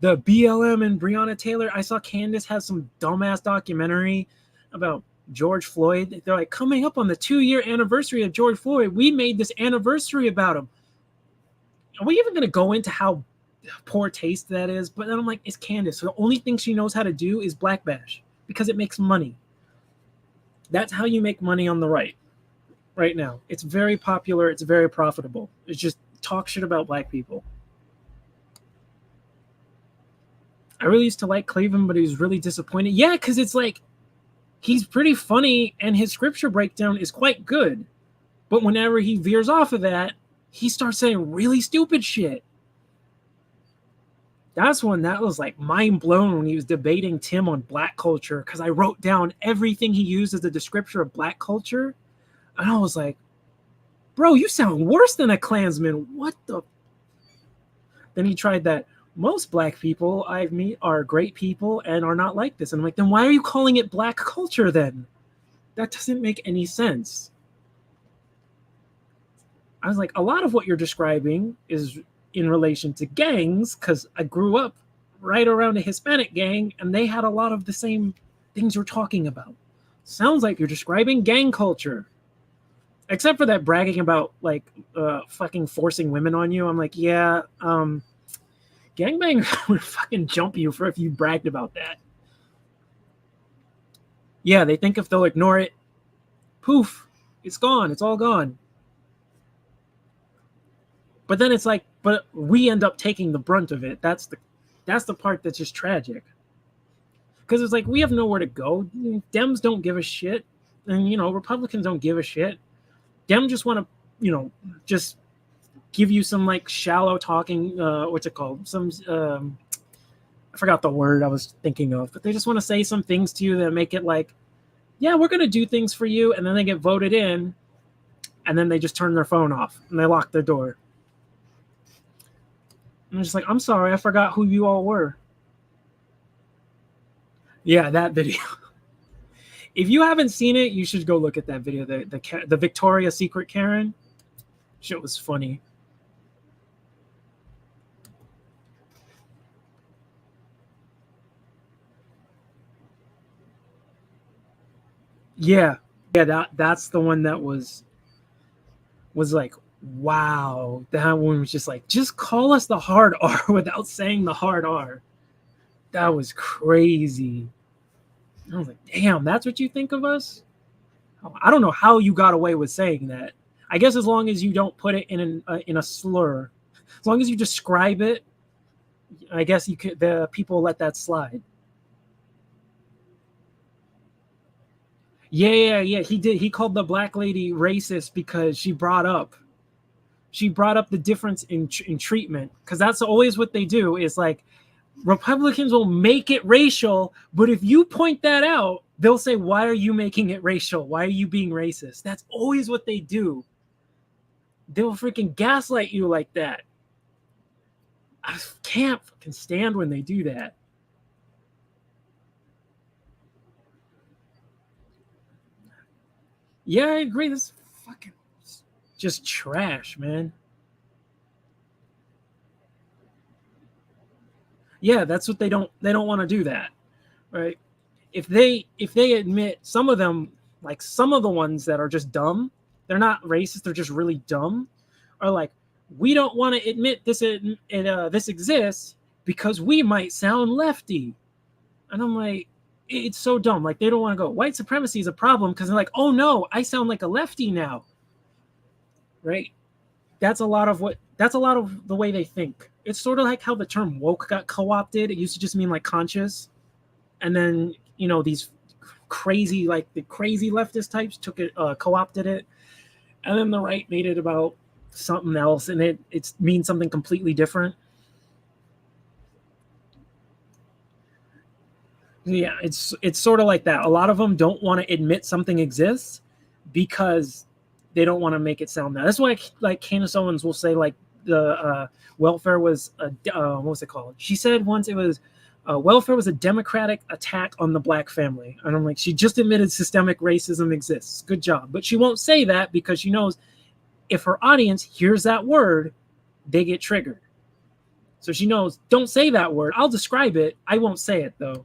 A: the BLM and Breonna Taylor. I saw Candace has some dumbass documentary about George Floyd. They're like, coming up on the 2-year anniversary of George Floyd, we made this anniversary about him. Are we even going to go into how poor taste that is? But then I'm like, it's Candace. So the only thing she knows how to do is black bash because it makes money. That's how you make money on the right now. It's very popular. It's very profitable. It's just talk shit about black people. I really used to like Cleveland, but he was really disappointed. Yeah, because it's like, he's pretty funny and his scripture breakdown is quite good. But whenever he veers off of that, he starts saying really stupid shit. That's when that was like mind blown when he was debating Tim on black culture, because I wrote down everything he used as a descriptor of black culture. And I was like, bro, you sound worse than a Klansman. What the? Then he tried that. Most black people I meet are great people and are not like this. And I'm like, then why are you calling it black culture then? That doesn't make any sense. I was like, a lot of what you're describing is in relation to gangs, because I grew up right around a Hispanic gang and they had a lot of the same things you're talking about. Sounds like you're describing gang culture. Except for that bragging about like fucking forcing women on you. I'm like, yeah, gangbangers would fucking jump you if you bragged about that. Yeah, they think if they'll ignore it, poof, it's gone. It's all gone. But then it's like, but we end up taking the brunt of it. That's the part that's just tragic. Because it's like, we have nowhere to go. Dems don't give a shit. And, Republicans don't give a shit. Dems just want to, just give you some like shallow talking, what's it called? Some, I forgot the word I was thinking of, but they just want to say some things to you that make it like, yeah, we're going to do things for you. And then they get voted in and then they just turn their phone off and they lock their door. And I'm just like, I'm sorry, I forgot who you all were. Yeah, that video. If you haven't seen it, you should go look at that video. The Victoria's Secret Karen. Shit was funny. Yeah, that's the one that was like Wow, that one was just like, just call us the hard R without saying the hard R. That was crazy. I was like, damn, that's what you think of us? I don't know how you got away with saying that. I guess as long as you don't put it in a slur, as long as you describe it, I guess you could. The people let that slide. Yeah. He did. He called the black lady racist because she brought up the difference in treatment, because that's always what they do. Is like Republicans will make it racial, but if you point that out, they'll say, why are you making it racial? Why are you being racist? That's always what they do. They'll freaking gaslight you like that. I can't fucking stand when they do that. Yeah, I agree. This is fucking just trash, man. Yeah, that's what they don't want to do that, right? If they admit, some of them, like some of the ones that are just dumb, they're not racist, they're just really dumb, are like, we don't want to admit this this exists because we might sound lefty. And I'm like, it's so dumb. Like, they don't want to go, white supremacy is a problem, because they're like, oh no, I sound like a lefty now. Right? That's a lot of the way they think. It's sort of like how the term woke got co-opted. It used to just mean like conscious. And then, these crazy, like the crazy leftist types took it, co-opted it. And then the right made it about something else, and it means something completely different. Yeah, it's sort of like that. A lot of them don't want to admit something exists because they don't want to make it sound bad. That's why, like, Candace Owens will say, like, the welfare was what was it called? She said once it was welfare was a democratic attack on the black family. And I'm like, she just admitted systemic racism exists. Good job. But she won't say that because she knows if her audience hears that word, they get triggered. So she knows, don't say that word. I'll describe it. I won't say it, though.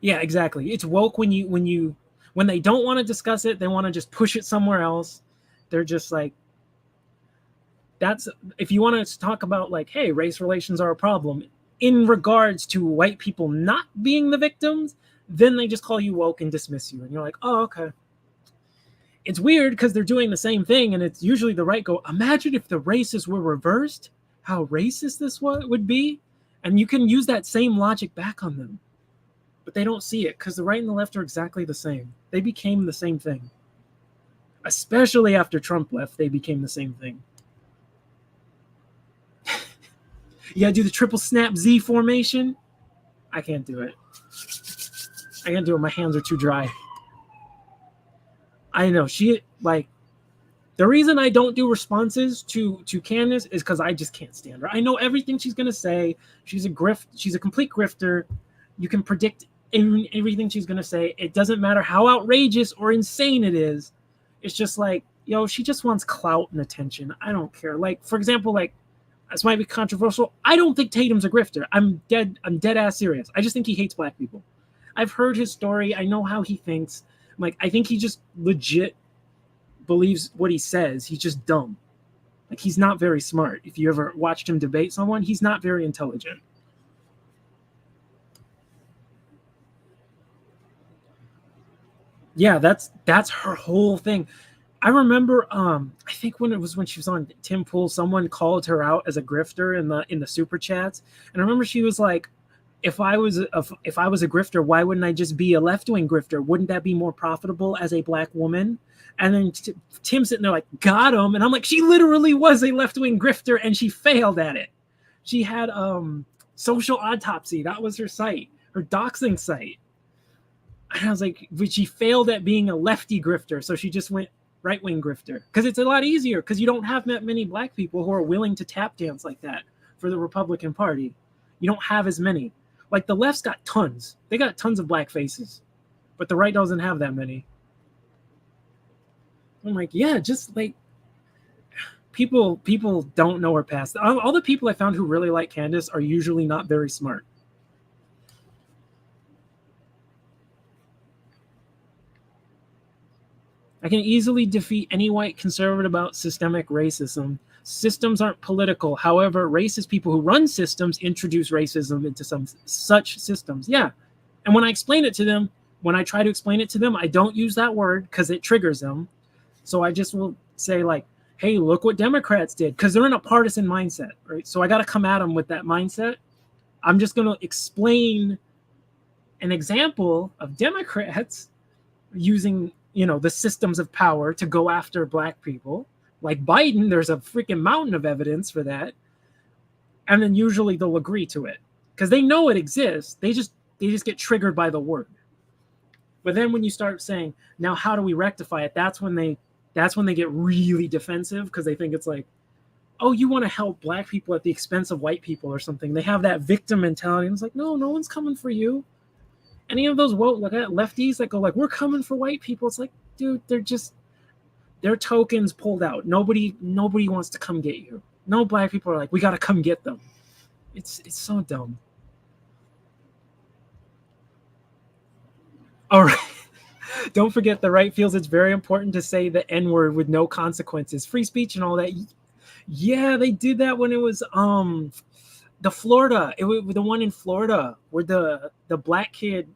A: Yeah, exactly. It's woke when they don't want to discuss it, they want to just push it somewhere else. They're just like, that's, if you want to talk about like, hey, race relations are a problem in regards to white people not being the victims, then they just call you woke and dismiss you. And you're like, oh, okay. It's weird because they're doing the same thing, and it's usually the right go, imagine if the races were reversed, how racist this would be. And you can use that same logic back on them. But they don't see it because the right and the left are exactly the same. They became the same thing. Especially after Trump left, they became the same thing. You gotta do the triple snap Z formation. I can't do it. I can't do it. My hands are too dry. I know. The reason I don't do responses to Candace is because I just can't stand her. I know everything she's gonna say. She's a complete grifter. You can predict everything she's going to say. It doesn't matter how outrageous or insane it is. It's just like, she just wants clout and attention. I don't care. Like, for example, like, this might be controversial. I don't think Tatum's a grifter. I'm dead ass serious. I just think he hates black people. I've heard his story. I know how he thinks. Like, I think he just legit believes what he says. He's just dumb. Like, he's not very smart. If you ever watched him debate someone, he's not very intelligent. Yeah, that's her whole thing. I remember, I think when she was on Tim Pool, someone called her out as a grifter in the super chats, and I remember she was like, "If I was a grifter, why wouldn't I just be a left-wing grifter? Wouldn't that be more profitable as a black woman?" And then Tim's sitting there like, "Got him," and I'm like, "She literally was a left-wing grifter, and she failed at it. She had Social Autopsy. That was her site, her doxing site." And I was like, but she failed at being a lefty grifter, so she just went right-wing grifter. Because it's a lot easier, because you don't have that many black people who are willing to tap dance like that for the Republican Party. You don't have as many. Like, the left's got tons. They got tons of black faces. But the right doesn't have that many. I'm like, yeah, just like, people don't know her past. All the people I found who really like Candace are usually not very smart. I can easily defeat any white conservative about systemic racism. Systems aren't political. However, racist people who run systems introduce racism into some such systems. Yeah. And when I explain it to them, when I try to explain it to them, I don't use that word because it triggers them. So I just will say like, hey, look what Democrats did, because they're in a partisan mindset, right? So I got to come at them with that mindset. I'm just going to explain an example of Democrats using, the systems of power to go after black people. Like Biden, there's a freaking mountain of evidence for that. And then usually they'll agree to it because they know it exists. They just get triggered by the word. But then when you start saying, now how do we rectify it? That's when they get really defensive because they think it's like, oh, you want to help black people at the expense of white people or something. They have that victim mentality. And it's like, no one's coming for you. Any of those lefties that go like, we're coming for white people. It's like, dude, their tokens pulled out. Nobody wants to come get you. No black people are like, we got to come get them. It's so dumb. All right. Don't forget the right feels it's very important to say the N-word with no consequences. Free speech and all that. Yeah, they did that when it was the Florida. It was the one in Florida where the black kid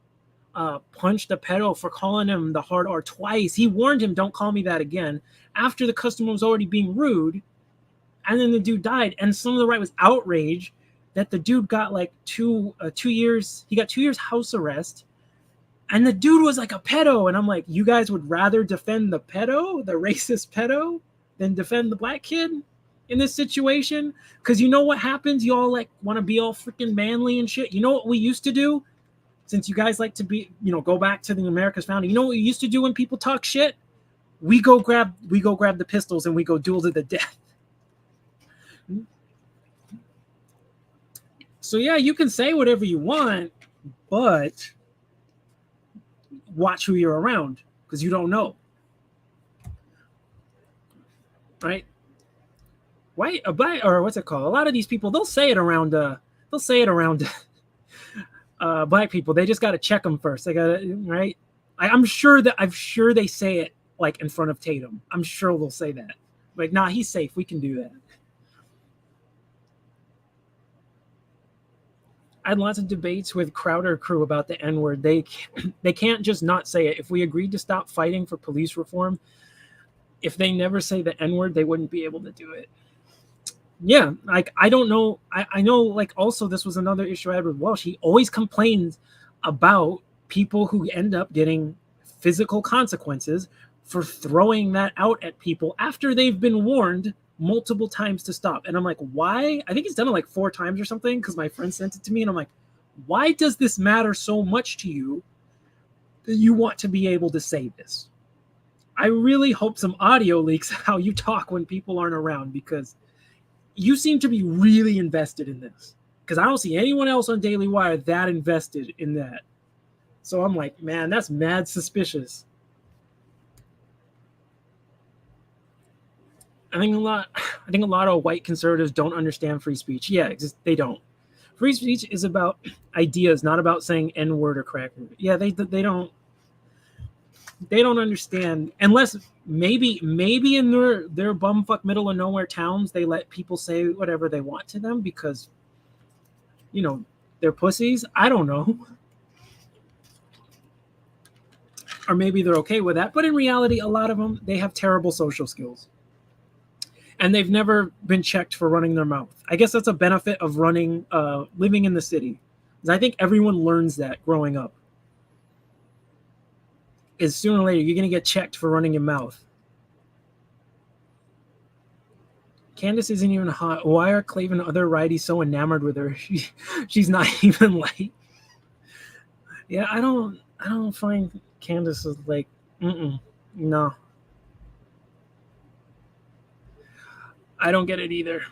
A: punched a pedo for calling him the hard R twice. He warned him, don't call me that again, after the customer was already being rude. And then the dude died. And some of the right was outraged that the dude got like 2 years. He got 2 years house arrest. And the dude was like a pedo. And I'm like, you guys would rather defend the pedo, the racist pedo, than defend the black kid in this situation? Because you know what happens? You all like want to be all freaking manly and shit. You know what we used to do? Since you guys like to be, go back to the America's founding. You know what we used to do when people talk shit? We go grab the pistols and we go duel to the death. So yeah, you can say whatever you want, but watch who you're around because you don't know. Right? White, black, or what's it called? A lot of these people, they'll say it around black people. They just got to check them first. They got to, right? I'm sure they say it like in front of Tatum. I'm sure they'll say that. Like, nah, he's safe. We can do that. I had lots of debates with Crowder crew about the N-word. They can't just not say it. If we agreed to stop fighting for police reform, if they never say the N-word, they wouldn't be able to do it. Yeah, like, I don't know. I know, like, also this was another issue I had with Welsh. He always complains about people who end up getting physical consequences for throwing that out at people after they've been warned multiple times to stop. And I'm like, why? I think he's done it like 4 times or something because my friend sent it to me. And I'm like, why does this matter so much to you that you want to be able to say this? I really hope some audio leaks how you talk when people aren't around, because you seem to be really invested in this, because I don't see anyone else on Daily Wire that invested in that. So I'm like, man, that's mad suspicious. I think a lot of white conservatives don't understand free speech. Yeah, they don't. Free speech is about ideas, not about saying N-word or cracker. Yeah, they don't understand, unless maybe in their bumfuck middle of nowhere towns they let people say whatever they want to them because they're pussies. I don't know. Or maybe they're okay with that, but in reality a lot of them, they have terrible social skills. And they've never been checked for running their mouth. I guess that's a benefit of living in the city. Because I think everyone learns that growing up. Is sooner or later, you're going to get checked for running your mouth. Candace isn't even hot. Why are Clavin and other righties so enamored with her? She's not even like... Yeah, I don't find Candace is like... No. I don't get it either.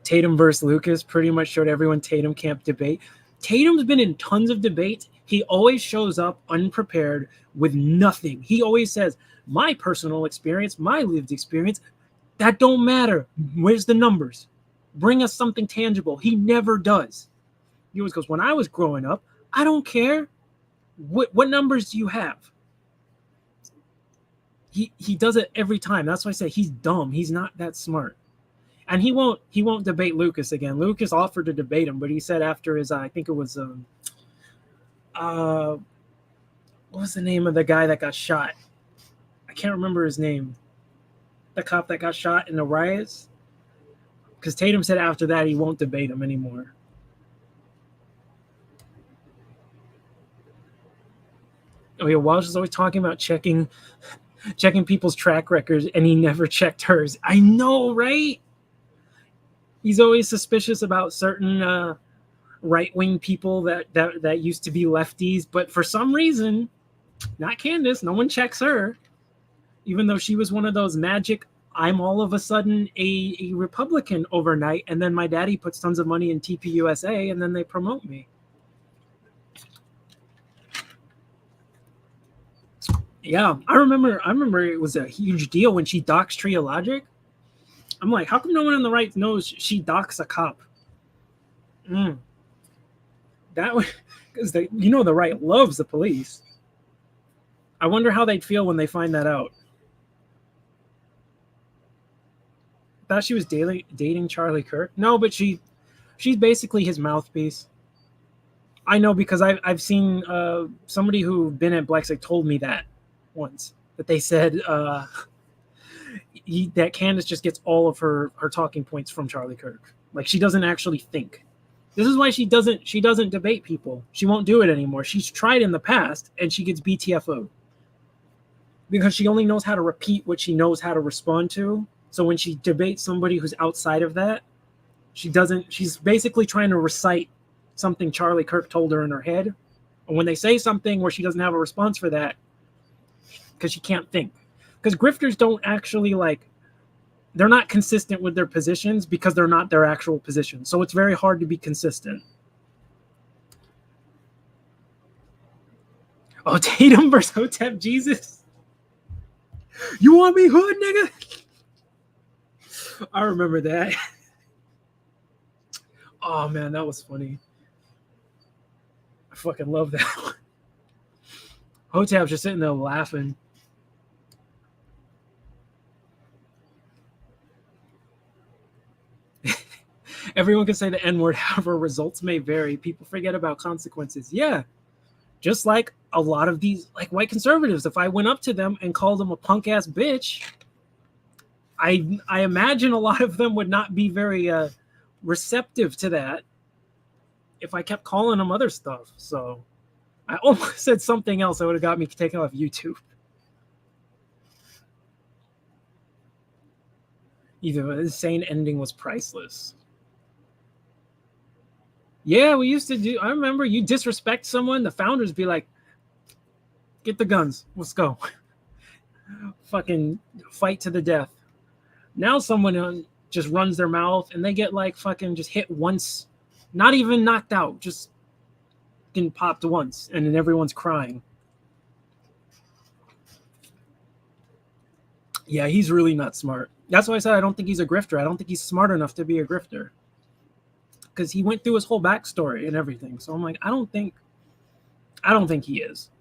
A: Tatum versus Lucas pretty much showed everyone Tatum can't debate. Tatum's been in tons of debates. He always shows up unprepared with nothing. He always says, my personal experience, my lived experience, that don't matter. Where's the numbers? Bring us something tangible. He never does. He always goes, when I was growing up, I don't care. What numbers do you have? he does it every time. That's why I say he's dumb. He's not that smart. And he won't debate Lucas again. Lucas offered to debate him, but he said after his I think it was what was the name of the guy that got shot? I can't remember his name. The cop that got shot in the riots. Because Tatum said after that he won't debate him anymore. Oh yeah, Walsh is always talking about checking people's track records, and he never checked hers. I know, right? He's always suspicious about certain right-wing people that used to be lefties, but for some reason, not Candace, no one checks her, even though she was one of those magic, I'm all of a sudden a Republican overnight, and then my daddy puts tons of money in TPUSA, and then they promote me. Yeah, I remember it was a huge deal when she doxed Tria Logic. I'm like, how come no one on the right knows she doxed a cop? That was because the right loves the police. I wonder how they'd feel when they find that out. Thought she was dating Charlie Kirk. No, but she's basically his mouthpiece. I know because I've seen somebody who been at Blacksec told me that once, that they said that Candace just gets all of her talking points from Charlie Kirk. Like she doesn't actually think. This is why she doesn't debate people. She won't do it anymore. She's tried in the past and she gets BTFO'd. Because she only knows how to repeat what she knows how to respond to. So when she debates somebody who's outside of that, she's basically trying to recite something Charlie Kirk told her in her head. And when they say something where she doesn't have a response for that, because she can't think. Because grifters don't actually they're not consistent with their positions because they're not their actual positions. So it's very hard to be consistent. Oh, Tatum versus Hotep Jesus. You want me hood, nigga? I remember that. Oh, man, that was funny. I fucking love that one. Hotep's just sitting there laughing. Everyone can say the N-word, however, results may vary. People forget about consequences. Yeah. Just like a lot of these, like white conservatives, if I went up to them and called them a punk ass bitch, I imagine a lot of them would not be very receptive to that if I kept calling them other stuff. So I almost said something else that would have got me taken off YouTube. Either the insane ending was priceless. Yeah, we used to do. I remember you disrespect someone, the founders be like, "Get the guns, let's go." Fucking fight to the death. Now someone just runs their mouth and they get fucking just hit once, not even knocked out, just getting popped once, and then everyone's crying. Yeah, he's really not smart. That's why I said I don't think he's a grifter. I don't think he's smart enough to be a grifter. Because he went through his whole backstory and everything. So I'm like, I don't think he is.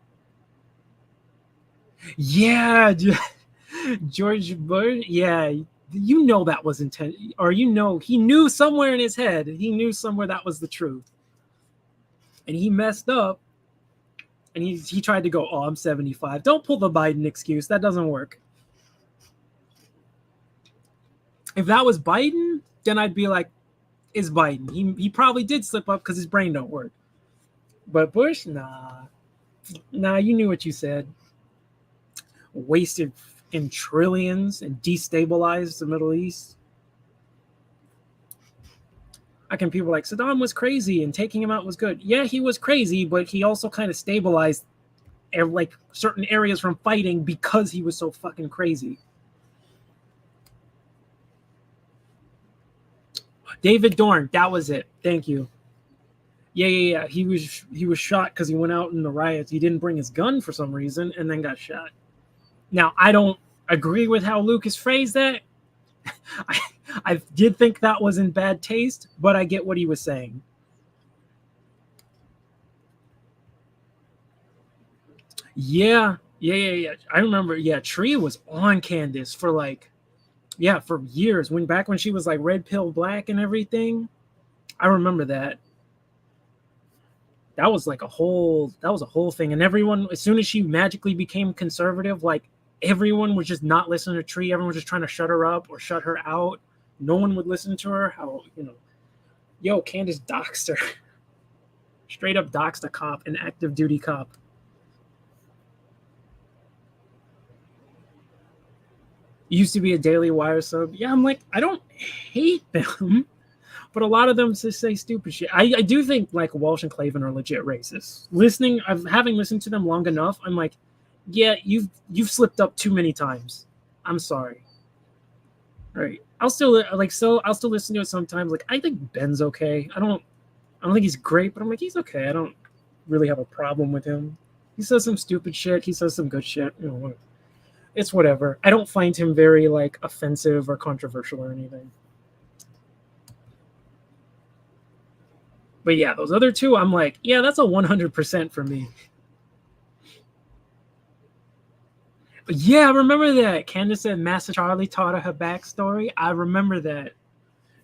A: Yeah, George Bush. Yeah, that was intent, or he knew somewhere in his head. He knew somewhere that was the truth, and he messed up. And he tried to go, "Oh, I'm 75." Don't pull the Biden excuse. That doesn't work. If that was Biden, then I'd be like, is Biden. He probably did slip up because his brain don't work. But Bush, nah, you knew what you said. Wasted in trillions and destabilized the Middle East. People like Saddam was crazy and taking him out was good. Yeah, he was crazy, but he also kind of stabilized certain areas from fighting because he was so fucking crazy. David Dorn, that was it. Thank you. Yeah. He was shot because he went out in the riots. He didn't bring his gun for some reason and then got shot. Now, I don't agree with how Lucas phrased that. I did think that was in bad taste, but I get what he was saying. Yeah. Yeah. I remember. Yeah, Tree was on Candace for like, yeah, for years. Back when she was like red pill black and everything. I remember that. That was a whole thing. And everyone, as soon as she magically became conservative, like everyone was just not listening to Tree. Everyone was just trying to shut her up or shut her out. No one would listen to her. Yo, Candace doxed her. Straight up doxed a cop, an active duty cop. Used to be a Daily Wire sub. Yeah, I'm like, I don't hate them, but a lot of them just say stupid shit. I do think like Walsh and Clavin are legit racist. Having listened to them long enough, I'm like, yeah, you've slipped up too many times. I'm sorry. Right. I'll still listen to it sometimes. Like, I think Ben's okay. I don't think he's great, but I'm like, he's okay. I don't really have a problem with him. He says some stupid shit. He says some good shit. It's whatever. I don't find him very like offensive or controversial or anything. But yeah, those other two, I'm like, yeah, that's a 100% for me. But yeah, I remember that. Candace said Master Charlie taught her backstory. I remember that.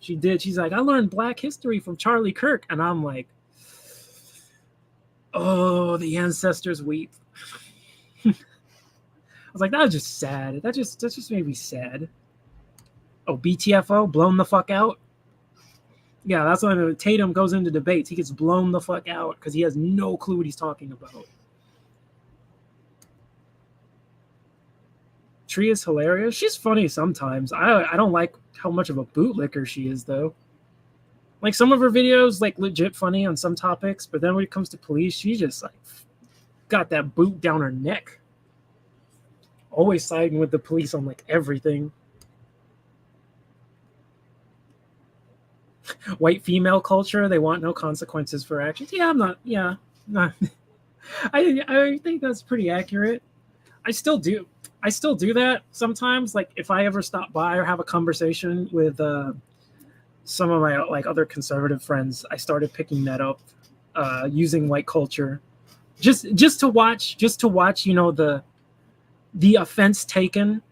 A: She did. She's like, I learned Black history from Charlie Kirk. And I'm like, oh, the ancestors weep. I was like, that was just sad. That just made me sad. Oh, BTFO, blown the fuck out? Yeah, that's when Tatum goes into debates. He gets blown the fuck out because he has no clue what he's talking about. Tree is hilarious. She's funny sometimes. I don't like how much of a bootlicker she is, though. Like, some of her videos, like, legit funny on some topics, but then when it comes to police, she just, like, got that boot down her neck. Always siding with the police on, like, everything. White female culture, they want no consequences for actions. Yeah, I'm not, yeah. Not. I think that's pretty accurate. I still do that sometimes. Like, if I ever stop by or have a conversation with some of my like other conservative friends, I started picking that up, using white culture, just to watch, the offense taken,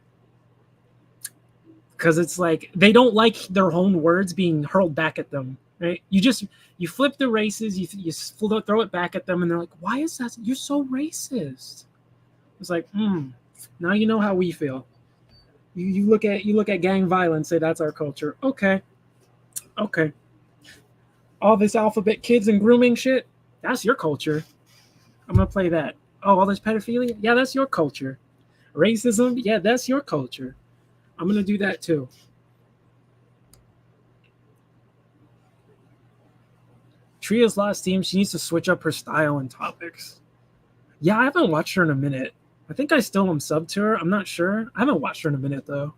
A: because it's like they don't like their own words being hurled back at them. Right? You flip the races, you throw it back at them, and they're like, "Why is that? You're so racist." It's like, now you know how we feel. You look at gang violence, say that's our culture. Okay. All this alphabet kids and grooming shit, that's your culture. I'm gonna play that. Oh, all this pedophilia, yeah, that's your culture. Racism, yeah, that's your culture. I'm gonna do that too. Tria's lost steam. She needs to switch up her style and topics. Yeah, I haven't watched her in a minute. I think I still am subbed to her. I'm not sure. I haven't watched her in a minute, though.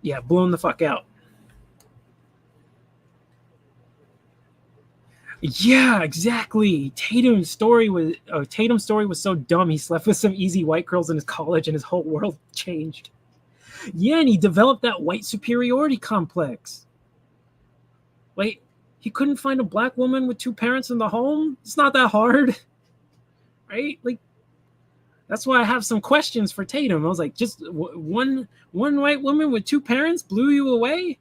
A: Yeah, blown the fuck out. Yeah, exactly. Tatum's story was so dumb. He slept with some easy white girls in his college and his whole world changed. Yeah, and he developed that white superiority complex. Wait, he couldn't find a black woman with two parents in the home? It's not that hard. Right? Like, that's why I have some questions for Tatum. I was like, just one white woman with two parents blew you away?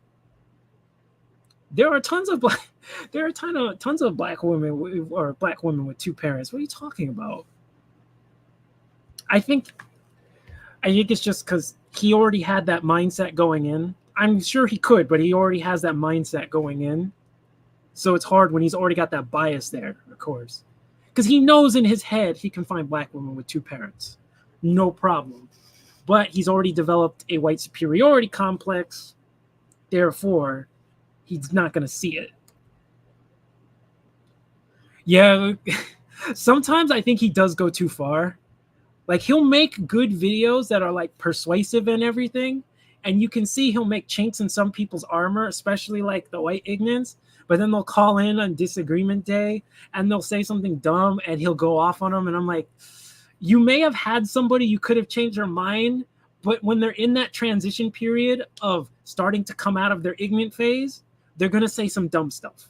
A: There are tons of black women or black women with two parents. What are you talking about? I think it's just because he already had that mindset going in. I'm sure he could, but he already has that mindset going in. So it's hard when he's already got that bias there, of course. Because he knows in his head he can find black women with two parents. No problem. But he's already developed a white superiority complex. Therefore, he's not going to see it. Yeah, sometimes I think he does go too far. Like, he'll make good videos that are like persuasive and everything. And you can see he'll make chinks in some people's armor, especially like the white ignorants. But then they'll call in on disagreement day and they'll say something dumb and he'll go off on them. And I'm like, you may have had somebody you could have changed their mind, but when they're in that transition period of starting to come out of their ignorant phase, they're going to say some dumb stuff.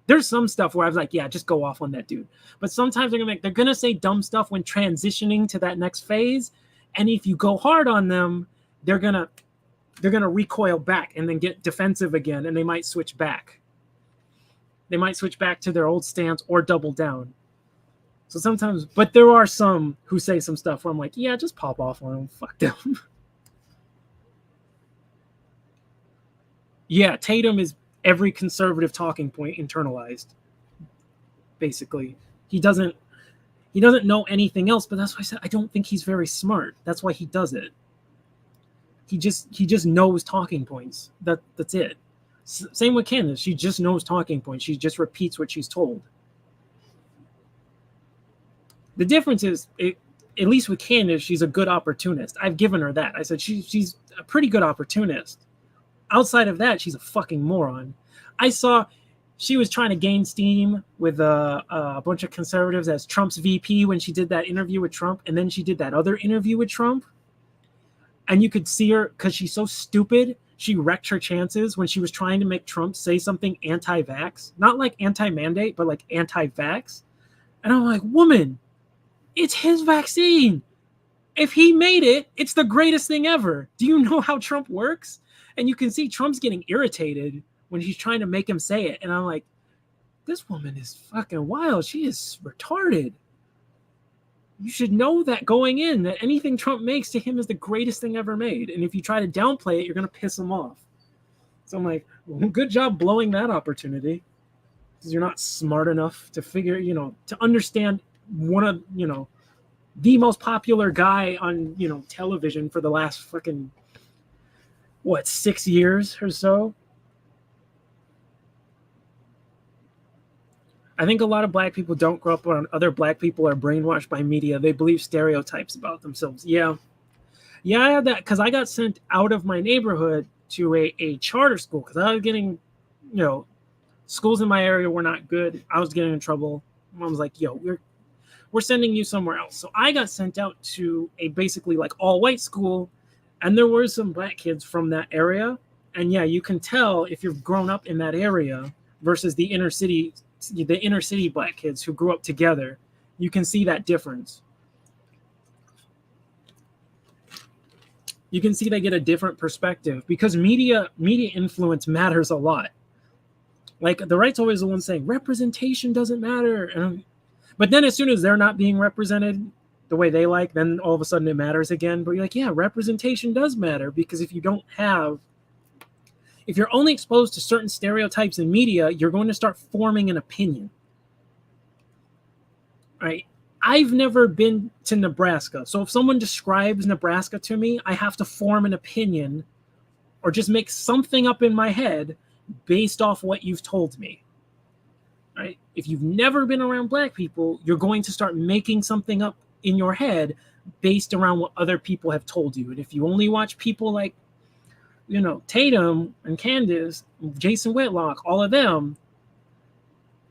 A: There's some stuff where I was like, yeah, just go off on that dude. But sometimes they're gonna say dumb stuff when transitioning to that next phase. And if you go hard on them, they're gonna recoil back and then get defensive again, and they might switch back. They might switch back to their old stance or double down. So sometimes, but there are some who say some stuff where I'm like, yeah, just pop off on them. Fuck them. Yeah, Tatum is every conservative talking point internalized. Basically, he doesn't know anything else. But that's why I said I don't think he's very smart. That's why he does it. He just knows talking points. That's it. Same with Candace. She just knows talking points. She just repeats what she's told. The difference is, at least with Candace, she's a good opportunist. I've given her that. I said she's a pretty good opportunist. Outside of that, she's a fucking moron. I saw she was trying to gain steam with a bunch of conservatives as Trump's VP when she did that interview with Trump, and then she did that other interview with Trump. And you could see her, because she's so stupid, she wrecked her chances when she was trying to make Trump say something anti-vax. Not like anti-mandate, but like anti-vax. And I'm like, woman, it's his vaccine. If he made it, it's the greatest thing ever. Do you know how Trump works? And you can see Trump's getting irritated when she's trying to make him say it. And I'm like, this woman is fucking wild. She is retarded. You should know that going in, that anything Trump makes to him is the greatest thing ever made. And if you try to downplay it, you're going to piss him off. So I'm like, well, good job blowing that opportunity. Because you're not smart enough to figure, to understand one of, the most popular guy on, television for the last fucking, 6 years or so? I think a lot of black people don't grow up around other black people are brainwashed by media. They believe stereotypes about themselves. Yeah, I had that because I got sent out of my neighborhood to a charter school because I was getting, schools in my area were not good. I was getting in trouble. Mom was like, yo, we're sending you somewhere else. So I got sent out to a basically like all white school, and there were some black kids from that area. And yeah, you can tell if you've grown up in that area versus the inner city black kids who grew up together. You can see that difference. You can see they get a different perspective because media influence matters a lot. Like the right's always the one saying representation doesn't matter. But then as soon as they're not being represented the way they like, then all of a sudden it matters again. But you're like, yeah, representation does matter because if you're only exposed to certain stereotypes in media, you're going to start forming an opinion. Right? I've never been to Nebraska. So if someone describes Nebraska to me, I have to form an opinion or just make something up in my head based off what you've told me. Right? If you've never been around black people, you're going to start making something up in your head based around what other people have told you. And if you only watch people like Tatum and Candace, Jason Whitlock, all of them,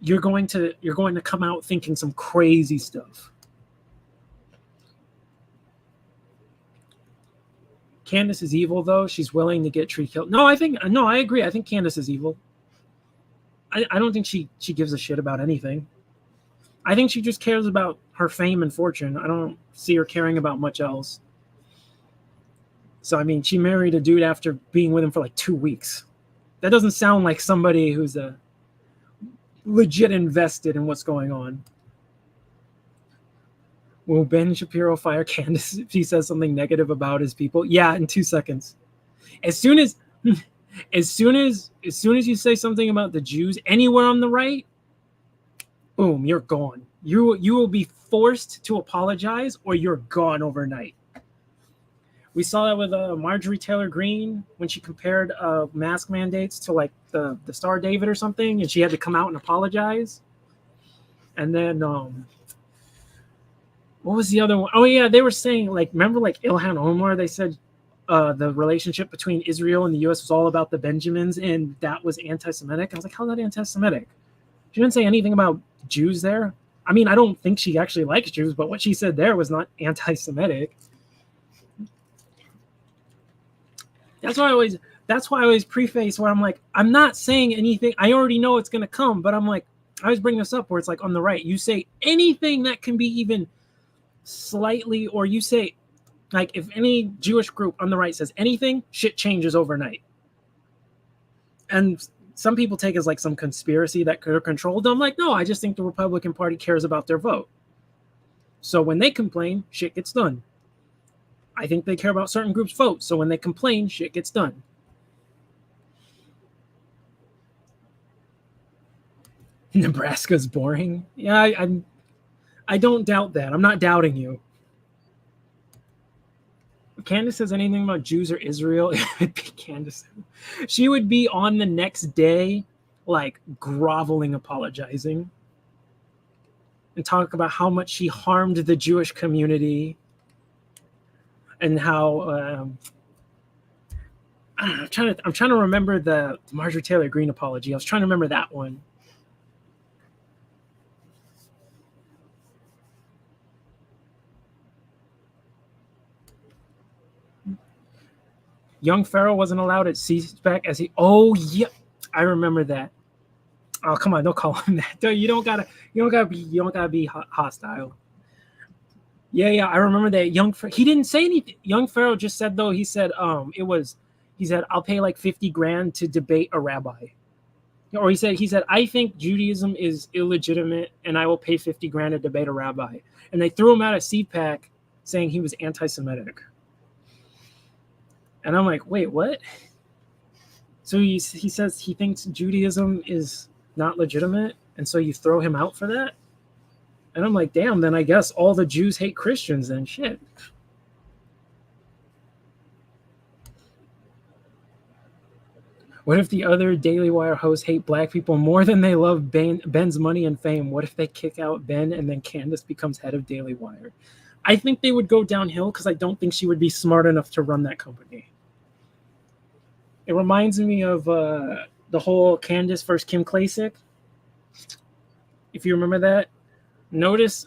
A: you're going to come out thinking some crazy stuff. Candace is evil, though. She's willing to get Tree killed. No, I agree. I think Candace is evil. I don't think she gives a shit about anything. I think she just cares about her fame and fortune. I don't see her caring about much else. So, I mean, she married a dude after being with him for like 2 weeks. That doesn't sound like somebody who's legit invested in what's going on. Will Ben Shapiro fire Candace if he says something negative about his people? Yeah, in 2 seconds. As soon as you say something about the Jews anywhere on the right, boom, you're gone. You will be forced to apologize or you're gone overnight. We saw that with Marjorie Taylor Greene when she compared mask mandates to like the Star of David or something, and she had to come out and apologize. And then what was the other one? Oh yeah, they were saying like, remember like Ilhan Omar? They said the relationship between Israel and the U.S. was all about the Benjamins, and that was anti-Semitic. I was like, how's that anti-Semitic? She didn't say anything about Jews there. I mean, I don't think she actually likes Jews, but what she said there was not anti-Semitic. That's why that's why I always preface where I'm like, I'm not saying anything. I already know it's going to come, but I'm like, I always bring this up where it's like on the right, you say anything that can be even slightly, or you say, like, if any Jewish group on the right says anything, shit changes overnight. And some people take it as like some conspiracy that could have controlled them. I'm like, no, I just think the Republican Party cares about their vote. So when they complain, shit gets done. I think they care about certain groups' votes. So when they complain, shit gets done. Nebraska's boring. Yeah, I don't doubt that. I'm not doubting you. If Candace says anything about Jews or Israel, it would be Candace. She would be on the next day, like groveling, apologizing, and talk about how much she harmed the Jewish community and how I'm trying to remember the Marjorie Taylor Greene apology. I was trying to remember that one. Young Pharaoh wasn't allowed at CPAC as he. Oh yeah, I remember that. Oh come on, don't call him that. You don't gotta be hostile. Yeah, I remember that. He didn't say anything. Young Pharaoh just said though. He said he said I'll pay like 50 grand to debate a rabbi. Or he said I think Judaism is illegitimate and I will pay 50 grand to debate a rabbi. And they threw him out of CPAC saying he was anti-Semitic. And I'm like, wait, what? So he says he thinks Judaism is not legitimate, and so you throw him out for that? And I'm like, damn, then I guess all the Jews hate Christians then. Shit. What if the other Daily Wire hosts hate black people more than they love Ben's money and fame? What if they kick out Ben and then Candace becomes head of Daily Wire? I think they would go downhill because I don't think she would be smart enough to run that company. It reminds me of the whole Candace versus Kim Klacik. If you remember that, notice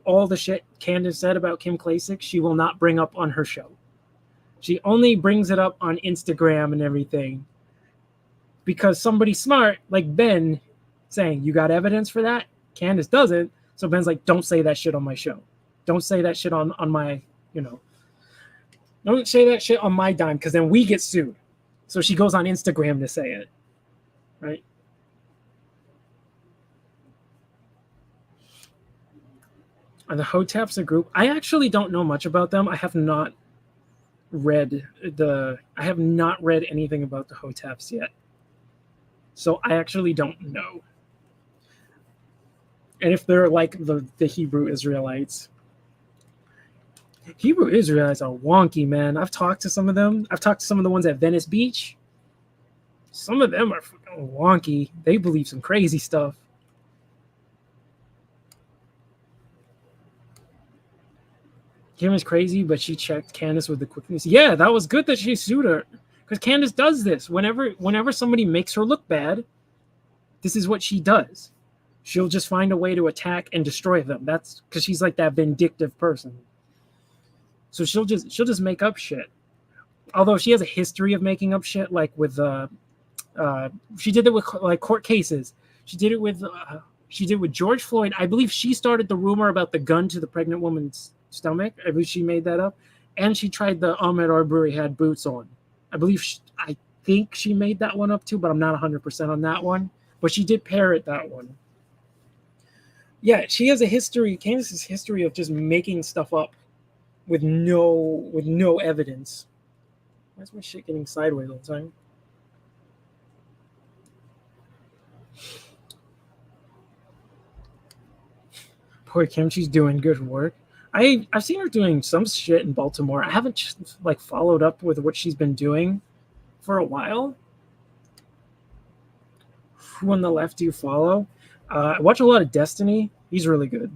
A: all the shit Candace said about Kim Klacik. She will not bring up on her show. She only brings it up on Instagram and everything because somebody smart like Ben saying, "You got evidence for that?" Candace doesn't. So Ben's like, "Don't say that shit on my show. Don't say that shit on my, don't say that shit on my dime because then we get sued." So she goes on Instagram to say it, right? Are the Hotaps a group? I actually don't know much about them. I have not read anything about the Hotaps yet. So I actually don't know. And if they're like the Hebrew Israelites. Hebrew Israelites are wonky, man. I've talked to some of them. I've talked to some of the ones at Venice Beach. Some of them are fucking wonky. They believe some crazy stuff. Kim is crazy, but she checked Candace with the quickness. Yeah, that was good that she sued her. Because Candace does this. Whenever somebody makes her look bad, this is what she does. She'll just find a way to attack and destroy them. That's because she's like that vindictive person. So she'll just make up shit. Although she has a history of making up shit, like with she did it with like court cases. She did it with George Floyd. I believe she started the rumor about the gun to the pregnant woman's stomach. I believe she made that up, and she tried the Ahmaud Arbery had boots on. I think she made that one up too, but I'm not 100% on that one. But she did parrot that one. Yeah, she has a history. Candace's history of just making stuff up with no evidence. Why is my shit getting sideways all the time? Poor Kim, she's doing good work. I've seen her doing some shit in Baltimore. I haven't like followed up with what she's been doing for a while. Who on the left do you follow? I watch a lot of Destiny. He's really good.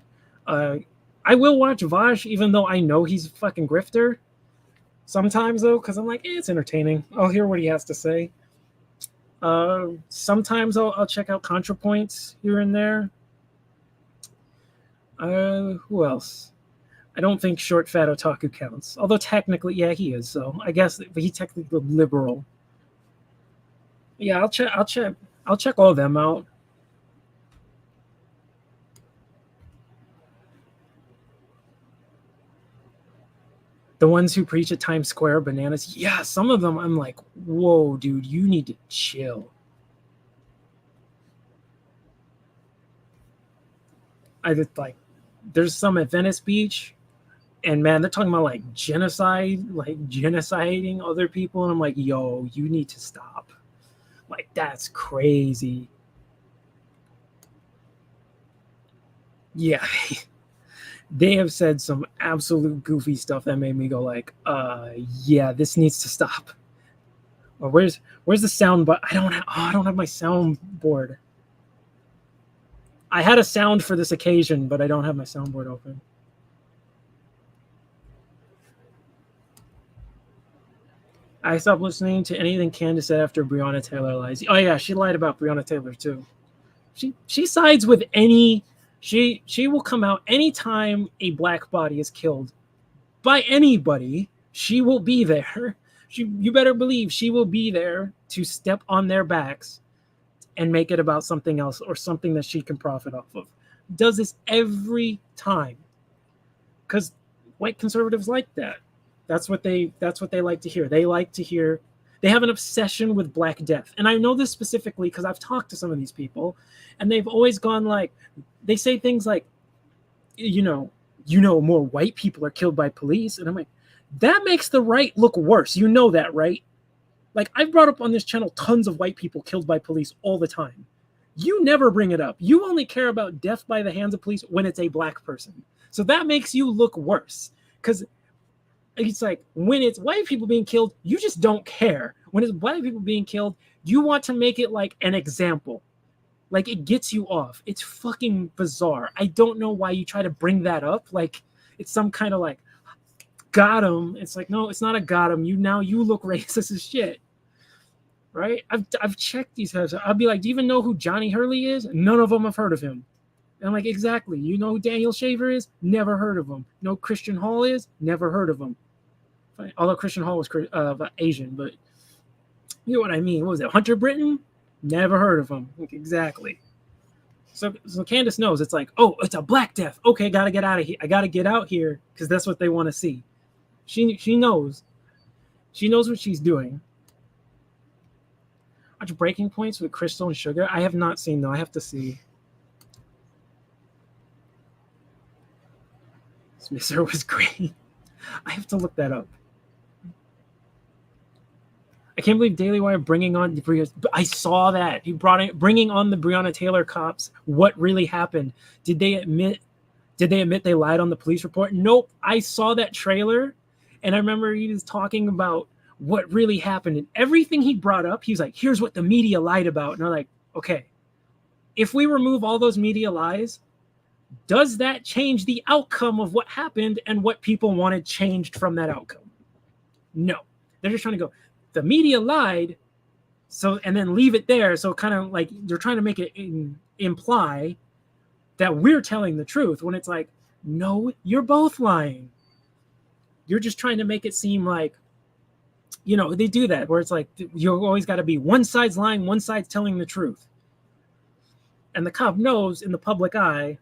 A: I will watch Vaj, even though I know he's a fucking grifter. Sometimes, though, because I'm like, it's entertaining. I'll hear what he has to say. Sometimes I'll check out ContraPoints here and there. Who else? I don't think Short Fat Otaku counts. Although technically, yeah, he is. So I guess he's technically liberal. Yeah, I'll check all of them out. The ones who preach at Times Square bananas. Yeah, some of them I'm like, whoa, dude, you need to chill. I just like, there's some at Venice Beach, and man, they're talking about like genocide, like genociding other people, and I'm like, yo, you need to stop. Like, that's crazy. Yeah, they have said some absolute goofy stuff that made me go like, yeah, this needs to stop. Or where's the sound? But I don't have my soundboard. I had a sound for this occasion, but I don't have my soundboard open. I stopped listening to anything Candace said after Breonna Taylor lies. Oh yeah, she lied about Breonna Taylor too. She sides with any. She will come out anytime a black body is killed by anybody. She will be there. You better believe she will be there to step on their backs and make it about something else or something that she can profit off of. Does this every time. Because white conservatives like that. That's what they like to hear. They like to hear, they have an obsession with Black Death. And I know this specifically because I've talked to some of these people, and they've always gone like, they say things like, more white people are killed by police. And I'm like, that makes the right look worse. You know that, right? Like, I've brought up on this channel tons of white people killed by police all the time. You never bring it up. You only care about death by the hands of police when it's a black person. So that makes you look worse. Because it's like, when it's white people being killed, you just don't care. When it's white people being killed, you want to make it like an example. Like, it gets you off. It's fucking bizarre. I don't know why you try to bring that up. Like, it's some kind of like, got him. It's like, no, it's not a got him. You look racist as shit. Right? I've checked these guys. I'll be like, do you even know who Johnny Hurley is? None of them have heard of him. And I'm like, exactly. You know who Daniel Shaver is? Never heard of him. You know who Christian Hall is? Never heard of him. Although Christian Hall was Asian, but you know what I mean. What was it? Hunter Britton? Never heard of him. Like, exactly. So Candace knows. It's like, oh, it's a Black Death. Okay, gotta get out of here. I gotta get out here because that's what they want to see. She knows. She knows what she's doing. Watch Breaking Points with Crystal and Sugar. I have not seen though. I have to see. Smisser was great. I have to look that up. I can't believe Daily Wire bringing on I saw that. He bringing on the Breonna Taylor cops. What really happened? Did they admit they lied on the police report? Nope. I saw that trailer, and I remember he was talking about what really happened, and everything he brought up, he was like, here's what the media lied about. And I'm like, okay, if we remove all those media lies, does that change the outcome of what happened and what people wanted changed from that outcome? No. They're just trying to go, the media lied, so, and then leave it there. So kind of like they're trying to make it imply that we're telling the truth when it's like, no, you're both lying. You're just trying to make it seem like, they do that where it's like, you always got to be one side's lying, one side's telling the truth. And the cop knows in the public eye,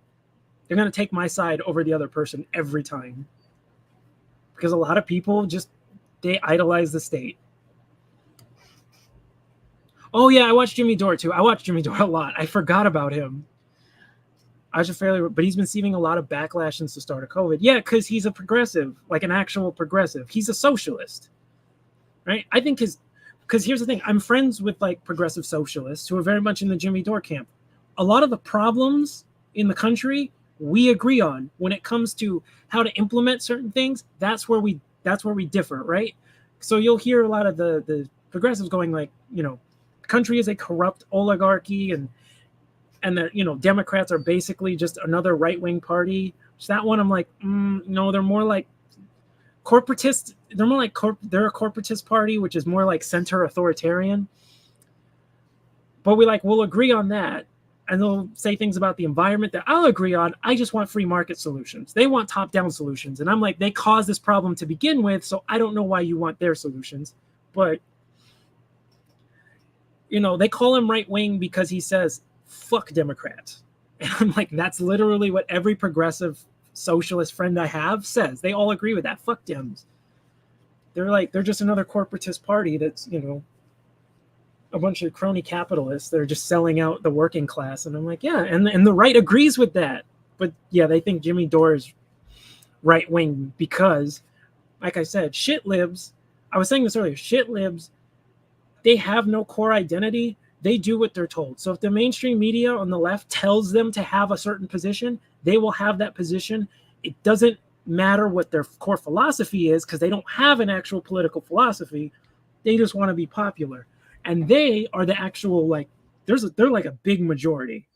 A: they're going to take my side over the other person every time. Because a lot of people they idolize the state. Oh yeah, I watched Jimmy Dore too. I watched Jimmy Dore a lot. I forgot about him. But he's been receiving a lot of backlash since the start of COVID. Yeah, because he's a progressive, like an actual progressive. He's a socialist, right? I think because here's the thing. I'm friends with like progressive socialists who are very much in the Jimmy Dore camp. A lot of the problems in the country we agree on. When it comes to how to implement certain things, that's where we differ, right? So you'll hear a lot of the progressives going like, the country is a corrupt oligarchy, and the Democrats are basically just another right-wing party. So that one I'm like, no, they're more like corporatist. They're more like they're a corporatist party, which is more like center authoritarian. But we'll agree on that. And they'll say things about the environment that I'll agree on. I just want free market solutions. They want top-down solutions. And I'm like, they caused this problem to begin with, so I don't know why you want their solutions. But they call him right wing because he says fuck Democrats. And I'm like, that's literally what every progressive socialist friend I have says. They all agree with that. Fuck Dems. They're just another corporatist party that's, a bunch of crony capitalists that are just selling out the working class. And I'm like, yeah, and the right agrees with that. But yeah, they think Jimmy Dore is right wing because, like I said, shit libs. I was saying this earlier. Shit libs, they have no core identity. They do what they're told. So if the mainstream media on the left tells them to have a certain position, they will have that position. It doesn't matter what their core philosophy is because they don't have an actual political philosophy. They just want to be popular. And they are the actual, they're like a big majority.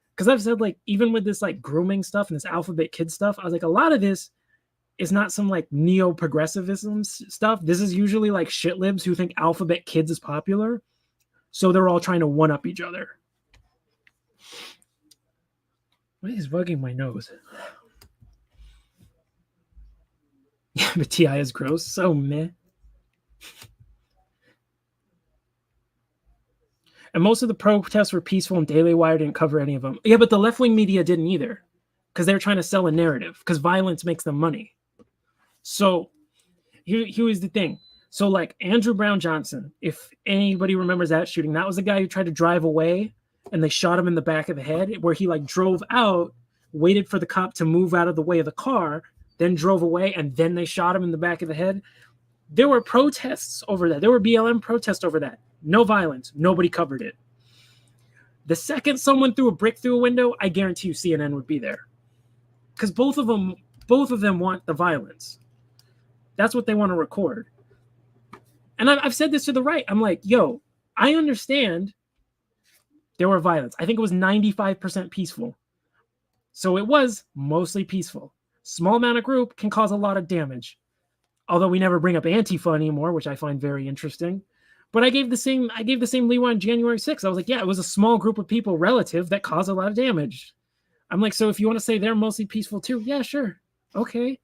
A: Because I've said, even with this grooming stuff and this alphabet kid stuff, I was like, a lot of this is not some neo-progressivism stuff. This is usually shit libs who think alphabet kids is popular. So they're all trying to one-up each other. What is bugging my nose? Yeah, but TI is gross. So meh. And most of the protests were peaceful and Daily Wire didn't cover any of them. Yeah, but the left-wing media didn't either because they were trying to sell a narrative because violence makes them money. So here was the thing. So Andrew Brown Johnson, if anybody remembers that shooting, that was the guy who tried to drive away and they shot him in the back of the head where he drove out, waited for the cop to move out of the way of the car, then drove away, and then they shot him in the back of the head. There were protests over that. There were BLM protests over that. No violence. Nobody covered it. The second someone threw a brick through a window, I guarantee you CNN would be there. Because both of them want the violence. That's what they want to record. And I've said this to the right. I'm like, yo, I understand there were violence. I think it was 95% peaceful. So it was mostly peaceful. Small amount of group can cause a lot of damage. Although we never bring up Antifa anymore, which I find very interesting. But I gave the same leeway on January 6th. I was like, yeah, it was a small group of people relative that caused a lot of damage. I'm like, so if you want to say they're mostly peaceful too, yeah, sure. Okay.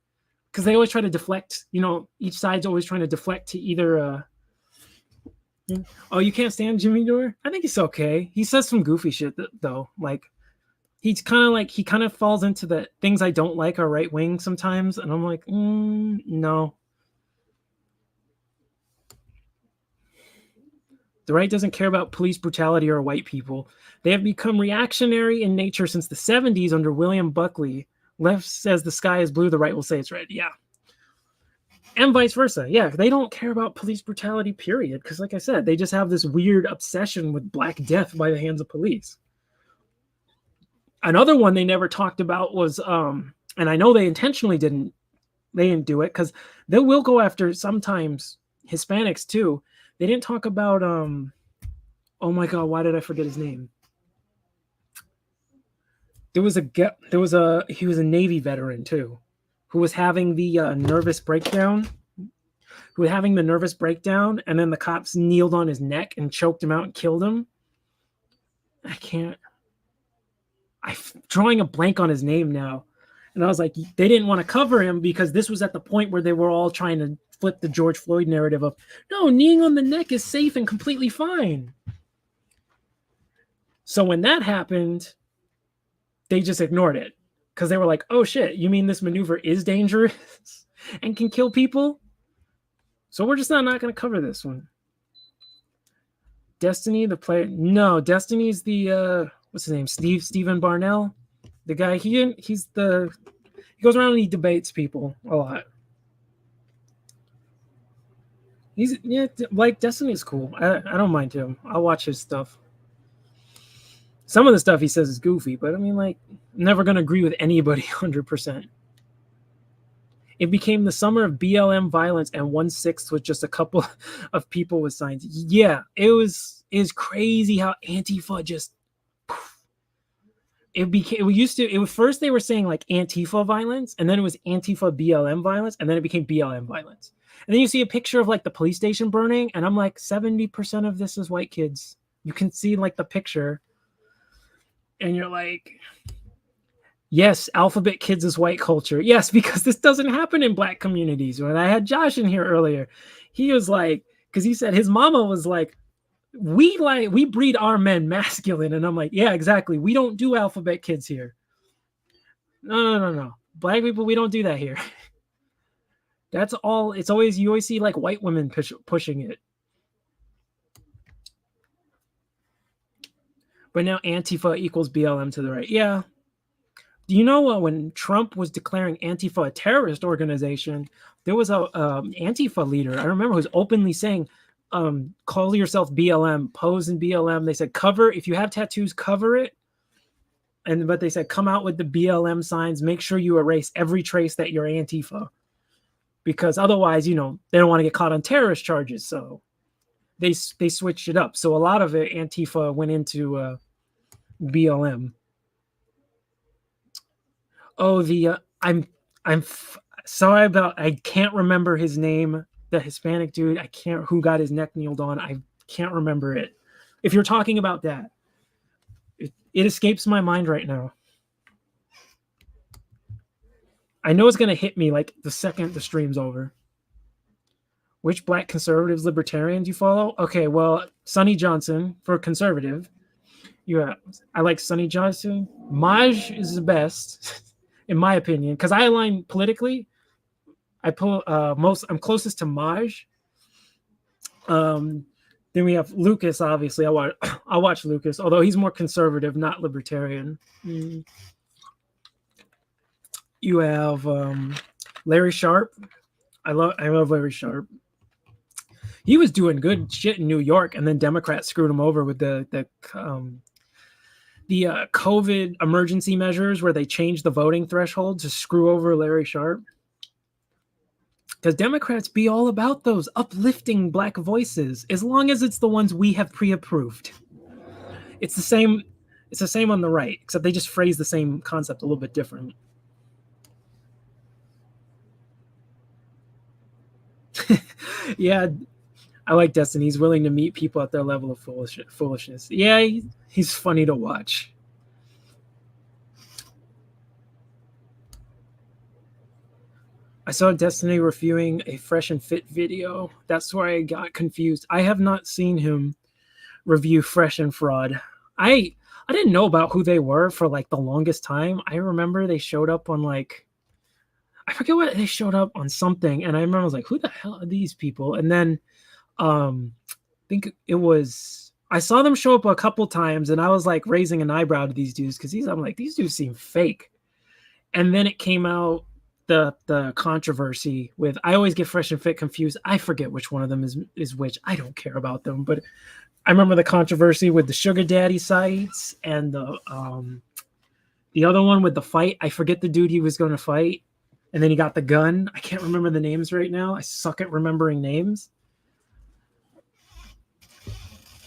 A: Because they always try to deflect, each side's always trying to deflect to either, oh, you can't stand Jimmy Dore? I think he's okay. He says some goofy shit though. He kind of falls into the things I don't like are right wing sometimes. And I'm like, no. The right doesn't care about police brutality or white people. They have become reactionary in nature since the 70s under William Buckley. Left says the sky is blue, the right will say it's red. Yeah. And vice versa. Yeah, they don't care about police brutality, period. Because like I said, they just have this weird obsession with Black Death by the hands of police. Another one they never talked about was, and I know they intentionally didn't do it because they will go after sometimes Hispanics too. They didn't talk about, oh my God, why did I forget his name? He was a Navy veteran too, who was having the nervous breakdown. And then the cops kneeled on his neck and choked him out and killed him. I'm drawing a blank on his name now. And I was like, they didn't want to cover him because this was at the point where they were all trying to flip the George Floyd narrative of, no, kneeing on the neck is safe and completely fine. So when that happened, they just ignored it because they were like, oh shit, you mean this maneuver is dangerous and can kill people? So we're just not going to cover this one. Destiny, the player. No, Destiny's the, what's his name? Stephen Barnell. The guy, he goes around and he debates people a lot. Destiny's cool. I don't mind him. I'll watch his stuff. Some of the stuff he says is goofy, but I mean, I'm never going to agree with anybody 100%. It became the summer of BLM violence, and 1/6 was just a couple of people with signs. Yeah, it was crazy how Antifa just. First they were saying Antifa violence, and then it was Antifa BLM violence, and then it became BLM violence. And then you see a picture of the police station burning, and I'm like, 70% of this is white kids. You can see the picture. And you're like, yes, alphabet kids is white culture. Yes, because this doesn't happen in Black communities. When I had Josh in here earlier, he was like, because he said his mama was like, we breed our men masculine, and I'm like, yeah, exactly. We don't do alphabet kids here. No. Black people, we don't do that here. That's all. It's always you always see like white women pushing it. But now Antifa equals BLM to the right. Yeah. Do you know when Trump was declaring Antifa a terrorist organization, there was a Antifa leader, I remember, who was openly saying, call yourself BLM, pose in BLM. They said, cover, if you have tattoos, cover it. But they said, come out with the BLM signs. Make sure you erase every trace that you're Antifa. Because otherwise, they don't want to get caught on terrorist charges. So they switched it up. So a lot of it, Antifa went into BLM. Oh, I'm sorry about, I can't remember his name, the Hispanic dude. Who got his neck kneeled on. I can't remember it. If you're talking about that, it escapes my mind right now. I know it's going to hit me like the second the stream's over. Which black conservatives, libertarians you follow? Okay, well, Sonny Johnson for conservative. I like Sonny Johnson. Maj is the best. In my opinion, because I align politically, I'm closest to Maj. Then we have Lucas. Obviously, I'll watch Lucas, although he's more conservative, not libertarian. You have Larry Sharpe. I love Larry Sharpe. He was doing good shit in New York, and then Democrats screwed him over with the COVID emergency measures where they changed the voting threshold to screw over Larry Sharpe. Because Democrats be all about those uplifting black voices, as long as it's the ones we have pre-approved. It's the same on the right, except they just phrase the same concept a little bit different. Yeah, I like Destiny. He's willing to meet people at their level of foolishness. Yeah, he's funny to watch. I saw Destiny reviewing a Fresh and Fit video. That's where I got confused. I have not seen him review Fresh and Fraud. I didn't know about who they were for like the longest time. I remember they showed up on I forget what they showed up on something, and I remember I was like, who the hell are these people? And then I think it was, I saw them show up a couple times, and I was like raising an eyebrow to these dudes because I'm like, these dudes seem fake. And then it came out the controversy with, I always get Fresh and Fit confused. I forget which one of them is which. I don't care about them, but I remember the controversy with the sugar daddy sites and the other one with the fight. I forget the dude he was going to fight, and then he got the gun. I can't remember the names right now. I suck at remembering names.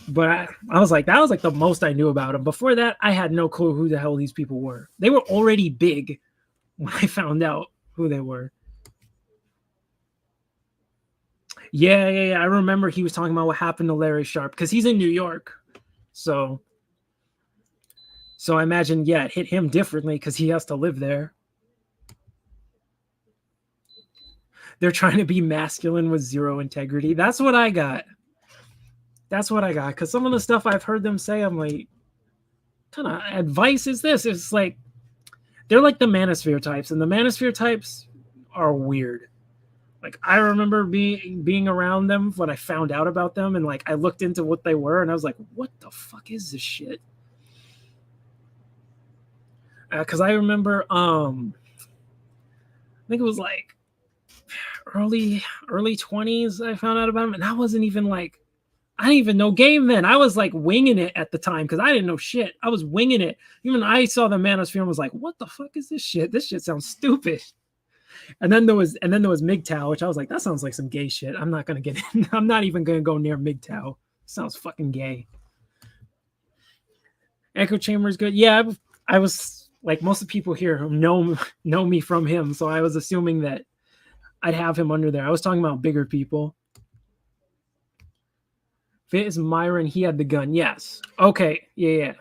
A: But I was like, that was like the most I knew about him. Before that, I had no clue who the hell these people were. They were already big when I found out who they were. Yeah. I remember he was talking about what happened to Larry Sharpe because he's in New York. So I imagine, it hit him differently because he has to live there. They're trying to be masculine with zero integrity. That's what I got. Because some of the stuff I've heard them say, I'm like, what kind of advice is this? It's like, they're like the manosphere types, and the manosphere types are weird. Like, I remember being around them when I found out about them, and like I looked into what they were, and I was like, what the fuck is this shit? Because I remember, I think it was like early 20s I found out about them, and I wasn't even like, I didn't even know game then. I was like winging it at the time because I didn't know shit. I was winging it. Even I saw the manosphere and was like, what the fuck is this shit? This shit sounds stupid. And then there was MGTOW, which I was like, that sounds like some gay shit. I'm not gonna get in. I'm not even gonna go near MGTOW. Sounds fucking gay. Echo Chamber is good. Yeah, I was like, most of the people here know me from him, so I was assuming that I'd have him under there. I was talking about bigger people. Fit is Myron. He had the gun. Yes. Okay. Yeah.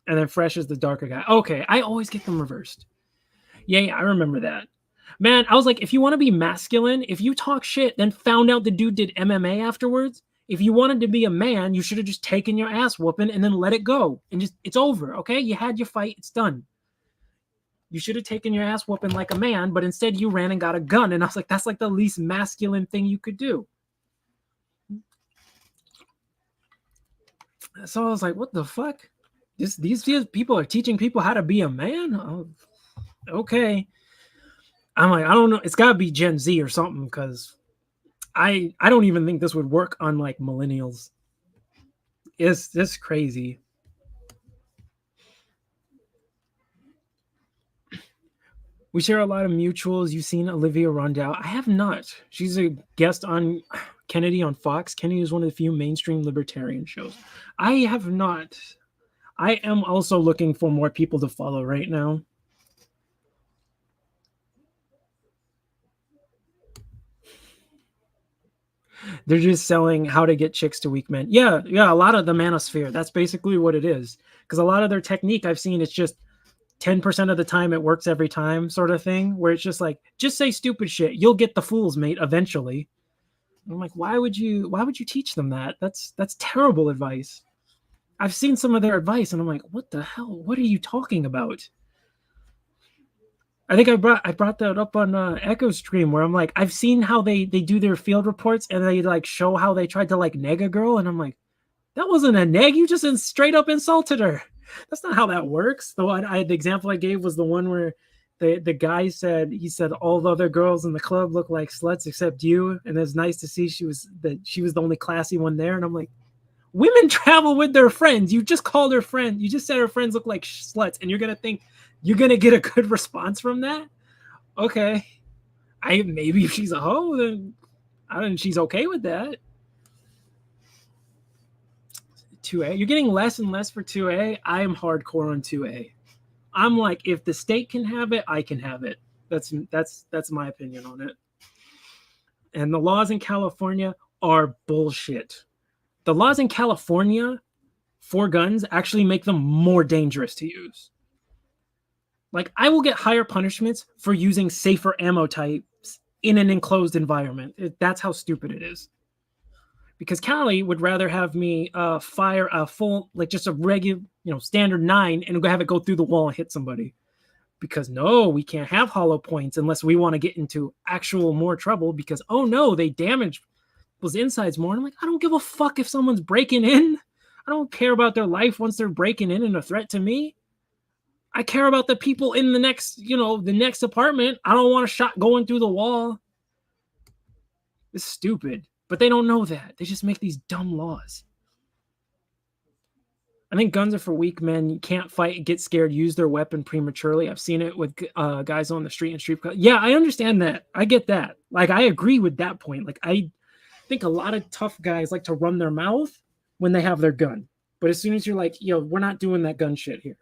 A: And then Fresh is the darker guy. Okay. I always get them reversed. Yeah. I remember that. Man, I was like, if you want to be masculine, if you talk shit, then found out the dude did MMA afterwards, If you wanted to be a man, you should have just taken your ass whooping and then let it go. And just, it's over, okay? You had your fight, it's done. You should have taken your ass whooping like a man, but instead you ran and got a gun. And I was like, that's like the least masculine thing you could do. So I was like, what the fuck? These people are teaching people how to be a man? Oh, okay. I'm like, I don't know. It's got to be Gen Z or something, because I don't even think this would work on like millennials. It's just crazy. We share a lot of mutuals. You've seen Olivia Rondeau. I have not. She's a guest on Kennedy on Fox. Kennedy is one of the few mainstream libertarian shows. I have not. I am also looking for more people to follow right now. They're just selling how to get chicks to weak men. Yeah, a lot of the manosphere. That's basically what it is. Because a lot of their technique I've seen, it's just 10% of the time it works every time sort of thing, where it's just like, just say stupid shit. You'll get the fools, mate, eventually. And I'm like, why would you teach them that? That's terrible advice. I've seen some of their advice and I'm like, what the hell? What are you talking about? I think I brought that up on Echo Stream, where I'm like, I've seen how they do their field reports and they like show how they tried to like neg a girl, and I'm like, that wasn't a neg, you just straight up insulted her. That's not how that works. The example I gave was the one where the guy said, all the other girls in the club look like sluts except you, and it's nice to see she was the only classy one there. And I'm like, women travel with their friends. You just called her friend. You just said her friends look like sluts, and you're gonna think you're gonna get a good response from that? Okay, maybe if she's a hoe, then she's okay with that. 2A. You're getting less and less for 2A. I am hardcore on 2A. I'm like, if the state can have it, I can have it. That's my opinion on it. And the laws in California are bullshit. The laws in California for guns actually make them more dangerous to use. Like, I will get higher punishments for using safer ammo types in an enclosed environment. That's how stupid it is. Because Cali would rather have me fire a full, like just a regular, standard 9 and have it go through the wall and hit somebody. Because no, we can't have hollow points unless we want to get into actual more trouble, because, oh no, they damage people's insides more. And I'm like, I don't give a fuck if someone's breaking in. I don't care about their life once they're breaking in and a threat to me. I care about the people in the next apartment. I don't want a shot going through the wall. It's stupid. But they don't know that. They just make these dumb laws. I think guns are for weak men. You can't fight, get scared, use their weapon prematurely. I've seen it with guys on the street and street. Yeah, I understand that. I get that. Like, I agree with that point. Like, I think a lot of tough guys like to run their mouth when they have their gun. But as soon as you're like, we're not doing that gun shit here.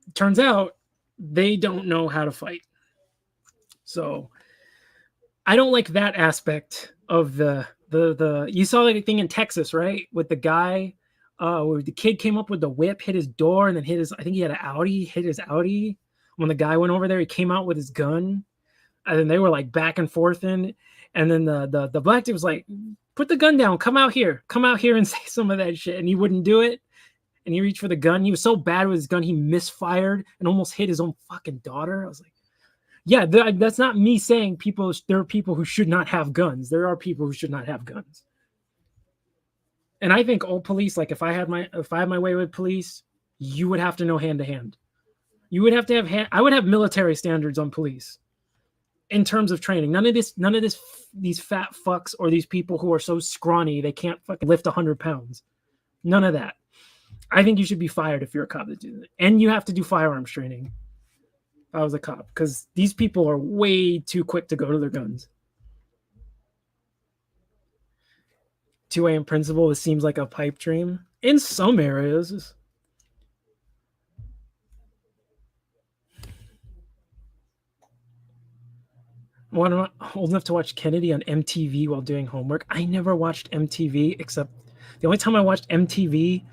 A: It turns out they don't know how to fight. So I don't like that aspect of the you saw that thing in Texas, right? With the guy where the kid came up with the whip, hit his door, and then I think he had an Audi, hit his Audi. When the guy went over there, he came out with his gun, and then they were like back and forth and then the black dude was like, put the gun down, come out here and say some of that shit. And he wouldn't do it. And he reached for the gun. He was so bad with his gun, he misfired and almost hit his own fucking daughter. I was like, yeah, that's not me saying there are people who should not have guns. There are people who should not have guns. And I think all police, like if I had my way with police, you would have to know hand to hand. You would have to have I would have military standards on police in terms of training. None of these fat fucks or these people who are so scrawny they can't fucking lift 100 pounds. None of that. I think you should be fired if you're a cop that do that. And you have to do firearms training. If I was a cop, because these people are way too quick to go to their guns. 2A in principle, it seems like a pipe dream in some areas. Well, I'm not old enough to watch Kennedy on MTV while doing homework. I never watched MTV, except the only time I watched MTV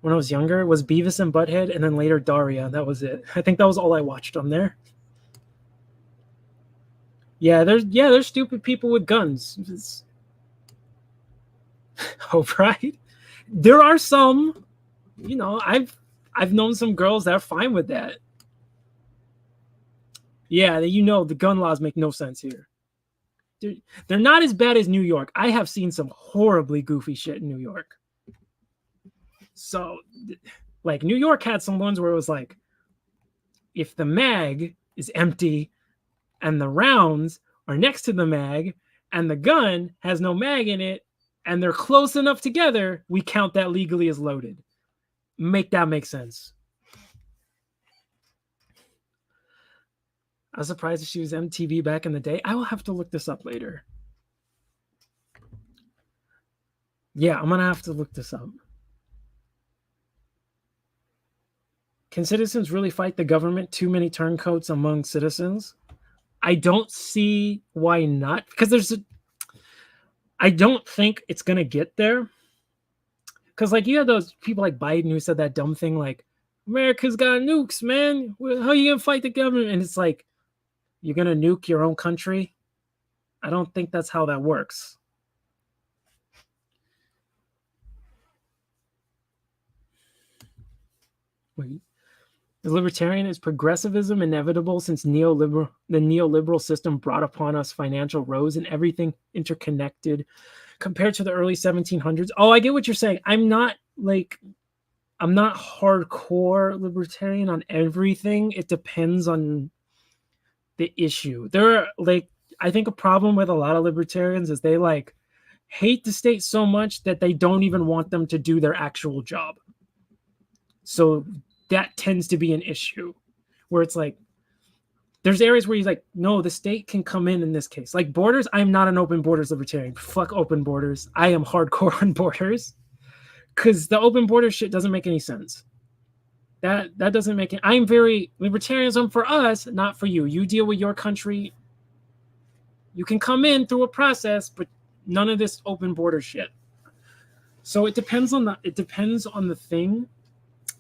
A: when I was younger was Beavis and Butthead, and then later Daria. That was it. I think that was all I watched on there. Yeah, there's stupid people with guns. Hope, right? There are some, I've known some girls that are fine with that. Yeah, the gun laws make no sense here. They're not as bad as New York. I have seen some horribly goofy shit in New York. So, like, New York had some ones where it was like, if the mag is empty and the rounds are next to the mag and the gun has no mag in it and they're close enough together, we count that legally as loaded. Make that make sense. I was surprised if she was MTV back in the day. I will have to look this up later. Yeah, I'm going to have to look this up. Can citizens really fight the government? Too many turncoats among citizens? I don't see why not. Because I don't think it's going to get there. Because, like, you have those people like Biden who said that dumb thing like, America's got nukes, man. How are you going to fight the government? And it's like, you're going to nuke your own country? I don't think that's how that works. Wait. Is libertarian, is progressivism inevitable since the neoliberal system brought upon us financial woes and everything interconnected compared to the early 1700s? Oh, I get what you're saying. I'm not hardcore libertarian on everything. It depends on the issue. I think a problem with a lot of libertarians is they hate the state so much that they don't even want them to do their actual job. So that tends to be an issue where it's like, there's areas where he's like, no, the state can come in this case. Like borders, I'm not an open borders libertarian. Fuck open borders. I am hardcore on borders because the open border shit doesn't make any sense. That doesn't make it. I'm very libertarianism for us, not for you. You deal with your country. You can come in through a process, but none of this open border shit. So it depends on the thing.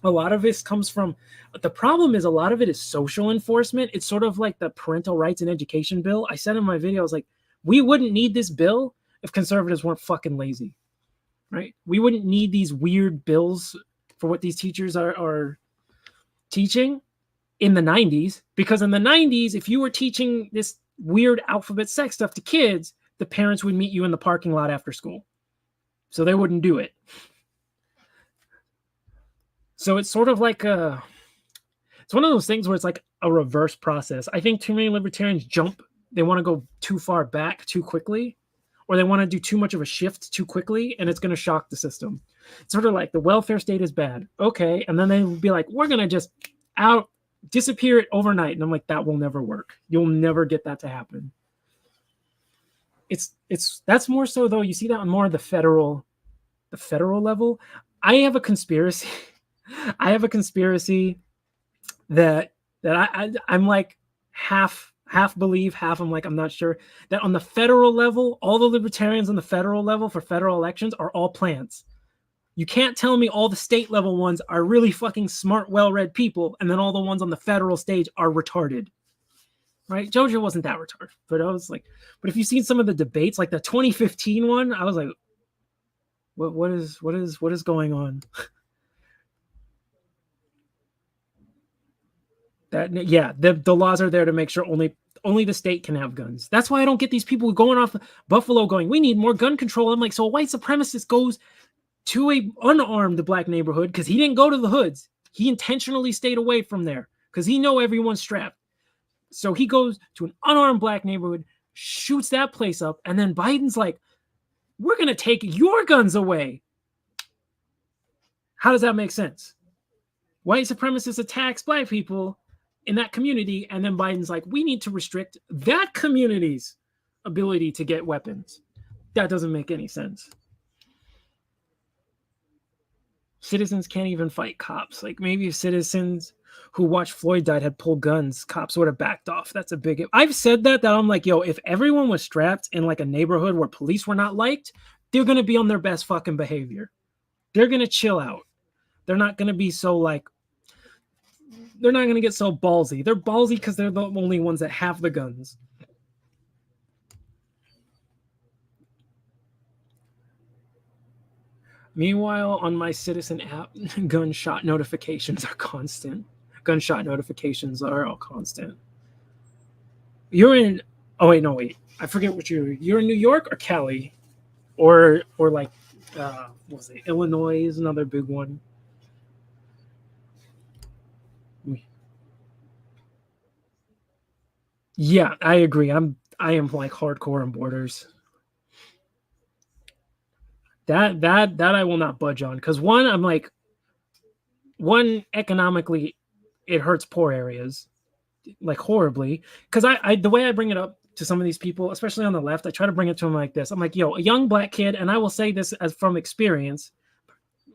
A: A lot of this comes from, the problem is a lot of it is social enforcement. It's sort of like the parental rights and education bill. I said in my video, I was like, we wouldn't need this bill if conservatives weren't fucking lazy, right? We wouldn't need these weird bills for what these teachers are teaching in the 90s, because in the 90s, if you were teaching this weird alphabet sex stuff to kids, the parents would meet you in the parking lot after school. So they wouldn't do it. So it's sort of like it's one of those things where it's like a reverse process. I think too many libertarians they want to go too far back too quickly, or they want to do too much of a shift too quickly, and it's going to shock the system. It's sort of like the welfare state is bad. Okay. And then they will be like, we're going to just disappear it overnight. And I'm like, that will never work. You'll never get that to happen. That's more so though. You see that on more of the federal level. I have a conspiracy that I'm like half believe, half I'm like, I'm not sure, that on the federal level, all the libertarians on the federal level for federal elections are all plants. You can't tell me all the state level ones are really fucking smart, well-read people, and then all the ones on the federal stage are retarded. Right? Jojo wasn't that retarded, but I was like, but if you've seen some of the debates, like the 2015 one, I was like, what is going on? The laws are there to make sure only the state can have guns. That's why I don't get these people going off Buffalo going, we need more gun control. I'm like, so a white supremacist goes to a unarmed black neighborhood because he didn't go to the hoods. He intentionally stayed away from there because he know everyone's strapped. So he goes to an unarmed black neighborhood, shoots that place up, and then Biden's like, we're going to take your guns away. How does that make sense? White supremacist attacks black people in that community, and then Biden's like, we need to restrict that community's ability to get weapons. That doesn't make any sense. Citizens can't even fight cops. Like maybe if citizens who watched Floyd died had pulled guns, cops would have backed off. That's a big... I've said that I'm like, yo, if everyone was strapped in like a neighborhood where police were not liked, they're going to be on their best fucking behavior. They're going to chill out. They're not going to be so like... They're not going to get so ballsy. They're ballsy because they're the only ones that have the guns. Meanwhile, on my Citizen app, gunshot notifications are constant. Gunshot notifications are all constant. You're in. Oh wait, no wait. I forget what you're in New York or Cali, or like, what was it? Illinois is another big one. Yeah, I agree. I am like hardcore on borders. That I will not budge on, because one, I'm like, one, economically it hurts poor areas like horribly, because I the way I bring it up to some of these people, especially on the left, I try to bring it to them like this. I'm like, yo, a young black kid, and I will say this as from experience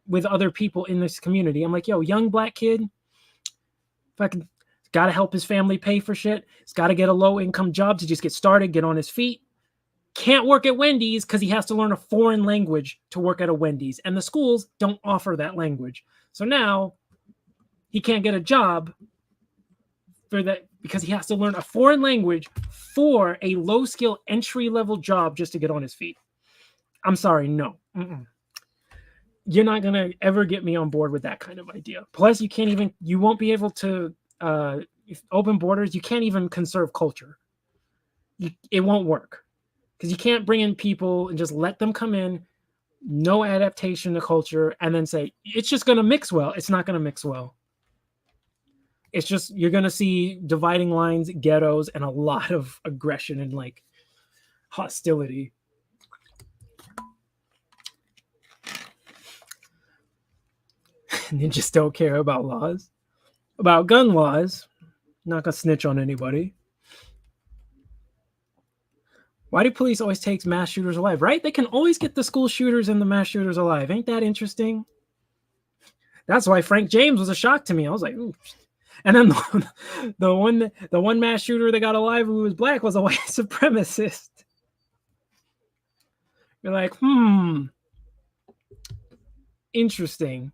A: with other people in this community. I'm like, yo, young black kid, fucking got to help his family pay for shit. He's got to get a low income job to just get started, get on his feet. Can't work at Wendy's because he has to learn a foreign language to work at a Wendy's, and the schools don't offer that language. So now he can't get a job for that because he has to learn a foreign language for a low skill entry level job just to get on his feet. I'm sorry, no. You're not gonna ever get me on board with that kind of idea. Plus, you won't be able to open borders. You can't even conserve culture. It won't work. Because you can't bring in people and just let them come in, no adaptation to culture, and then say, it's just going to mix well. It's not going to mix well. It's just, you're going to see dividing lines, ghettos, and a lot of aggression and like hostility. And you just don't care about laws. About gun laws, not going to snitch on anybody. Why do police always take mass shooters alive, right? They can always get the school shooters and the mass shooters alive. Ain't that interesting? That's why Frank James was a shock to me. I was like, ooh. And then the one mass shooter that got alive who was black was a white supremacist. You're like, interesting.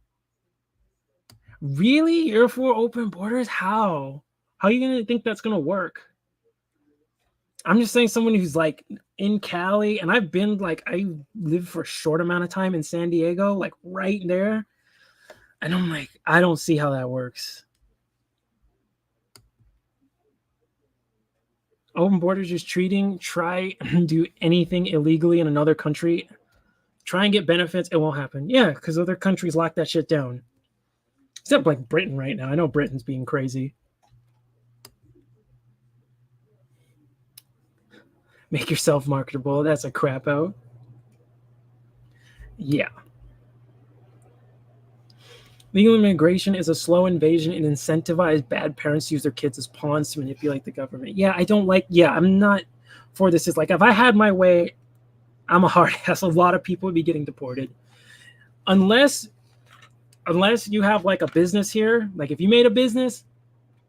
A: Really? You're for open borders? How? How are you going to think that's going to work? I'm just saying, someone who's like in Cali, and I've been like, I lived for a short amount of time in San Diego, like right there. And I'm like, I don't see how that works. Open borders, just try and do anything illegally in another country. Try and get benefits. It won't happen. Yeah, because other countries lock that shit down. Except like Britain right now. I know Britain's being crazy. Make yourself marketable. That's a crap out. Yeah. Legal immigration is a slow invasion and incentivize bad parents to use their kids as pawns to manipulate the government. Yeah, I don't like, I'm not for this. It's like, if I had my way, I'm a hard ass. A lot of people would be getting deported. Unless you have like a business here, like if you made a business,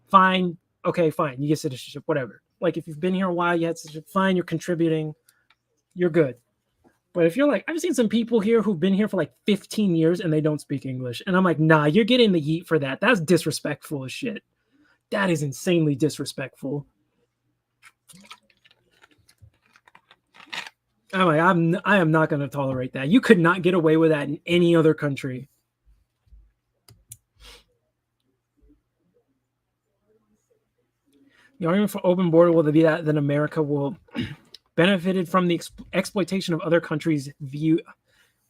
A: fine. Okay, fine. You get citizenship, whatever. Like if you've been here a while, you had citizenship, fine, you're contributing, you're good. But if you're like, I've seen some people here who've been here for like 15 years and they don't speak English. And I'm like, nah, you're getting the yeet for that. That's disrespectful as shit. That is insanely disrespectful. I'm like, I am not going to tolerate that. You could not get away with that in any other country. The argument for open border will be that America will benefited from the exploitation of other countries via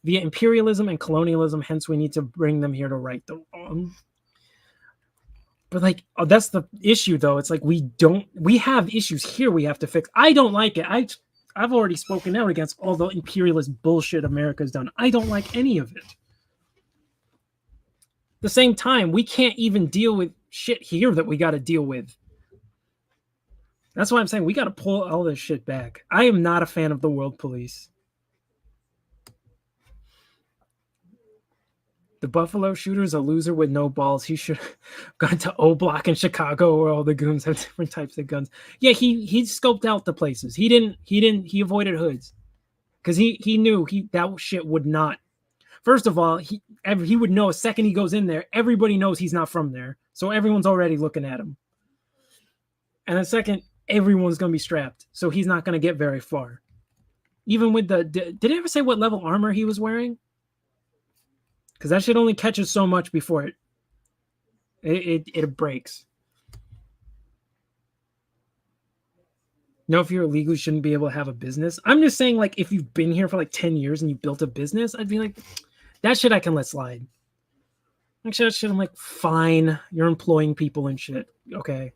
A: imperialism and colonialism. Hence, we need to bring them here to right the wrong. But like, that's the issue, though. It's like we have issues here we have to fix. I don't like it. I've already spoken out against all the imperialist bullshit America's done. I don't like any of it. At the same time, we can't even deal with shit here that we got to deal with. That's why I'm saying we got to pull all this shit back. I am not a fan of the world police. The Buffalo shooter's a loser with no balls. He should have gone to O Block in Chicago where all the goons have different types of guns. Yeah, he scoped out the places. He avoided hoods. Because he knew that shit would not. First of all, he would know a second he goes in there, everybody knows he's not from there. So everyone's already looking at him. And then second, everyone's going to be strapped. So he's not going to get very far. Even with did it ever say what level armor he was wearing? because that shit only catches so much before it breaks. No, if you're illegal, you shouldn't be able to have a business. I'm just saying, like, if you've been here for like 10 years and you built a business, I'd be like, that shit I can let slide. Actually, that shit I'm like, fine, you're employing people and shit. Okay.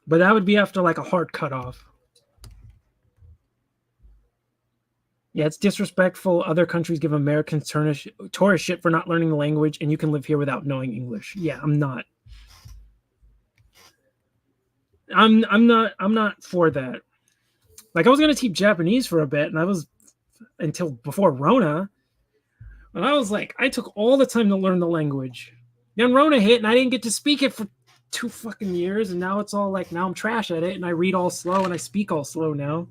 A: But that would be after like a hard cutoff. Yeah, it's disrespectful. Other countries give Americans tourist shit for not learning the language, and you can live here without knowing English. Yeah, I'm not. I'm not for that. Like, I was gonna teach Japanese for a bit, and I was until before Rona. And I was like, I took all the time to learn the language. Then Rona hit, and I didn't get to speak it for 2 fucking years, and now it's all like, now I'm trash at it, and I read all slow, and I speak all slow now.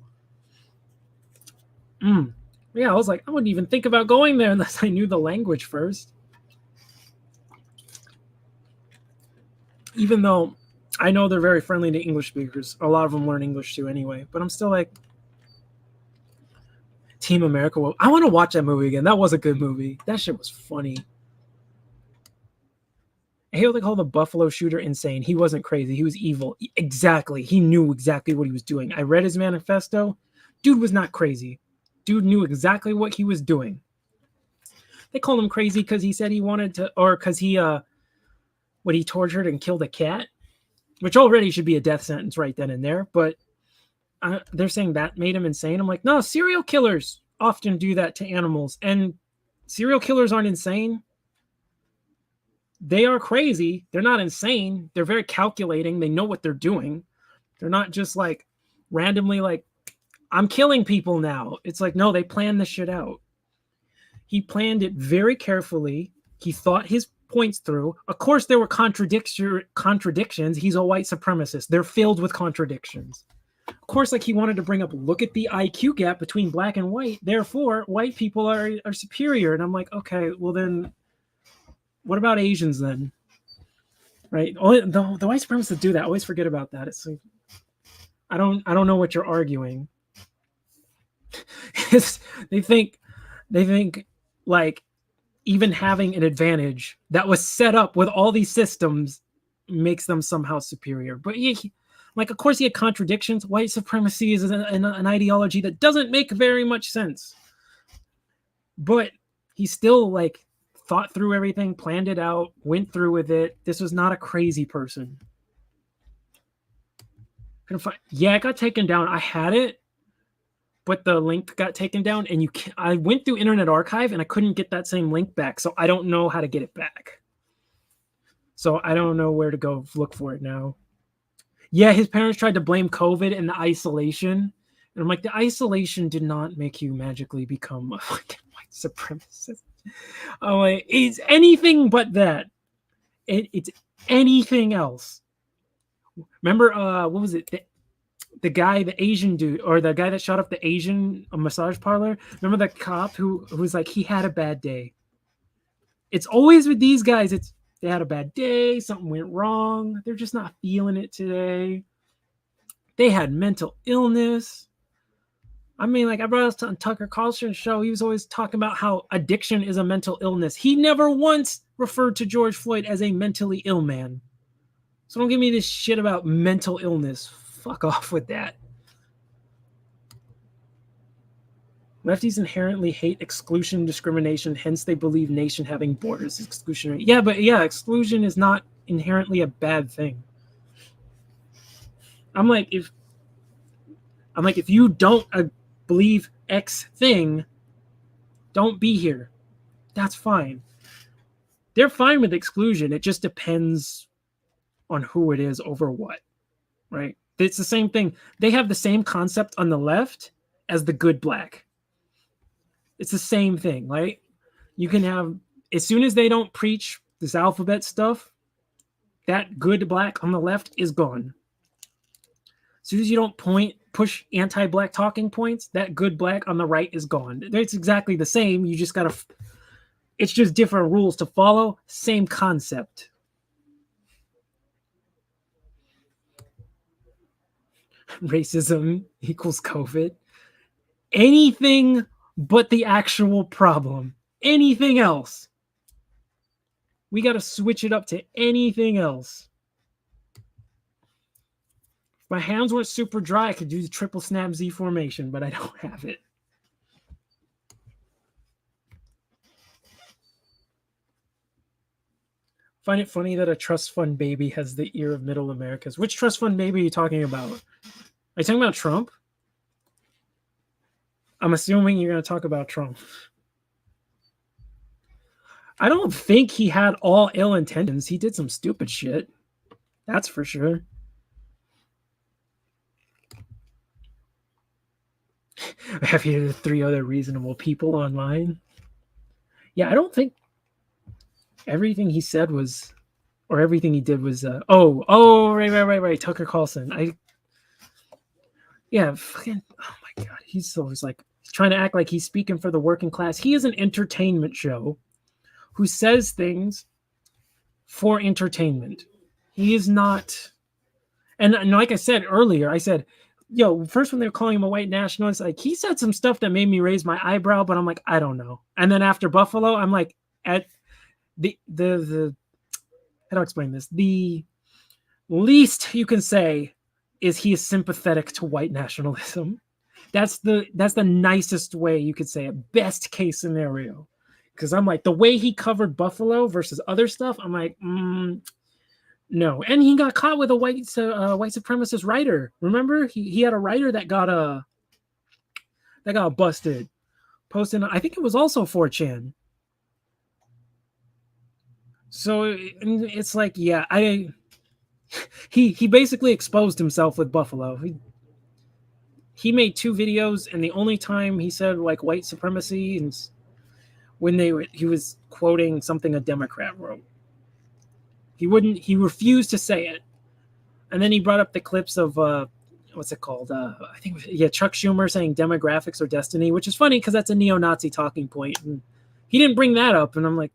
A: Yeah, I was like, I wouldn't even think about going there unless I knew the language first. Even though I know they're very friendly to English speakers. A lot of them learn English too anyway. But I'm still like, Team America. Well, I want to watch that movie again. That was a good movie. That shit was funny. I hate what they call the Buffalo shooter insane. He wasn't crazy. He was evil. Exactly. He knew exactly what he was doing. I read his manifesto. Dude was not crazy. Dude knew exactly what he was doing. They called him crazy because he said he wanted to, or because he tortured and killed a cat, which already should be a death sentence right then and there. But they're saying that made him insane. I'm like, no, serial killers often do that to animals, and serial killers aren't insane. They are crazy. They're not insane. They're very calculating. They know what they're doing. They're not just like randomly like, I'm killing people now. It's like, no, they planned this shit out. He planned it very carefully. He thought his points through. Of course, there were contradictions. He's a white supremacist. They're filled with contradictions. Of course, like he wanted to bring up, look at the IQ gap between black and white. Therefore, white people are superior. And I'm like, okay, well then, what about Asians then? Right? The white supremacists do that. I always forget about that. It's like, I don't know what you're arguing. They think like even having an advantage that was set up with all these systems makes them somehow superior. But like, of course, he had contradictions. White supremacy is an ideology that doesn't make very much sense. But he still like thought through everything, planned it out, went through with it. This was not a crazy person. Yeah, it got taken down. I had it, but the link got taken down, and I went through Internet Archive and I couldn't get that same link back. So I don't know how to get it back. So I don't know where to go look for it now. Yeah, his parents tried to blame COVID and the isolation. And I'm like, the isolation did not make you magically become a fucking white supremacist. I'm like, it's anything but that. It's anything else. Remember, what was it? The guy, the Asian dude, or the guy that shot up the Asian massage parlor. Remember the cop who was like, he had a bad day. It's always with these guys. They had a bad day. Something went wrong. They're just not feeling it today. They had mental illness. I mean, like I brought us on Tucker Carlson's show. He was always talking about how addiction is a mental illness. He never once referred to George Floyd as a mentally ill man. So don't give me this shit about mental illness. Fuck off with that. Lefties inherently hate exclusion, discrimination, hence they believe nation having borders is exclusionary. Yeah, but yeah, exclusion is not inherently a bad thing. I'm like, if you don't believe X thing, don't be here. That's fine. They're fine with exclusion. It just depends on who it is over what, right? It's the same thing. They have the same concept on the left as the good black. It's the same thing, right? You can have, as soon as they don't preach this alphabet stuff, that good black on the left is gone. As soon as you don't push anti-black talking points, that good black on the right is gone. It's exactly the same. You just gotta, it's just different rules to follow. Same concept. Racism equals COVID. Anything but the actual problem. Anything else. We got to switch it up to anything else. If my hands weren't super dry, I could do the triple snap Z formation, but I don't have it. Find it funny that a trust fund baby has the ear of middle Americas. Which trust fund baby are you talking about? Are you talking about Trump? I'm assuming you're going to talk about Trump. I don't think he had all ill intentions. He did some stupid shit. That's for sure. Have you the 3 other reasonable people online? Yeah, I don't think everything he said was, or everything he did was, right. Tucker Carlson. Fucking, oh my God. He's always like, trying to act like he's speaking for the working class. He is an entertainment show who says things for entertainment. He is not, and like I said earlier, I said, first when they were calling him a white nationalist, like he said some stuff that made me raise my eyebrow, but I'm like, I don't know. And then after Buffalo, I'm like, at the how do I explain this? The least you can say is he is sympathetic to white nationalism. That's the nicest way you could say it. Best case scenario. Because I'm like, the way he covered Buffalo versus other stuff, I'm like, no. And he got caught with a white supremacist writer. Remember? He had a writer that got busted. Posting, I think it was also 4chan. So it's like, yeah, he basically exposed himself with Buffalo. He made 2 videos, and the only time he said like white supremacy is when he was quoting something a Democrat wrote. He refused to say it. And then he brought up the clips of what's it called? Chuck Schumer saying demographics or destiny, which is funny because that's a neo-Nazi talking point. And he didn't bring that up, and I'm like,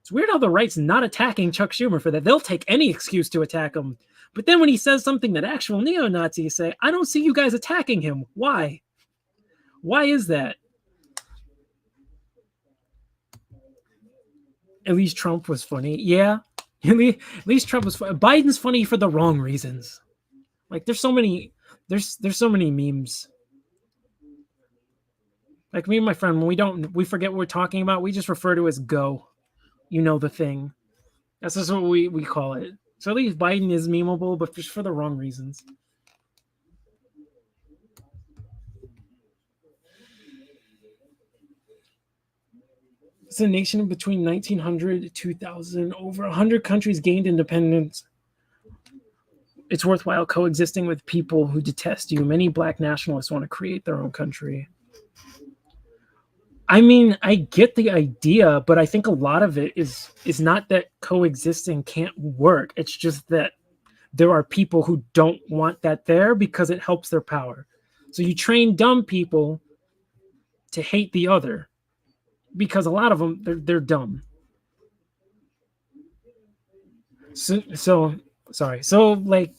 A: it's weird how the right's not attacking Chuck Schumer for that. They'll take any excuse to attack him. But then when he says something that actual neo-Nazis say, I don't see you guys attacking him. Why? Why is that? At least Trump was funny. Yeah. At least Trump was funny. Biden's funny for the wrong reasons. Like there's so many memes. Like me and my friend, when we forget what we're talking about, we just refer to it as go. You know the thing. That's just what we call it. So at least Biden is memeable, but just for the wrong reasons. It's a nation between 1900 to 2000. Over 100 countries gained independence. It's worthwhile coexisting with people who detest you. Many black nationalists want to create their own country. I mean, I get the idea, but I think a lot of it is not that coexisting can't work. It's just that there are people who don't want that there because it helps their power. So you train dumb people to hate the other because a lot of them, they're dumb. So like,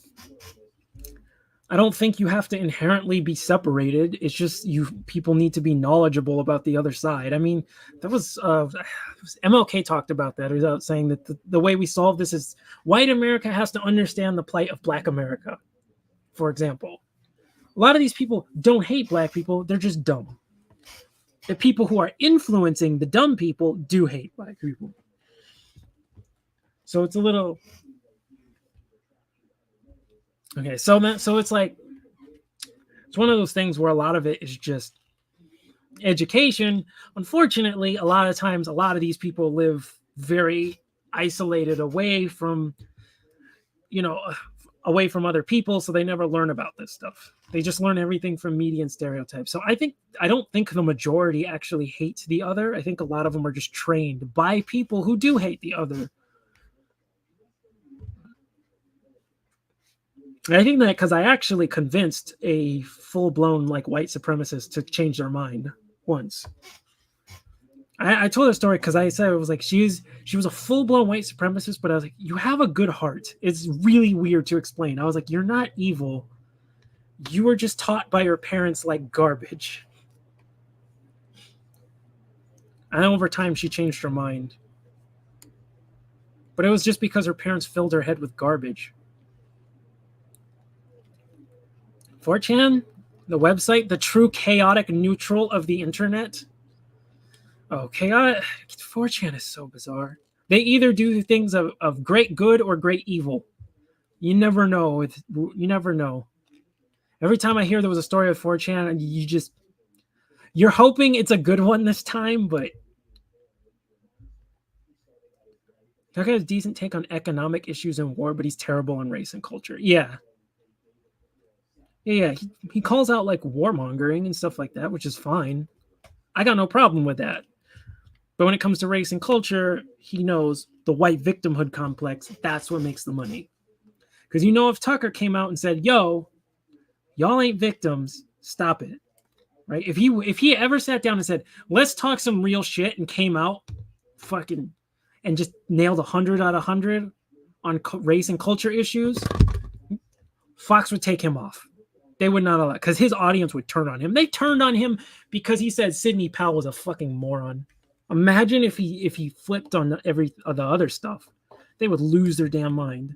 A: I don't think you have to inherently be separated. It's just people need to be knowledgeable about the other side. I mean, that was MLK talked about that. He was saying that the way we solve this is white America has to understand the plight of black America. For example, a lot of these people don't hate black people. They're just dumb. The people who are influencing the dumb people do hate black people. So it's a little... Okay, so it's like, it's one of those things where a lot of it is just education. Unfortunately, a lot of times, a lot of these people live very isolated away from other people, so they never learn about this stuff. They just learn everything from media and stereotypes. So I don't think the majority actually hate the other. I think a lot of them are just trained by people who do hate the other. I think that because I actually convinced a full-blown like white supremacist to change their mind once. I told her story because I said it was like she was a full-blown white supremacist, but I was like, you have a good heart. It's really weird to explain. I was like, you're not evil. You were just taught by your parents like garbage. And then over time, she changed her mind. But it was just because her parents filled her head with garbage. 4chan, the website, the true chaotic neutral of the internet. Oh, chaotic. 4chan is so bizarre. They either do things of great good or great evil. You never know. You never know. Every time I hear there was a story of 4chan, you're hoping it's a good one this time, but that guy has a decent take on economic issues and war, but he's terrible on race and culture. Yeah. He calls out like warmongering and stuff like that, which is fine. I got no problem with that. But when it comes to race and culture, he knows the white victimhood complex. That's what makes the money. Because if Tucker came out and said, "Yo, y'all ain't victims, stop it," right? If he ever sat down and said, "Let's talk some real shit," and came out fucking and just nailed 100 out of 100 on race and culture issues, Fox would take him off. They would not allow, because his audience would turn on him. They turned on him because he said Sidney Powell was a fucking moron. Imagine if he flipped on every of the other stuff. They would lose their damn mind.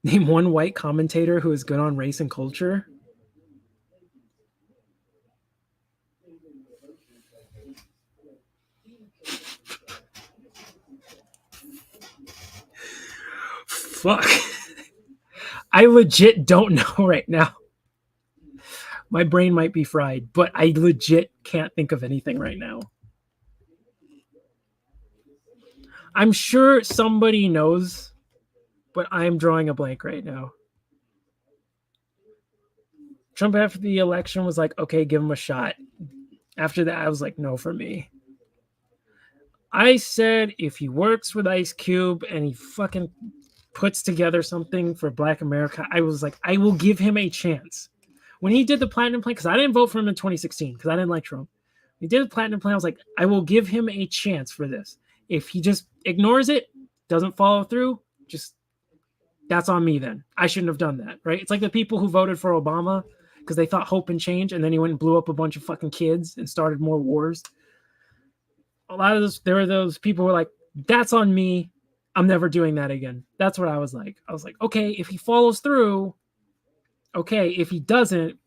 A: Name one white commentator who is good on race and culture. Fuck. I legit don't know right now. My brain might be fried, but I legit can't think of anything right now. I'm sure somebody knows, but I'm drawing a blank right now. Trump after the election was like, okay, give him a shot. After that, I was like, no for me. I said if he works with Ice Cube and he fucking puts together something for Black America, I was like, I will give him a chance. When he did the Platinum Plan, because I didn't vote for him in 2016 because I didn't like Trump. He did the Platinum Plan. I was like, I will give him a chance for this. If he just ignores it, doesn't follow through, just that's on me then. I shouldn't have done that, right? It's like the people who voted for Obama because they thought hope and change, and then he went and blew up a bunch of fucking kids and started more wars. A lot of those, there were those people who were like, that's on me. I'm never doing that again. That's what I was like. I was like, okay, if he follows through, okay. If he doesn't,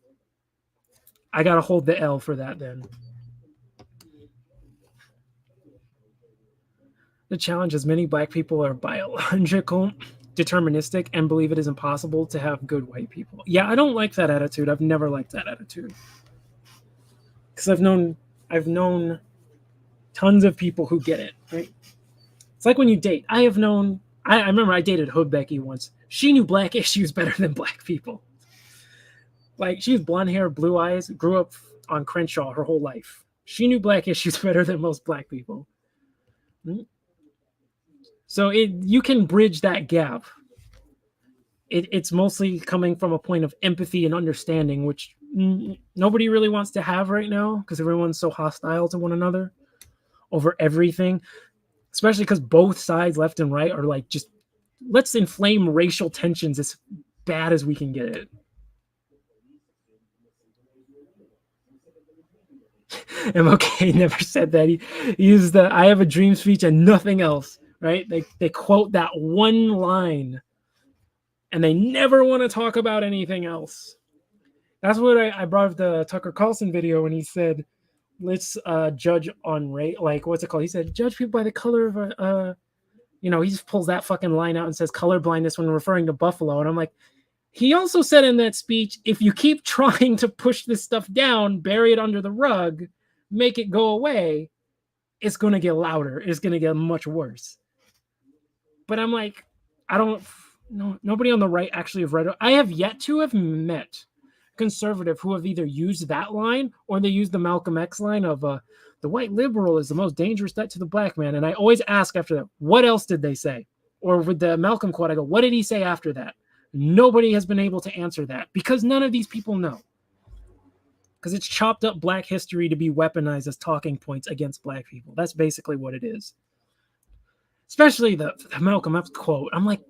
A: I got to hold the L for that then. The challenge is many Black people are biological, deterministic, and believe it is impossible to have good white people. Yeah, I don't like that attitude. I've never liked that attitude. Because I've known tons of people who get it, right? It's like when you date. I remember I dated Hood Becky once. She knew Black issues better than Black people. Like, she was blonde hair, blue eyes, grew up on Crenshaw her whole life. She knew Black issues better than most Black people. So you can bridge that gap. It's mostly coming from a point of empathy and understanding, which nobody really wants to have right now because everyone's so hostile to one another over everything, especially because both sides, left and right, are like, just let's inflame racial tensions as bad as we can get it. MLK never said that. He used the "I have a dream" speech and nothing else, right? They quote that one line and they never want to talk about anything else. That's what I brought up the Tucker Carlson video when he said, let's judge on race. Like, what's it called? He said, judge people by the color of he just pulls that fucking line out and says color blindness when referring to Buffalo. And I'm like, he also said in that speech, if you keep trying to push this stuff down, bury it under the rug, make it go away, it's going to get louder. It's going to get much worse. But I'm like, nobody on the right actually have read it. I have yet to have met conservative who have either used that line or they use the Malcolm X line of the white liberal is the most dangerous threat to the Black man. And I always ask after that, what else did they say? Or with the Malcolm quote, I go, what did he say after that? Nobody has been able to answer that because none of these people know. Because it's chopped up Black history to be weaponized as talking points against Black people. That's basically what it is. Especially the Malcolm X quote. I'm like,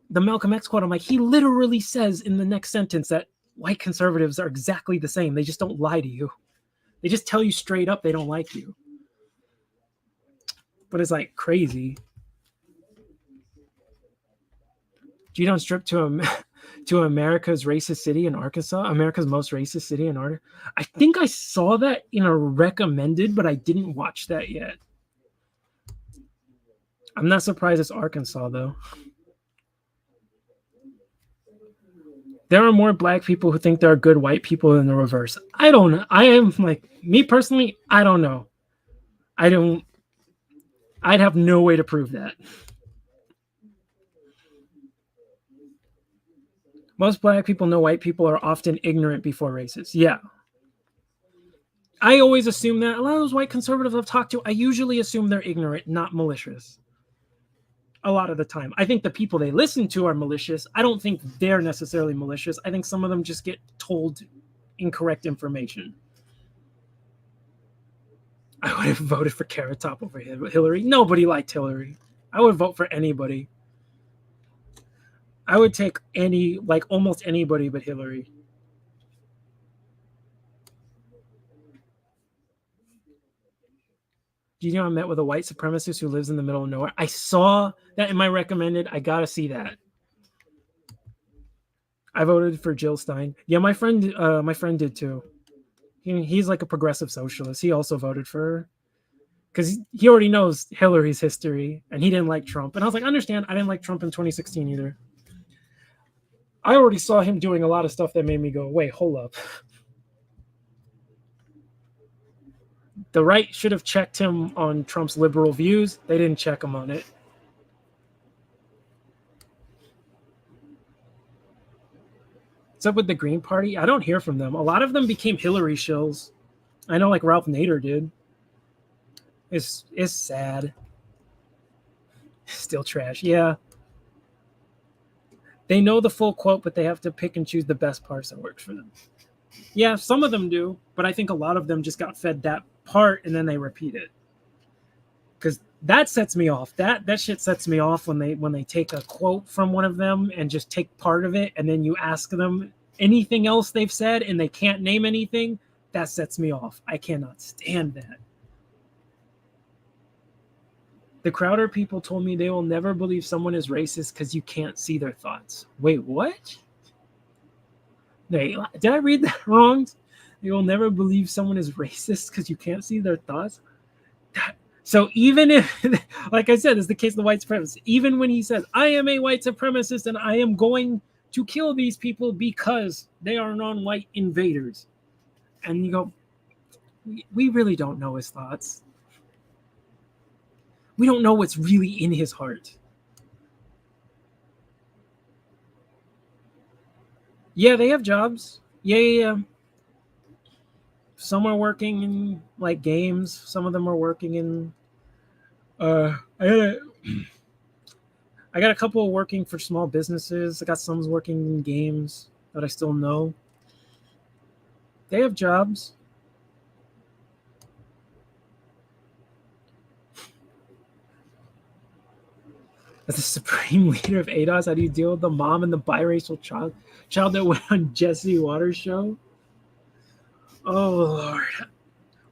A: he literally says in the next sentence that white conservatives are exactly the same. They just don't lie to you. They just tell you straight up they don't like you. But it's like crazy. You don't strip to America's racist city in Arkansas, America's most racist city in Arkansas. I think I saw that in a recommended, but I didn't watch that yet. I'm not surprised it's Arkansas, though. There are more black people who think there are good white people than the reverse. I don't know. I am like, me personally, I don't know. I'd have no way to prove that. Most black people know white people are often ignorant before racist. Yeah. I always assume that. A lot of those white conservatives I've talked to, I usually assume they're ignorant, not malicious. A lot of the time. I think the people they listen to are malicious. I don't think they're necessarily malicious. I think some of them just get told incorrect information. I would have voted for Carrot Top over Hillary. Nobody liked Hillary. I would vote for anybody. I would take almost anybody but Hillary. Do you know I met with a white supremacist who lives in the middle of nowhere? I saw that in my recommended. I gotta see that. I voted for Jill Stein. Yeah, my friend did too. He's like a progressive socialist. He also voted for her because he already knows Hillary's history and he didn't like Trump. And I was like, I understand. I didn't like Trump in 2016 either. I already saw him doing a lot of stuff that made me go, wait, hold up. The right should have checked him on Trump's liberal views. They didn't check him on it. What's up with the Green Party? I don't hear from them. A lot of them became Hillary shills. I know like Ralph Nader did. It's sad. Still trash. Yeah. They know the full quote, but they have to pick and choose the best parts that works for them. Yeah, some of them do, but I think a lot of them just got fed that part and then they repeat it. Because that sets me off. That shit sets me off when they take a quote from one of them and just take part of it and then you ask them anything else they've said and they can't name anything. That sets me off. I cannot stand that. The Crowder people told me they will never believe someone is racist because you can't see their thoughts. Wait, what? Did I read that wrong? They will never believe someone is racist because you can't see their thoughts. So even if, like I said, it's the case of the white supremacist. Even when he says, I am a white supremacist and I am going to kill these people because they are non-white invaders. And you go, we really don't know his thoughts. We don't know what's really in his heart. Yeah, they have jobs. Yeah. Some are working in like games. Some of them are working in. I got a couple working for small businesses. I got some working in games that I still know. They have jobs. As the supreme leader of ADOS, how do you deal with the mom and the biracial child that went on Jesse Waters' show? Oh, Lord.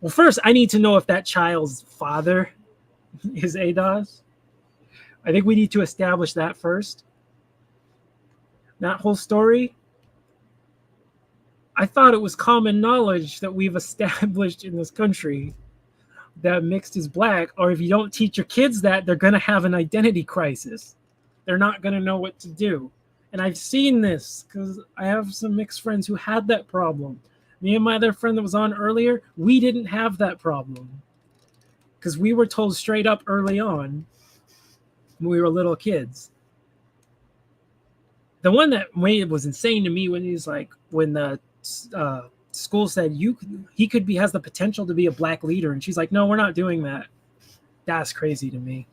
A: Well, first, I need to know if that child's father is ADOS. I think we need to establish that first. That whole story, I thought it was common knowledge that we've established in this country that mixed is black, or if you don't teach your kids that, they're going to have an identity crisis. They're not going to know what to do. And I've seen this because I have some mixed friends who had that problem. Me and my other friend that was on earlier, we didn't have that problem because we were told straight up early on when we were little kids. The one that was insane to me when he's like, when the school said he has the potential to be a black leader, and she's like, no, we're not doing that. That's crazy to me.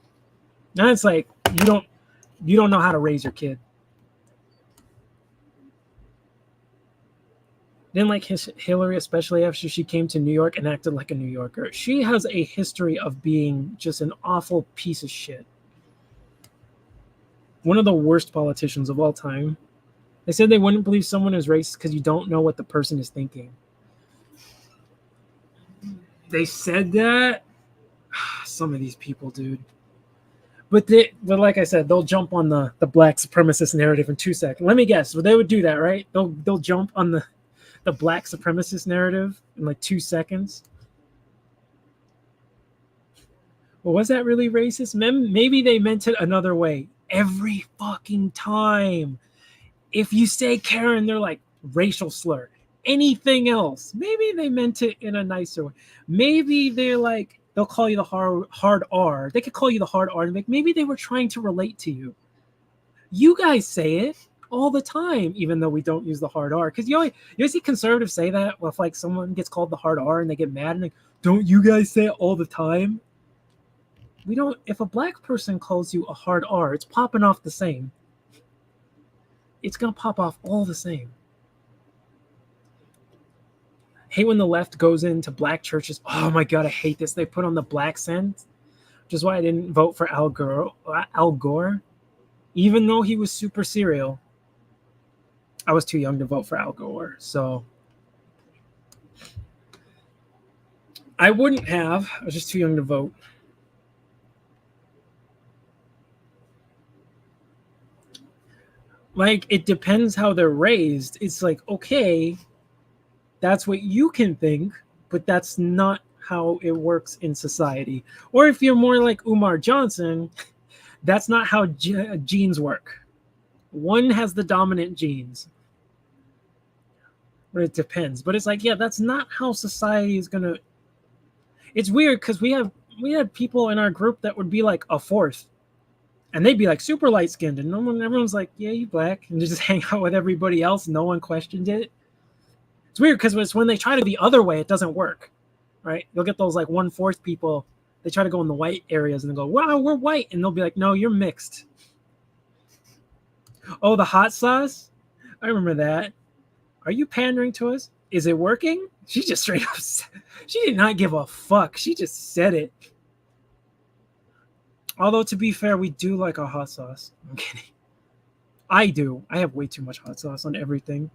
A: Now it's like you don't know how to raise your kid. Didn't like Hillary, especially after she came to New York and acted like a New Yorker. She has a history of being just an awful piece of shit. One of the worst politicians of all time. They said they wouldn't believe someone is racist because you don't know what the person is thinking. they said that. Some of these people, dude. But like I said, they'll jump on the black supremacist narrative in 2 seconds. Let me guess. Well, they would do that, right? They'll jump on the black supremacist narrative in like 2 seconds. Well, was that really racist? Maybe they meant it another way. Every fucking time. If you say Karen, they're like racial slur. Anything else, maybe they meant it in a nicer way. Maybe they're like, they'll call you the hard R. They could call you the hard R. Like maybe they were trying to relate to you. You guys say it all the time, even though we don't use the hard R. Because you see conservatives say that if like someone gets called the hard R and they get mad and like, don't you guys say it all the time? We don't. If a black person calls you a hard R, it's popping off the same. It's gonna pop off all the same. Hate when the left goes into black churches. Oh my god, I hate this. They put on the black scent, which is why I didn't vote for Al Gore, even though he was super serial. I was too young to vote for Al Gore, so I wouldn't have. I was just too young to vote. Like, it depends how they're raised. It's like, okay, that's what you can think, but that's not how it works in society. Or if you're more like Umar Johnson, that's not how genes work. One has the dominant genes. But it depends. But it's like, yeah, that's not how society is gonna. It's weird because we had people in our group that would be like a fourth. And they'd be like super light skinned, and everyone's like, yeah, you black, and just hang out with everybody else. No one questioned it. It's weird because it's when they try to the other way, it doesn't work, right? You'll get those like 1/4 people. They try to go in the white areas and they go, wow, we're white. And they'll be like, no, you're mixed. Oh, the hot sauce? I remember that. Are you pandering to us? Is it working? She just straight up, she did not give a fuck. She just said it. Although, to be fair, we do like our hot sauce. I'm kidding. I do. I have way too much hot sauce on everything.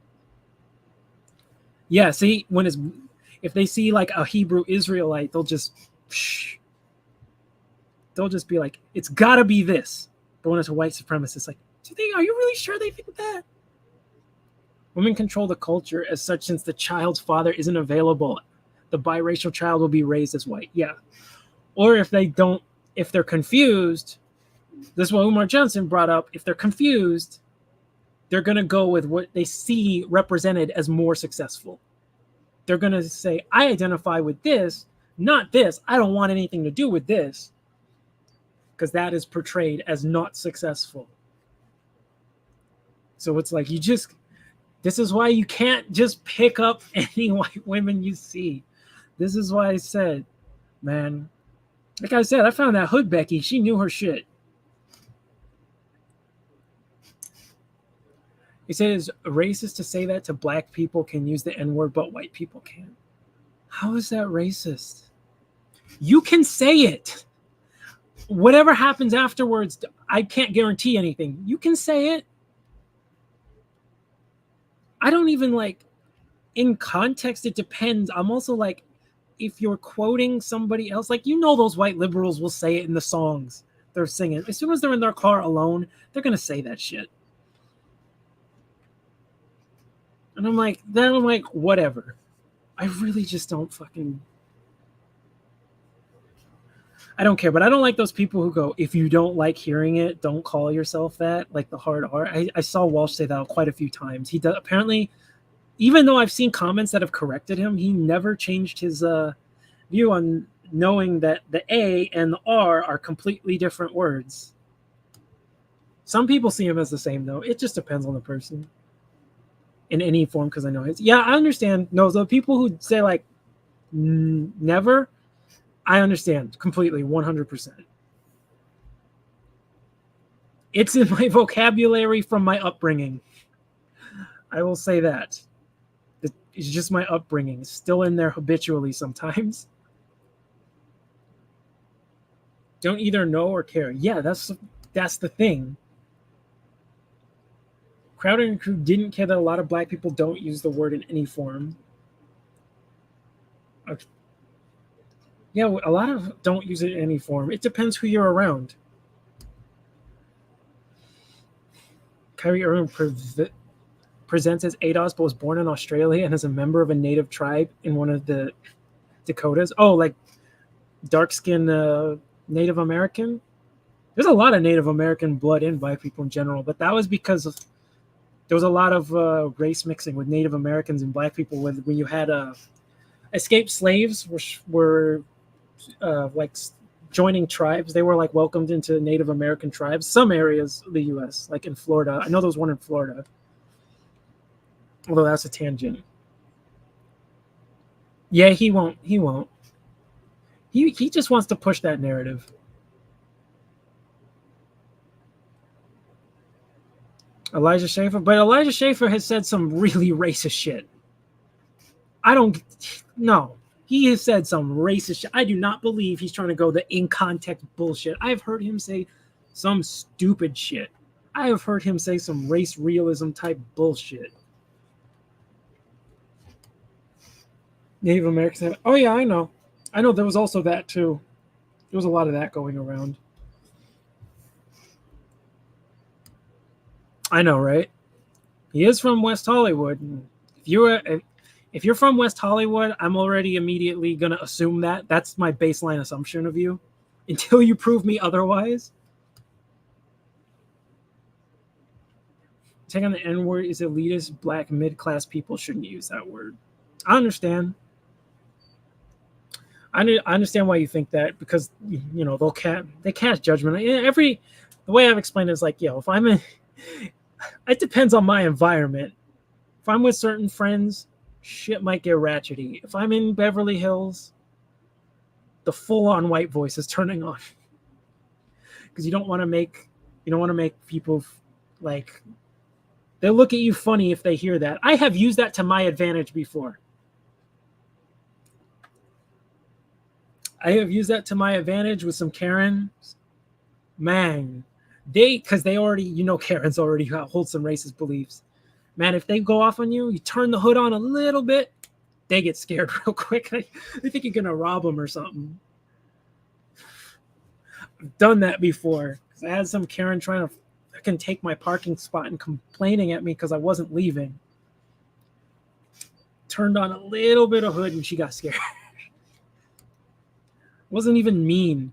A: Yeah, see, if they see like a Hebrew Israelite, they'll just be like, it's gotta be this. But when it's a white supremacist, like, are you really sure they think that? Women control the culture as such since the child's father isn't available. The biracial child will be raised as white. Yeah. Or if they're confused, this is what Umar Johnson brought up. If they're confused, they're going to go with what they see represented as more successful. They're going to say, I identify with this, not this. I don't want anything to do with this. Because that is portrayed as not successful. So it's like, this is why you can't just pick up any white women you see. This is why I said, man, like I said, I found that hood Becky. She knew her shit. He says racist to say that to black people can use the N-word, but white people can't. How is that racist? You can say it. Whatever happens afterwards, I can't guarantee anything. You can say it. I don't even like, in context, it depends. I'm also like, if you're quoting somebody else, like, those white liberals will say it in the songs they're singing. As soon as they're in their car alone, they're going to say that shit. And I'm like, whatever. I really just don't I don't care. But I don't like those people who go, if you don't like hearing it, don't call yourself that, like the hard R. I saw Walsh say that quite a few times. He does, apparently, even though I've seen comments that have corrected him, he never changed his view on knowing that the A and the R are completely different words. Some people see him as the same, though. It just depends on the person in any form, because I know his. Yeah, I understand. No, the people who say, like, never, I understand completely, 100%. It's in my vocabulary from my upbringing. I will say that. It's just my upbringing. It's still in there habitually sometimes. Don't either know or care. Yeah, that's the thing. Crowder and Crew didn't care that a lot of black people don't use the word in any form. Yeah, a lot of don't use it in any form. It depends who you're around. Kyrie Irving presents as ADOS, but was born in Australia and is a member of a native tribe in one of the Dakotas. Oh, like dark-skinned Native American? There's a lot of Native American blood in Black people in general, but that was because there was a lot of race mixing with Native Americans and Black people when you had escaped slaves, which were like joining tribes. They were like welcomed into Native American tribes. Some areas of the U.S., like in Florida. I know there was one in Florida. Although that's a tangent. Yeah, he won't. He won't. He just wants to push that narrative. Elijah Schaffer, but Elijah Schaffer has said some really racist shit. No. He has said some racist shit. I do not believe he's trying to go the in context bullshit. I've heard him say some stupid shit. I have heard him say some race realism type bullshit. Native Americans. Oh yeah, I know. I know there was also that too. There was a lot of that going around. I know, right? He is from West Hollywood. If you're from West Hollywood, I'm already immediately gonna assume that. That's my baseline assumption of you, until you prove me otherwise. Take on the N word is elitist. Black mid-class people shouldn't use that word. I understand. I understand why you think that, because you know they cast judgment. The way I've explained it is like, if I'm in, it depends on my environment. If I'm with certain friends, shit might get ratchety. If I'm in Beverly Hills, the full-on white voice is turning on, because you don't want to make people like they'll look at you funny if they hear that. I have used that to my advantage before. I have used that to my advantage with some Karens. Man, because they already, Karens already hold some racist beliefs. Man, if they go off on you, you turn the hood on a little bit, they get scared real quick. They think you're going to rob them or something. I've done that before. I had some Karen trying to fucking take my parking spot and complaining at me because I wasn't leaving. Turned on a little bit of hood and she got scared. Wasn't even mean.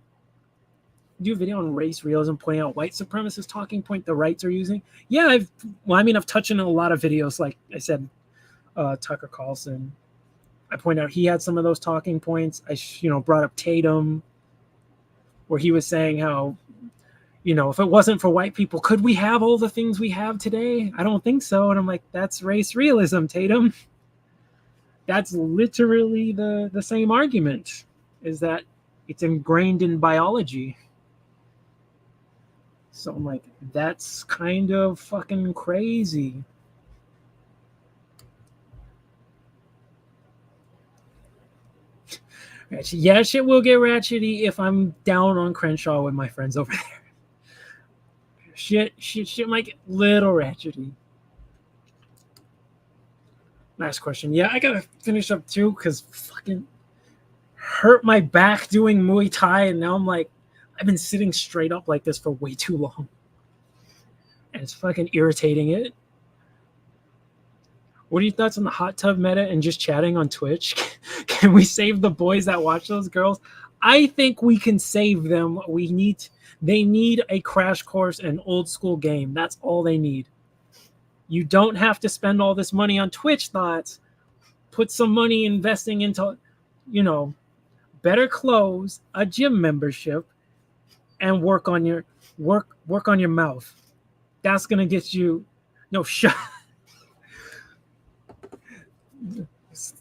A: Do a video on race realism pointing out white supremacist talking point the rights are using. Yeah, I've touched on a lot of videos. Like I said, Tucker Carlson. I point out he had some of those talking points. I brought up Tatum, where he was saying how, if it wasn't for white people, could we have all the things we have today? I don't think so. And I'm like, that's race realism, Tatum. That's literally the same argument, is that it's ingrained in biology. So I'm like, that's kind of fucking crazy. Yeah, shit will get ratchety if I'm down on Crenshaw with my friends over there. Shit might get little ratchety. Last question. Yeah, I gotta finish up too, because fucking hurt my back doing Muay Thai, and now I'm like, I've been sitting straight up like this for way too long. And it's fucking irritating it. What are your thoughts on the hot tub meta and just chatting on Twitch? Can we save the boys that watch those girls? I think we can save them. They need a crash course in an old school game. That's all they need. You don't have to spend all this money on Twitch thoughts. Put some money investing into, better clothes, a gym membership, and work on your mouth. That's gonna get you shut.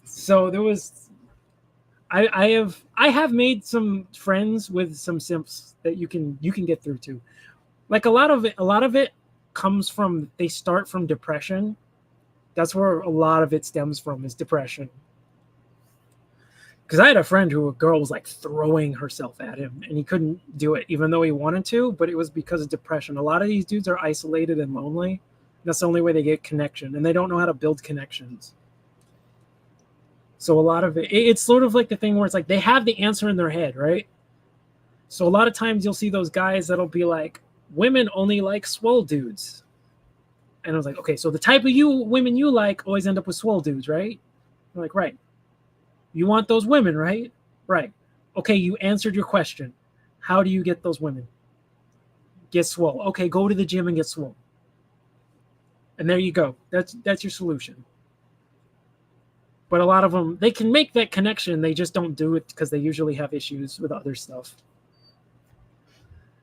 A: So there was, I have made some friends with some simps that you can get through to. Like a lot of it comes from, they start from depression. That's where a lot of it stems from, is depression. Because I had a friend who a girl was like throwing herself at him and he couldn't do it even though he wanted to, but it was because of depression. A lot of these dudes are isolated and lonely. That's the only way they get connection, and they don't know how to build connections. So a lot of it's sort of like the thing where it's like they have the answer in their head, right? So a lot of times you'll see those guys that'll be like, women only like swole dudes. And I was like, okay, so the type of women you like always end up with swole dudes, right? I'm like, right. You want those women, right? Right. Okay, you answered your question. How do you get those women? Get swole. Okay, go to the gym and get swole. And there you go. That's your solution. But a lot of them, they can make that connection. They just don't do it because they usually have issues with other stuff.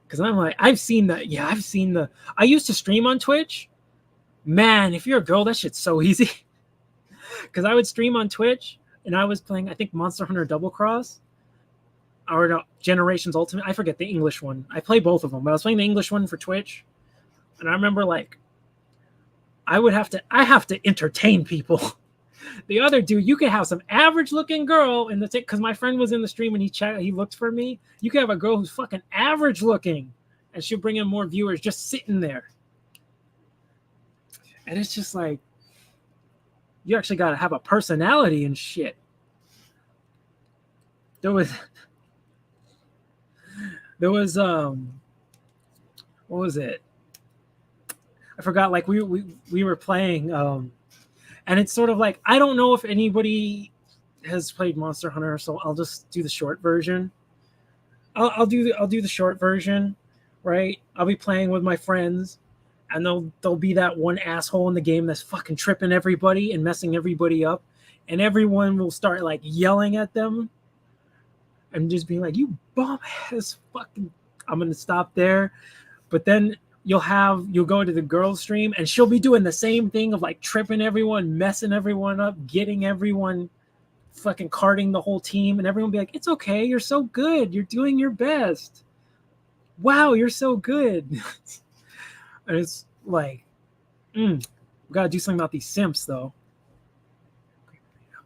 A: Because I'm like, I've seen that. Yeah, I've seen the. I used to stream on Twitch. Man, if you're a girl, that shit's so easy. Because I would stream on Twitch and I was playing, I think, Monster Hunter Double Cross or no, Generations Ultimate. I forget the English one. I play both of them, but I was playing the English one for Twitch. And I remember like, I have to entertain people. The other dude, you could have some average looking girl in the because my friend was in the stream and he looked for me. You could have a girl who's fucking average looking and she'll bring in more viewers just sitting there. And it's just like, you actually got to have a personality and shit. There was what was it? I forgot. Like we were playing, and it's sort of like, I don't know if anybody has played Monster Hunter, so I'll just do the short version. I'll do the short version, right? I'll be playing with my friends, and there'll be that one asshole in the game that's fucking tripping everybody and messing everybody up, and everyone will start like yelling at them and just being like, "You bum ass fucking!" I'm gonna stop there, but then you'll go to the girls stream and she'll be doing the same thing of like tripping everyone, messing everyone up, getting everyone fucking carting the whole team, and everyone will be like, "It's okay, you're so good, you're doing your best. Wow, you're so good." And it's like, we gotta do something about these simps though.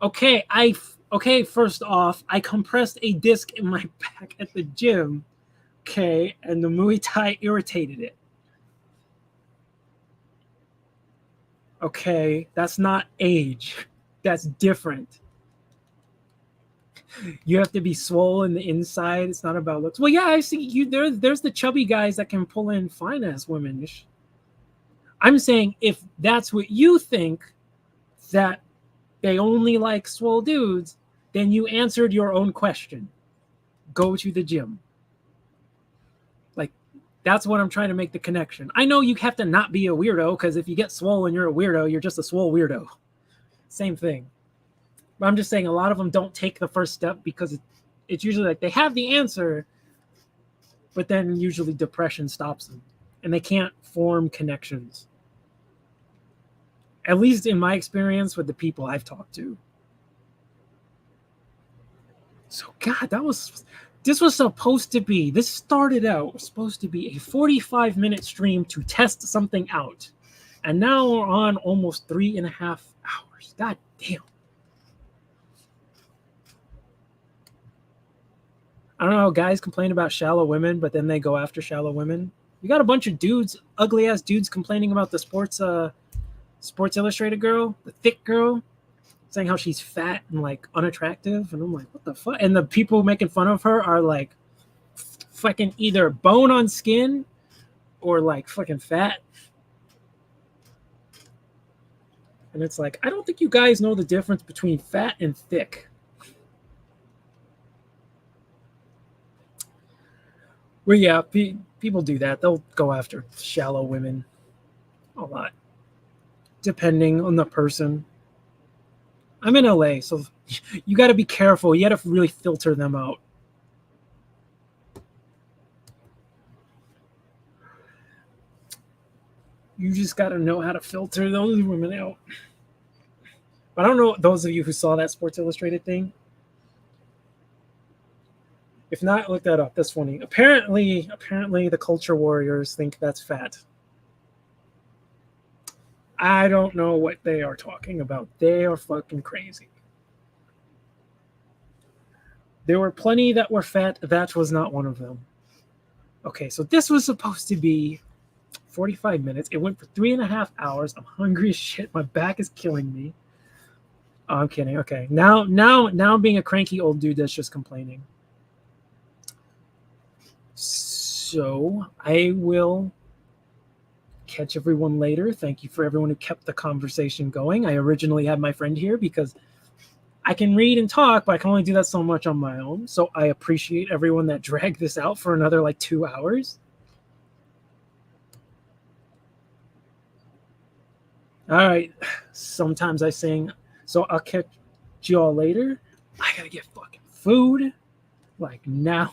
A: Okay, first off, I compressed a disc in my back at the gym. Okay, and the Muay Thai irritated it. Okay, that's not age. That's different. You have to be swole in the inside. It's not about looks. Well, yeah, I see you. There's the chubby guys that can pull in fine ass women. I'm saying if that's what you think, that they only like swole dudes, then you answered your own question. Go to the gym. Like, that's what I'm trying to make the connection. I know you have to not be a weirdo, because if you get swole and you're a weirdo, you're just a swole weirdo. Same thing. But I'm just saying a lot of them don't take the first step because it's usually like they have the answer, but then usually depression stops them and they can't form connections. At least in my experience with the people I've talked to. So, God, this was supposed to be, this started out supposed to be a 45-minute stream to test something out. And now we're on almost 3.5 hours. God damn. I don't know, guys complain about shallow women, but then they go after shallow women. You got a bunch of dudes, ugly ass dudes complaining about the Sports Illustrated girl, the thick girl, saying how she's fat and like unattractive. And I'm like, what the fuck? And the people making fun of her are like fucking either bone on skin or like fucking fat. And it's like, I don't think you guys know the difference between fat and thick. Well, yeah, people do that. They'll go after shallow women a lot, depending on the person. I'm in LA, so you got to be careful. You got to really filter them out. You just got to know how to filter those women out. But I don't know, those of you who saw that Sports Illustrated thing. If not, look that up. That's funny. Apparently the culture warriors think that's fat. I don't know what they are talking about. They are fucking crazy. There were plenty that were fat. That was not one of them. Okay, so this was supposed to be 45 minutes. It went for 3.5 hours. I'm hungry as shit. My back is killing me. Oh, I'm kidding. Okay. Now I'm being a cranky old dude that's just complaining. So I will catch everyone later. Thank you for everyone who kept the conversation going. I originally had my friend here because I can read and talk, but I can only do that so much on my own. So I appreciate everyone that dragged this out for another like 2 hours. All right. Sometimes I sing. So I'll catch you all later. I gotta get fucking food like now.